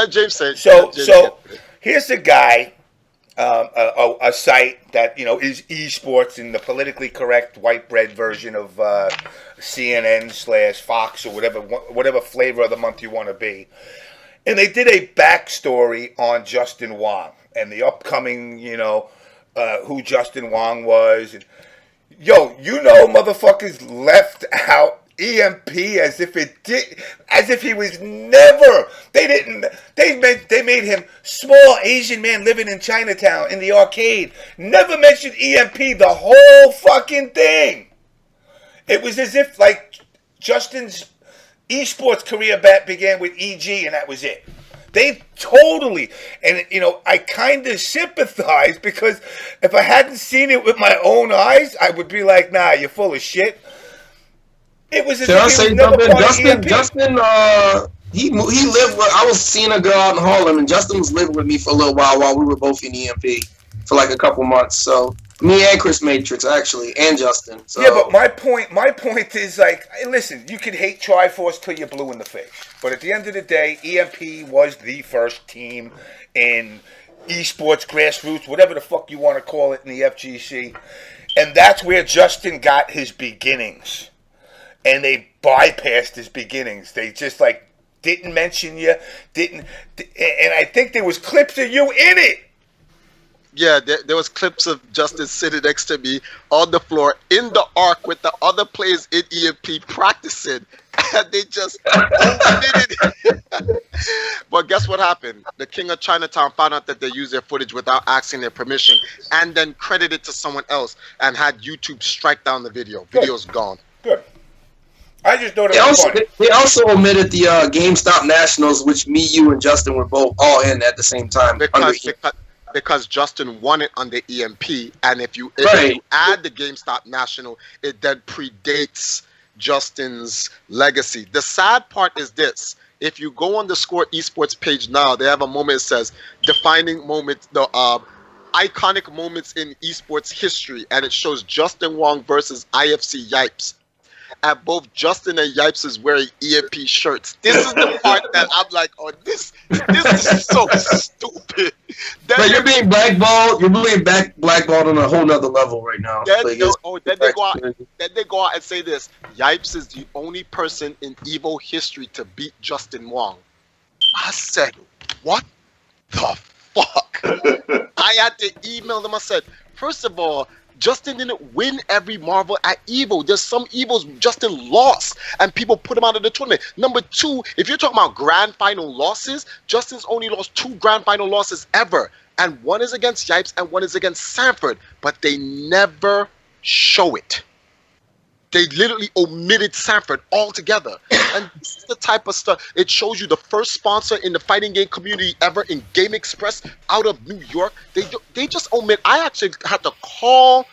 Speaker 9: James say it. So here's the guy, a site that is Esports, in the politically correct white bread version of CNN/Fox or whatever flavor of the month you want to be, and they did a backstory on Justin Wong and the upcoming, who Justin Wong was. And, motherfuckers left out EMP as if he was never. They made him small Asian man living in Chinatown in the arcade. Never mentioned EMP the whole fucking thing. It was as if Justin's esports career began with EG and that was it. They totally, and I kind of sympathize, because if I hadn't seen it with my own eyes, I would be like, nah, you're full of shit. It was as if he was never part of EMP.
Speaker 6: Justin, he lived with, I was seeing a girl out in Harlem, and Justin was living with me for a little while we were both in EMP for a couple months. So me and Chris Matrix, actually, and Justin. So.
Speaker 9: Yeah, but my point is listen, you can hate Triforce till you're blue in the face, but at the end of the day, EMP was the first team in esports, grassroots, whatever the fuck you want to call it, in the FGC, and that's where Justin got his beginnings, and they bypassed his beginnings. They just didn't mention you, and I think there was clips of you in it.
Speaker 7: Yeah, there was clips of Justin sitting next to me on the floor in the arc with the other players in EMP practicing, and they just omitted it. But guess what happened? The King of Chinatown found out that they used their footage without asking their permission, and then credited to someone else, and had YouTube strike down the video. Video's gone.
Speaker 9: Good. I just thought it was funny.
Speaker 6: They also omitted the GameStop Nationals, which me, you, and Justin were both all in at the same time.
Speaker 7: Because Justin won it under EMP, and if you add the GameStop National, it then predates Justin's legacy. The sad part is this: if you go on the Score Esports page now, they have a moment that says defining moments, the iconic moments in esports history, and it shows Justin Wong versus IFC Yipes. And both Justin and Yipes is wearing EMP shirts. This is the part that I'm like, oh, this is so stupid.
Speaker 6: But you're being blackballed. You're being blackballed on a whole nother level right now.
Speaker 7: Then they go out and say this: Yipes is the only person in Evo history to beat Justin Wong. I said, what the fuck? I had to email them. I said, first of all, Justin didn't win every Marvel at Evo. There's some Evos Justin lost, and people put him out of the tournament. Number two, if you're talking about grand final losses, Justin's only lost 2 grand final losses ever, and one is against Yipes and one is against Sanford, but they never show it. They literally omitted Sanford altogether. And this is the type of stuff. It shows you the first sponsor in the fighting game community ever in Game Express out of New York. They just omit. I actually had to call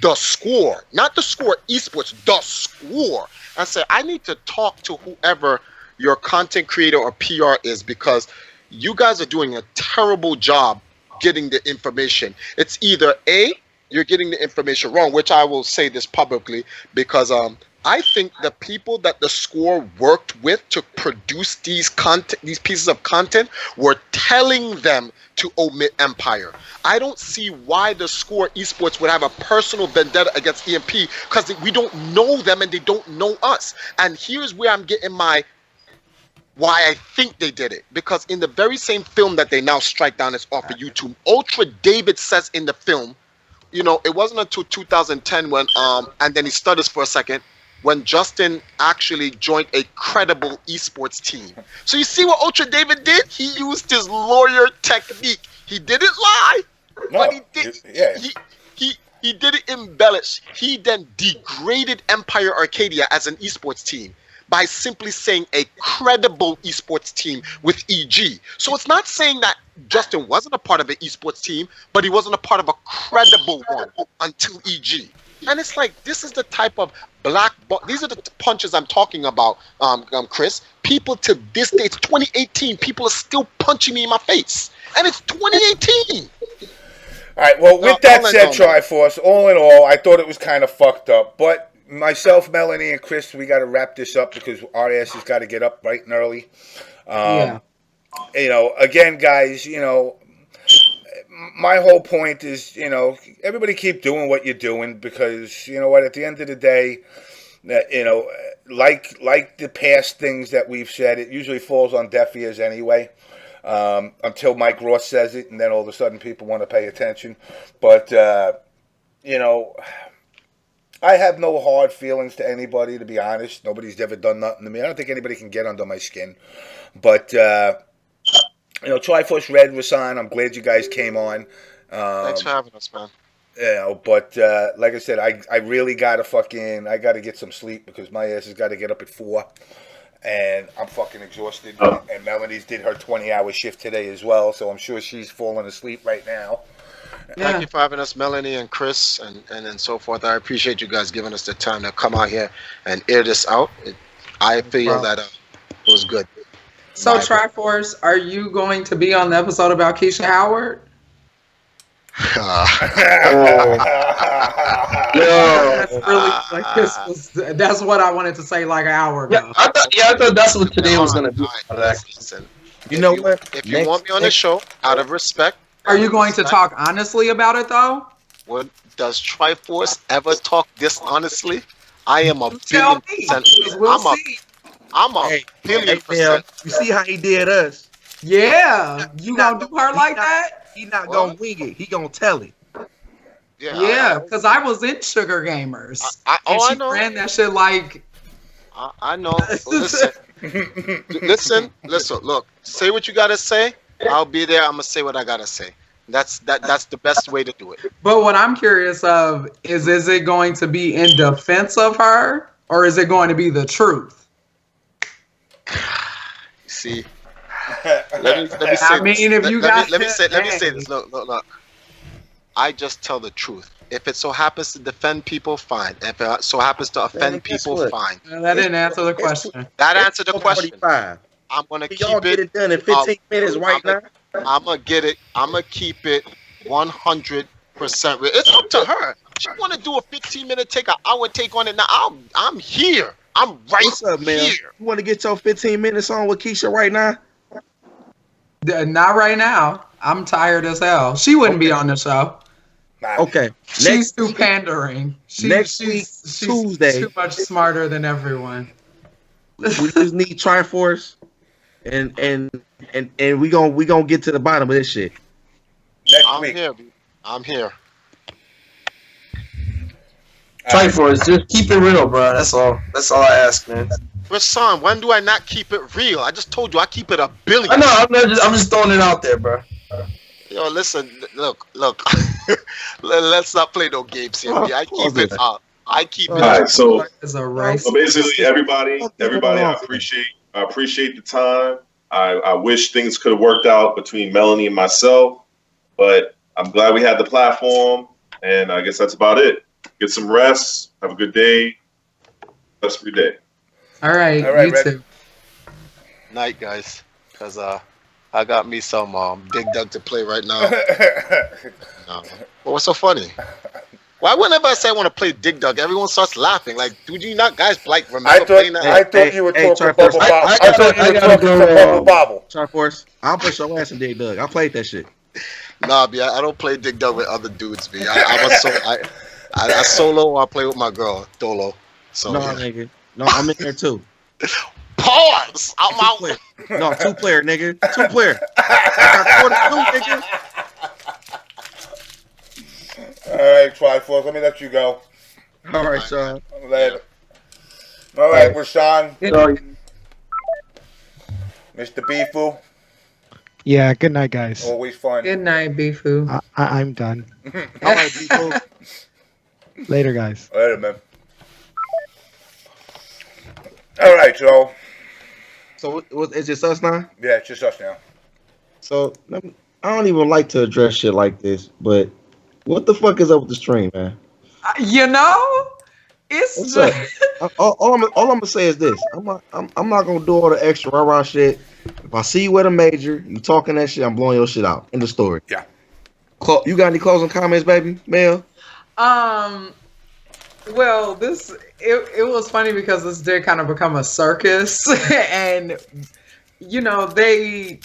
Speaker 7: the Score, not the Score Esports, the Score. I said, I need to talk to whoever your content creator or PR is, because you guys are doing a terrible job getting the information. It's either A, you're getting the information wrong, which I will say this publicly, because I think the people that the Score worked with to produce these pieces of content were telling them to omit Empire. I don't see why the Score Esports would have a personal vendetta against EMP, because we don't know them and they don't know us. And here's where I'm getting why I think they did it. Because in the very same film that they now strike down is off of YouTube, Ultra David says in the film, you know, it wasn't until 2010 when, and then he stutters for a second, when Justin actually joined a credible esports team. So you see what Ultra David did? He used his lawyer technique. He didn't lie, but he didn't embellish. He then degraded Empire Arcadia as an esports team by simply saying a credible esports team with EG. So it's not saying that Justin wasn't a part of an esports team, but he wasn't a part of a credible one until EG. And it's like, this is the type of these are the punches I'm talking about, Chris. People to this day, it's 2018, people are still punching me in my face. And it's 2018.
Speaker 9: All right, well, with that said, Triforce, all in all, I thought it was kind of fucked up. But myself, Melanie, and Chris, we got to wrap this up because our ass has got to get up bright and early. You know, again, guys, you know, my whole point is, you know, everybody keep doing what you're doing, because, you know what, at the end of the day, you know, like the past things that we've said, it usually falls on deaf ears anyway, until Mike Ross says it, and then all of a sudden people want to pay attention. But, you know, I have no hard feelings to anybody, to be honest. Nobody's ever done nothing to me. I don't think anybody can get under my skin. But, you know, Triforce Red, Rasan, I'm glad you guys came on.
Speaker 7: Thanks for having us, man.
Speaker 9: You know, but like I said, I really got to get some sleep, because my ass has got to get up at 4. And I'm fucking exhausted. And Melanie's did her 20-hour shift today as well, so I'm sure she's falling asleep right now.
Speaker 7: Thank you for having us, Melanie and Chris, and so forth. I appreciate you guys giving us the time to come out here and air this out. I feel that it was good.
Speaker 2: So, Triforce, are you going to be on the episode about Keisha Howard? That's really like that's what I wanted to say like an hour ago.
Speaker 6: I thought that's what today was going to be.
Speaker 7: Listen, you know what? If you want me on the show, out of respect,
Speaker 2: are you going to talk honestly about it though?
Speaker 7: What does Triforce ever talk dishonestly? I am a billion%. I'm a billion%.
Speaker 10: You see how he did us?
Speaker 2: Yeah, you gonna do her like that?
Speaker 3: He not
Speaker 7: Well,
Speaker 3: gonna wing it. He gonna tell it.
Speaker 2: Yeah, because I was in Sugar Gamers. And she
Speaker 7: know.
Speaker 2: ran that shit like.
Speaker 7: I know. Listen, listen. Look, say what you gotta say. I'll be there. I'm gonna say what I gotta say. That's the best way to do it.
Speaker 2: But what I'm curious of is it going to be in defense of her or is it going to be the truth?
Speaker 7: See, let me say
Speaker 2: I mean,
Speaker 7: this.
Speaker 2: if you
Speaker 7: let
Speaker 2: got
Speaker 7: me say this. Look. I just tell the truth. If it so happens to defend people, fine. If it so happens to offend people, fine.
Speaker 2: That didn't answer the question.
Speaker 7: That answered the question.
Speaker 3: 45.
Speaker 7: I'm gonna keep
Speaker 3: Y'all get it done in 15 minutes right now.
Speaker 7: I'm gonna get it. I'm gonna keep it 100%. It's up to her. She want to do a 15-minute take, an hour take on it. Now I'm here. I'm right
Speaker 3: What's up, man?
Speaker 7: here.
Speaker 3: You want to get your 15 minutes on with Keisha right now?
Speaker 2: Not right now. I'm tired as hell. She wouldn't be on the show.
Speaker 3: Okay.
Speaker 2: She's too pandering.
Speaker 3: Next week, Tuesday.
Speaker 2: Too much smarter than everyone.
Speaker 3: We just need Triforce, and we gonna get to the bottom of this shit.
Speaker 7: I'm here. I'm here.
Speaker 6: Triforce, just keep it real, bro. That's all. That's all I ask, man.
Speaker 7: Rashawn, when do I not keep it real? I just told you I keep it a billion.
Speaker 6: I know. I'm just throwing it out there, bro.
Speaker 7: Yo, listen, look. Let's not play no games here. I keep it up. I keep it.
Speaker 5: All right, so
Speaker 2: race.
Speaker 5: basically, everybody, I appreciate the time. I wish things could have worked out between Melanie and myself, but I'm glad we had the platform, and I guess that's about it. Get some rest. Have a good day. Rest of your day.
Speaker 2: All right, you
Speaker 9: Red.
Speaker 2: too.
Speaker 7: Night, guys, because I got me some Dig Dug to play right now. No. But what's so funny? Why whenever I say I want to play Dig Dug, everyone starts laughing? Like, do you not guys remember playing that?
Speaker 9: I thought you were talking
Speaker 3: Triforce,
Speaker 9: Bubble Bobble. I thought you were talking Bubble Bobble.
Speaker 3: Triforce, I'll put your ass in Dig Dug. I played that shit.
Speaker 7: Nah, B, I don't play Dig Dug with other dudes, B. I solo or I play with my girl, Dolo. So,
Speaker 3: No,
Speaker 7: yeah.
Speaker 3: nigga. No, I'm in there too.
Speaker 7: Pause! I'm out.
Speaker 3: No, 2-player, nigga. 2-player. I got 42, nigga.
Speaker 9: All right, Triforce, let me let you go.
Speaker 3: All right, Sean.
Speaker 9: Later. All right, Rashawn, Mr. Beefoo,
Speaker 8: Yeah, good night, guys.
Speaker 9: always fun.
Speaker 2: Good night, Beefoo.
Speaker 8: I'm done.
Speaker 3: All right, people.
Speaker 8: Later, guys.
Speaker 9: Later, man. All right, Joe.
Speaker 3: So, is it us now?
Speaker 9: Yeah, it's just us now.
Speaker 3: So, I don't even like to address shit like this, but what the fuck is up with the stream, man?
Speaker 2: You know, it's
Speaker 3: What's up? all I'm gonna say is this: I'm not gonna do all the extra rah shit. If I see you at a major, you talking that shit, I'm blowing your shit out. End of story.
Speaker 9: Yeah.
Speaker 3: You got any closing comments, baby, Mel?
Speaker 2: Well, it was funny because this did kind of become a circus, and you know they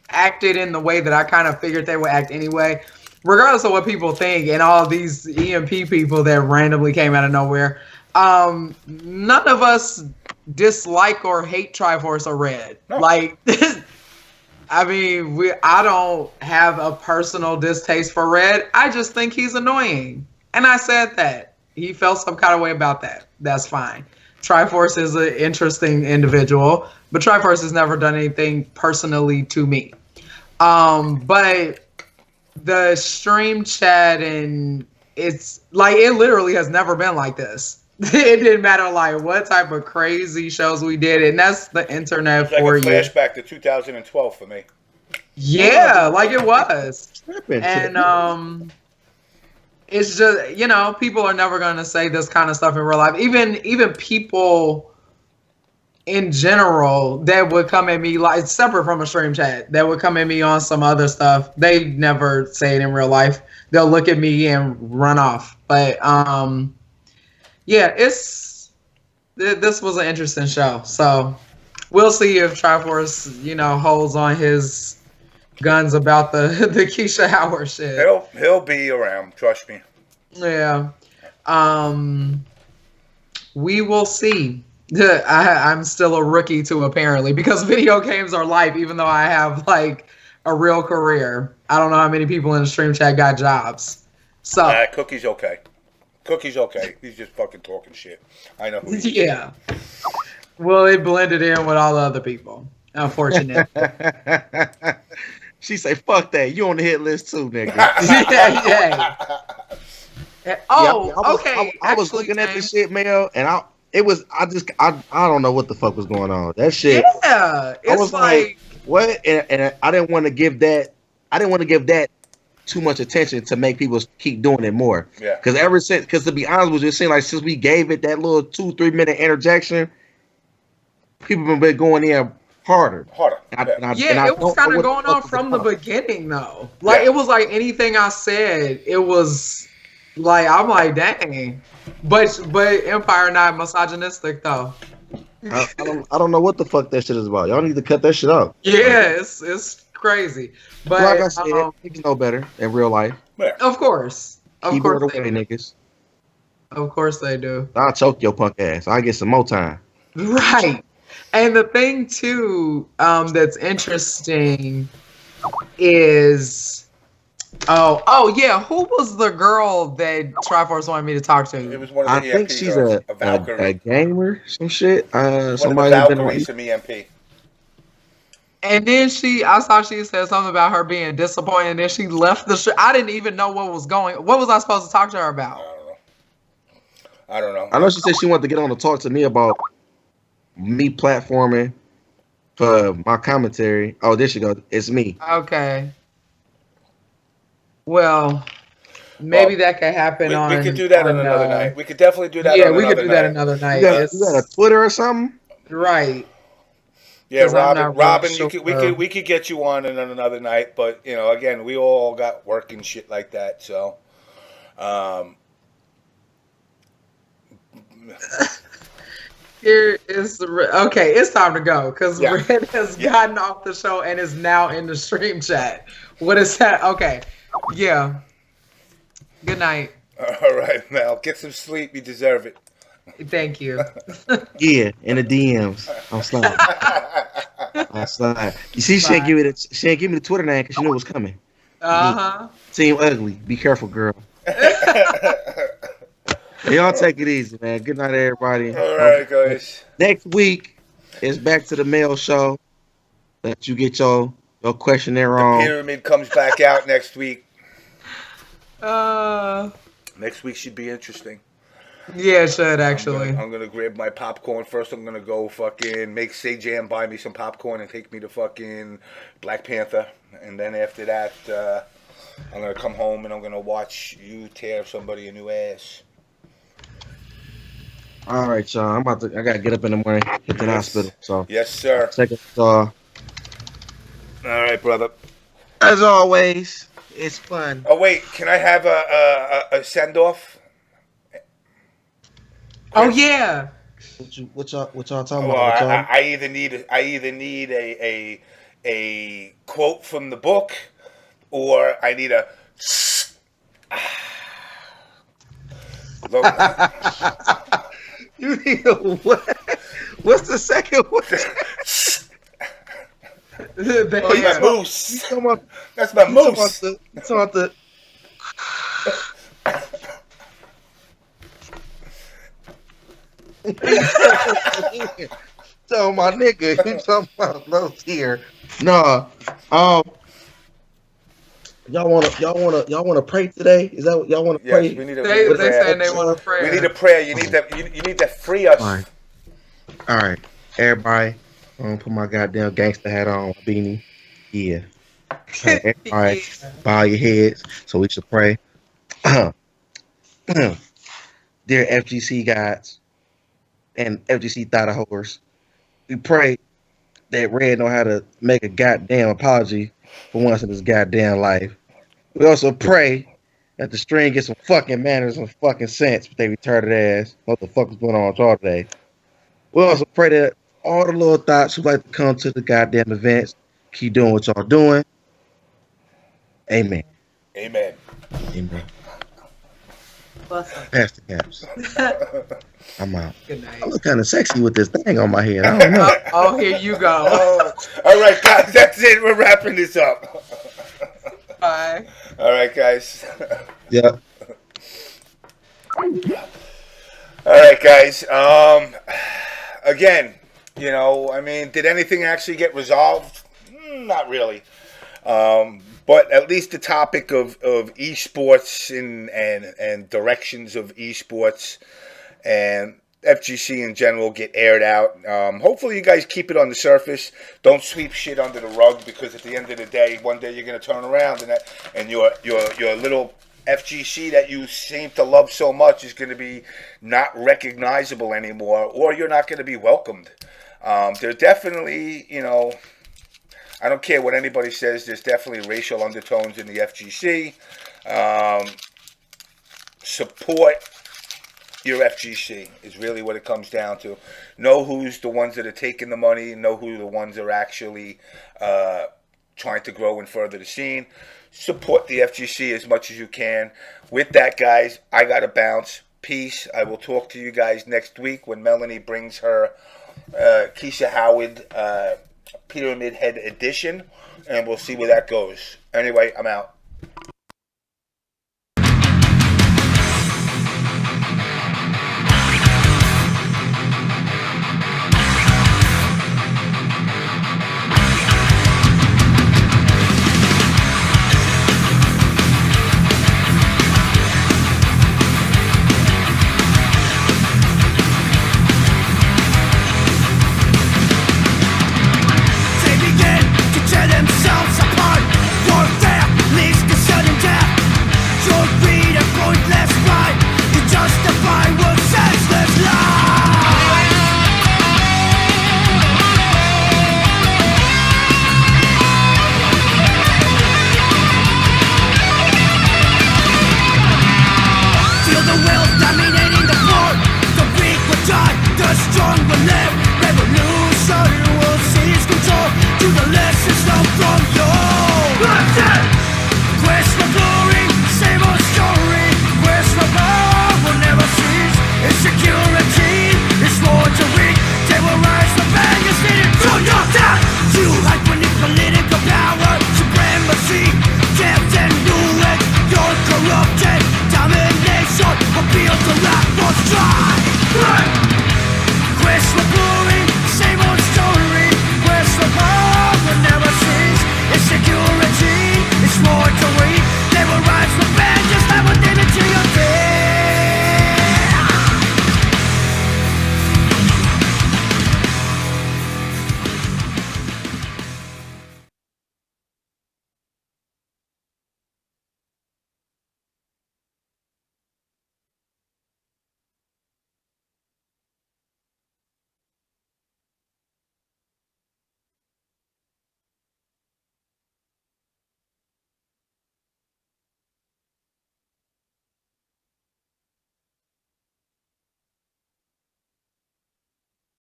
Speaker 2: acted in the way that I kind of figured they would act anyway, regardless of what people think. And all these EMP people that randomly came out of nowhere, none of us dislike or hate Triforce or Red. No. Like, I mean, I don't have a personal distaste for Red. I just think he's annoying. And I said that. He felt some kind of way about that. That's fine. Triforce is an interesting individual, but Triforce has never done anything personally to me. But the stream chat, and it's like, it literally has never been like this. It didn't matter like what type of crazy shows we did, and that's the internet for you.
Speaker 9: It's like a flashback to 2012 for me.
Speaker 2: Yeah, like it was. And it's just, you know, people are never going to say this kind of stuff in real life. Even people in general that would come at me, like separate from a stream chat, that would come at me on some other stuff. They never say it in real life. They'll look at me and run off. But yeah, this was an interesting show. So we'll see if Triforce, you know, holds on his guns about the Keisha Howard shit.
Speaker 9: He'll be around, trust me.
Speaker 2: Yeah. We will see. I'm still a rookie too, apparently, because video games are life, even though I have like a real career. I don't know how many people in the stream chat got jobs. So
Speaker 9: Cookie's okay. Cookie's okay. He's just fucking talking shit. I know who he is.
Speaker 2: yeah. Well, it blended in with all the other people. Unfortunately.
Speaker 3: She say, "Fuck that! You on the hit list too, nigga."
Speaker 2: yeah. Oh, okay.
Speaker 3: I was looking at this shit, Mel, and I don't know what the fuck was going on. That shit.
Speaker 2: Yeah, it's
Speaker 3: I was like, what? And I didn't want to give that. I didn't want to give that too much attention to make people keep doing it more.
Speaker 9: Yeah.
Speaker 3: Because to be honest with you, it seemed like since we gave it that little 2-3 minute interjection, people have been going in harder.
Speaker 2: It was kind of going on from the beginning, though. Like it was like anything I said, it was like I'm like, dang. But Empire not misogynistic though.
Speaker 3: I don't know what the fuck that shit is about. Y'all need to cut that shit out.
Speaker 2: Yeah, it's crazy. But
Speaker 3: like I said, niggas know better in real life.
Speaker 2: Of course.
Speaker 3: Keyboard away, niggas.
Speaker 2: Of course they do.
Speaker 3: I'll choke your punk ass. I'll get some more time.
Speaker 2: Right. And the thing too, that's interesting is oh yeah, who was the girl that Triforce wanted me to talk to?
Speaker 9: It was one of the
Speaker 3: I think she's a gamer, some shit. Somebody
Speaker 9: been on some EMP.
Speaker 2: And then I saw she said something about her being disappointed, and then she left the show. I didn't even know what was I supposed to talk to her about?
Speaker 9: I don't know.
Speaker 3: I know she said she wanted to get on to talk to me about me platforming for my commentary. Oh, there she goes. It's me.
Speaker 2: Okay. Well, maybe that could happen
Speaker 9: we could do that on another night. We could definitely do that.
Speaker 2: Yeah, we could do that another night.
Speaker 3: You got a Twitter or something?
Speaker 2: Right.
Speaker 9: Yeah, Robin, we could get you on another night, but you know, again, we all got work and shit like that, so.
Speaker 2: Here is okay. It's time to go because Red has gotten off the show and is now in the stream chat. What is that? Okay, yeah. Good night.
Speaker 9: All right, Mel. Get some sleep. You deserve it.
Speaker 2: Thank you.
Speaker 3: Yeah, in the DMs. I'm sliding. You see, she ain't give me the Twitter name because she knew it was coming. Team Ugly. Be careful, girl. Y'all take it easy, man. Good night, everybody.
Speaker 9: All right, guys.
Speaker 3: Next week is back to the mail show. That you get your questionnaire on.
Speaker 9: The pyramid comes back out next week. Next week should be interesting.
Speaker 2: Yeah, it should actually.
Speaker 9: I'm gonna grab my popcorn first. I'm gonna go fucking make Sajam buy me some popcorn and take me to fucking Black Panther, and then after that, I'm gonna come home and I'm gonna watch you tear somebody a new ass.
Speaker 3: All right, y'all. I gotta get up in the morning, get to the hospital. So
Speaker 9: yes, sir.
Speaker 3: All
Speaker 9: right, brother.
Speaker 3: As always, it's fun.
Speaker 9: Oh wait, can I have a send off?
Speaker 2: Oh yeah.
Speaker 3: What y'all talking about?
Speaker 9: I either need a quote from the book, or I need a.
Speaker 3: You need a what? What's the second one?
Speaker 9: My moose. That's my moose.
Speaker 3: It's on the. So my nigga, you talking about low tier? No, y'all wanna pray today? Is that what y'all wanna pray?
Speaker 9: Yes, we need a
Speaker 2: they saying they want to pray.
Speaker 9: We need a prayer. You need to free us.
Speaker 3: All right, everybody. I'm gonna put my goddamn gangster hat on, beanie. Yeah. Everybody, bow your heads so we should pray. Dear FGC guys and FGC Thought Holders, we pray that Red know how to make a goddamn apology for once in his goddamn life. We also pray that the stream gets some fucking manners and fucking sense with their retarded ass. What the fuck is going on with y'all today? We also pray that all the little thoughts who like to come to the goddamn events keep doing what y'all doing. Amen.
Speaker 9: Amen.
Speaker 3: Amen. Pass the caps. I'm out.
Speaker 2: Good night.
Speaker 3: I look kind of sexy with this thing on my head. I don't know.
Speaker 2: Oh, here you go.
Speaker 9: Oh, all right, guys, that's it. We're wrapping this up.
Speaker 2: Bye.
Speaker 9: All right, guys.
Speaker 3: Yeah.
Speaker 9: All right, guys. Again, you know, I mean, did anything actually get resolved? Not really. But at least the topic of esports and directions of esports and FGC in general get aired out. Hopefully you guys keep it on the surface. Don't sweep shit under the rug, because at the end of the day, one day you're going to turn around and your little FGC that you seem to love so much is going to be not recognizable anymore, or you're not going to be welcomed. There's definitely, you know, I don't care what anybody says, there's definitely racial undertones in the FGC. Support your FGC is really what it comes down to. Know who's the ones that are taking the money, know who the ones are actually trying to grow and further the scene. Support the FGC as much as you can. With that, guys, I got to bounce. Peace. I will talk to you guys next week when Melanie brings her Keisha Howard Pyramid Head edition, and we'll see where that goes. Anyway, I'm out.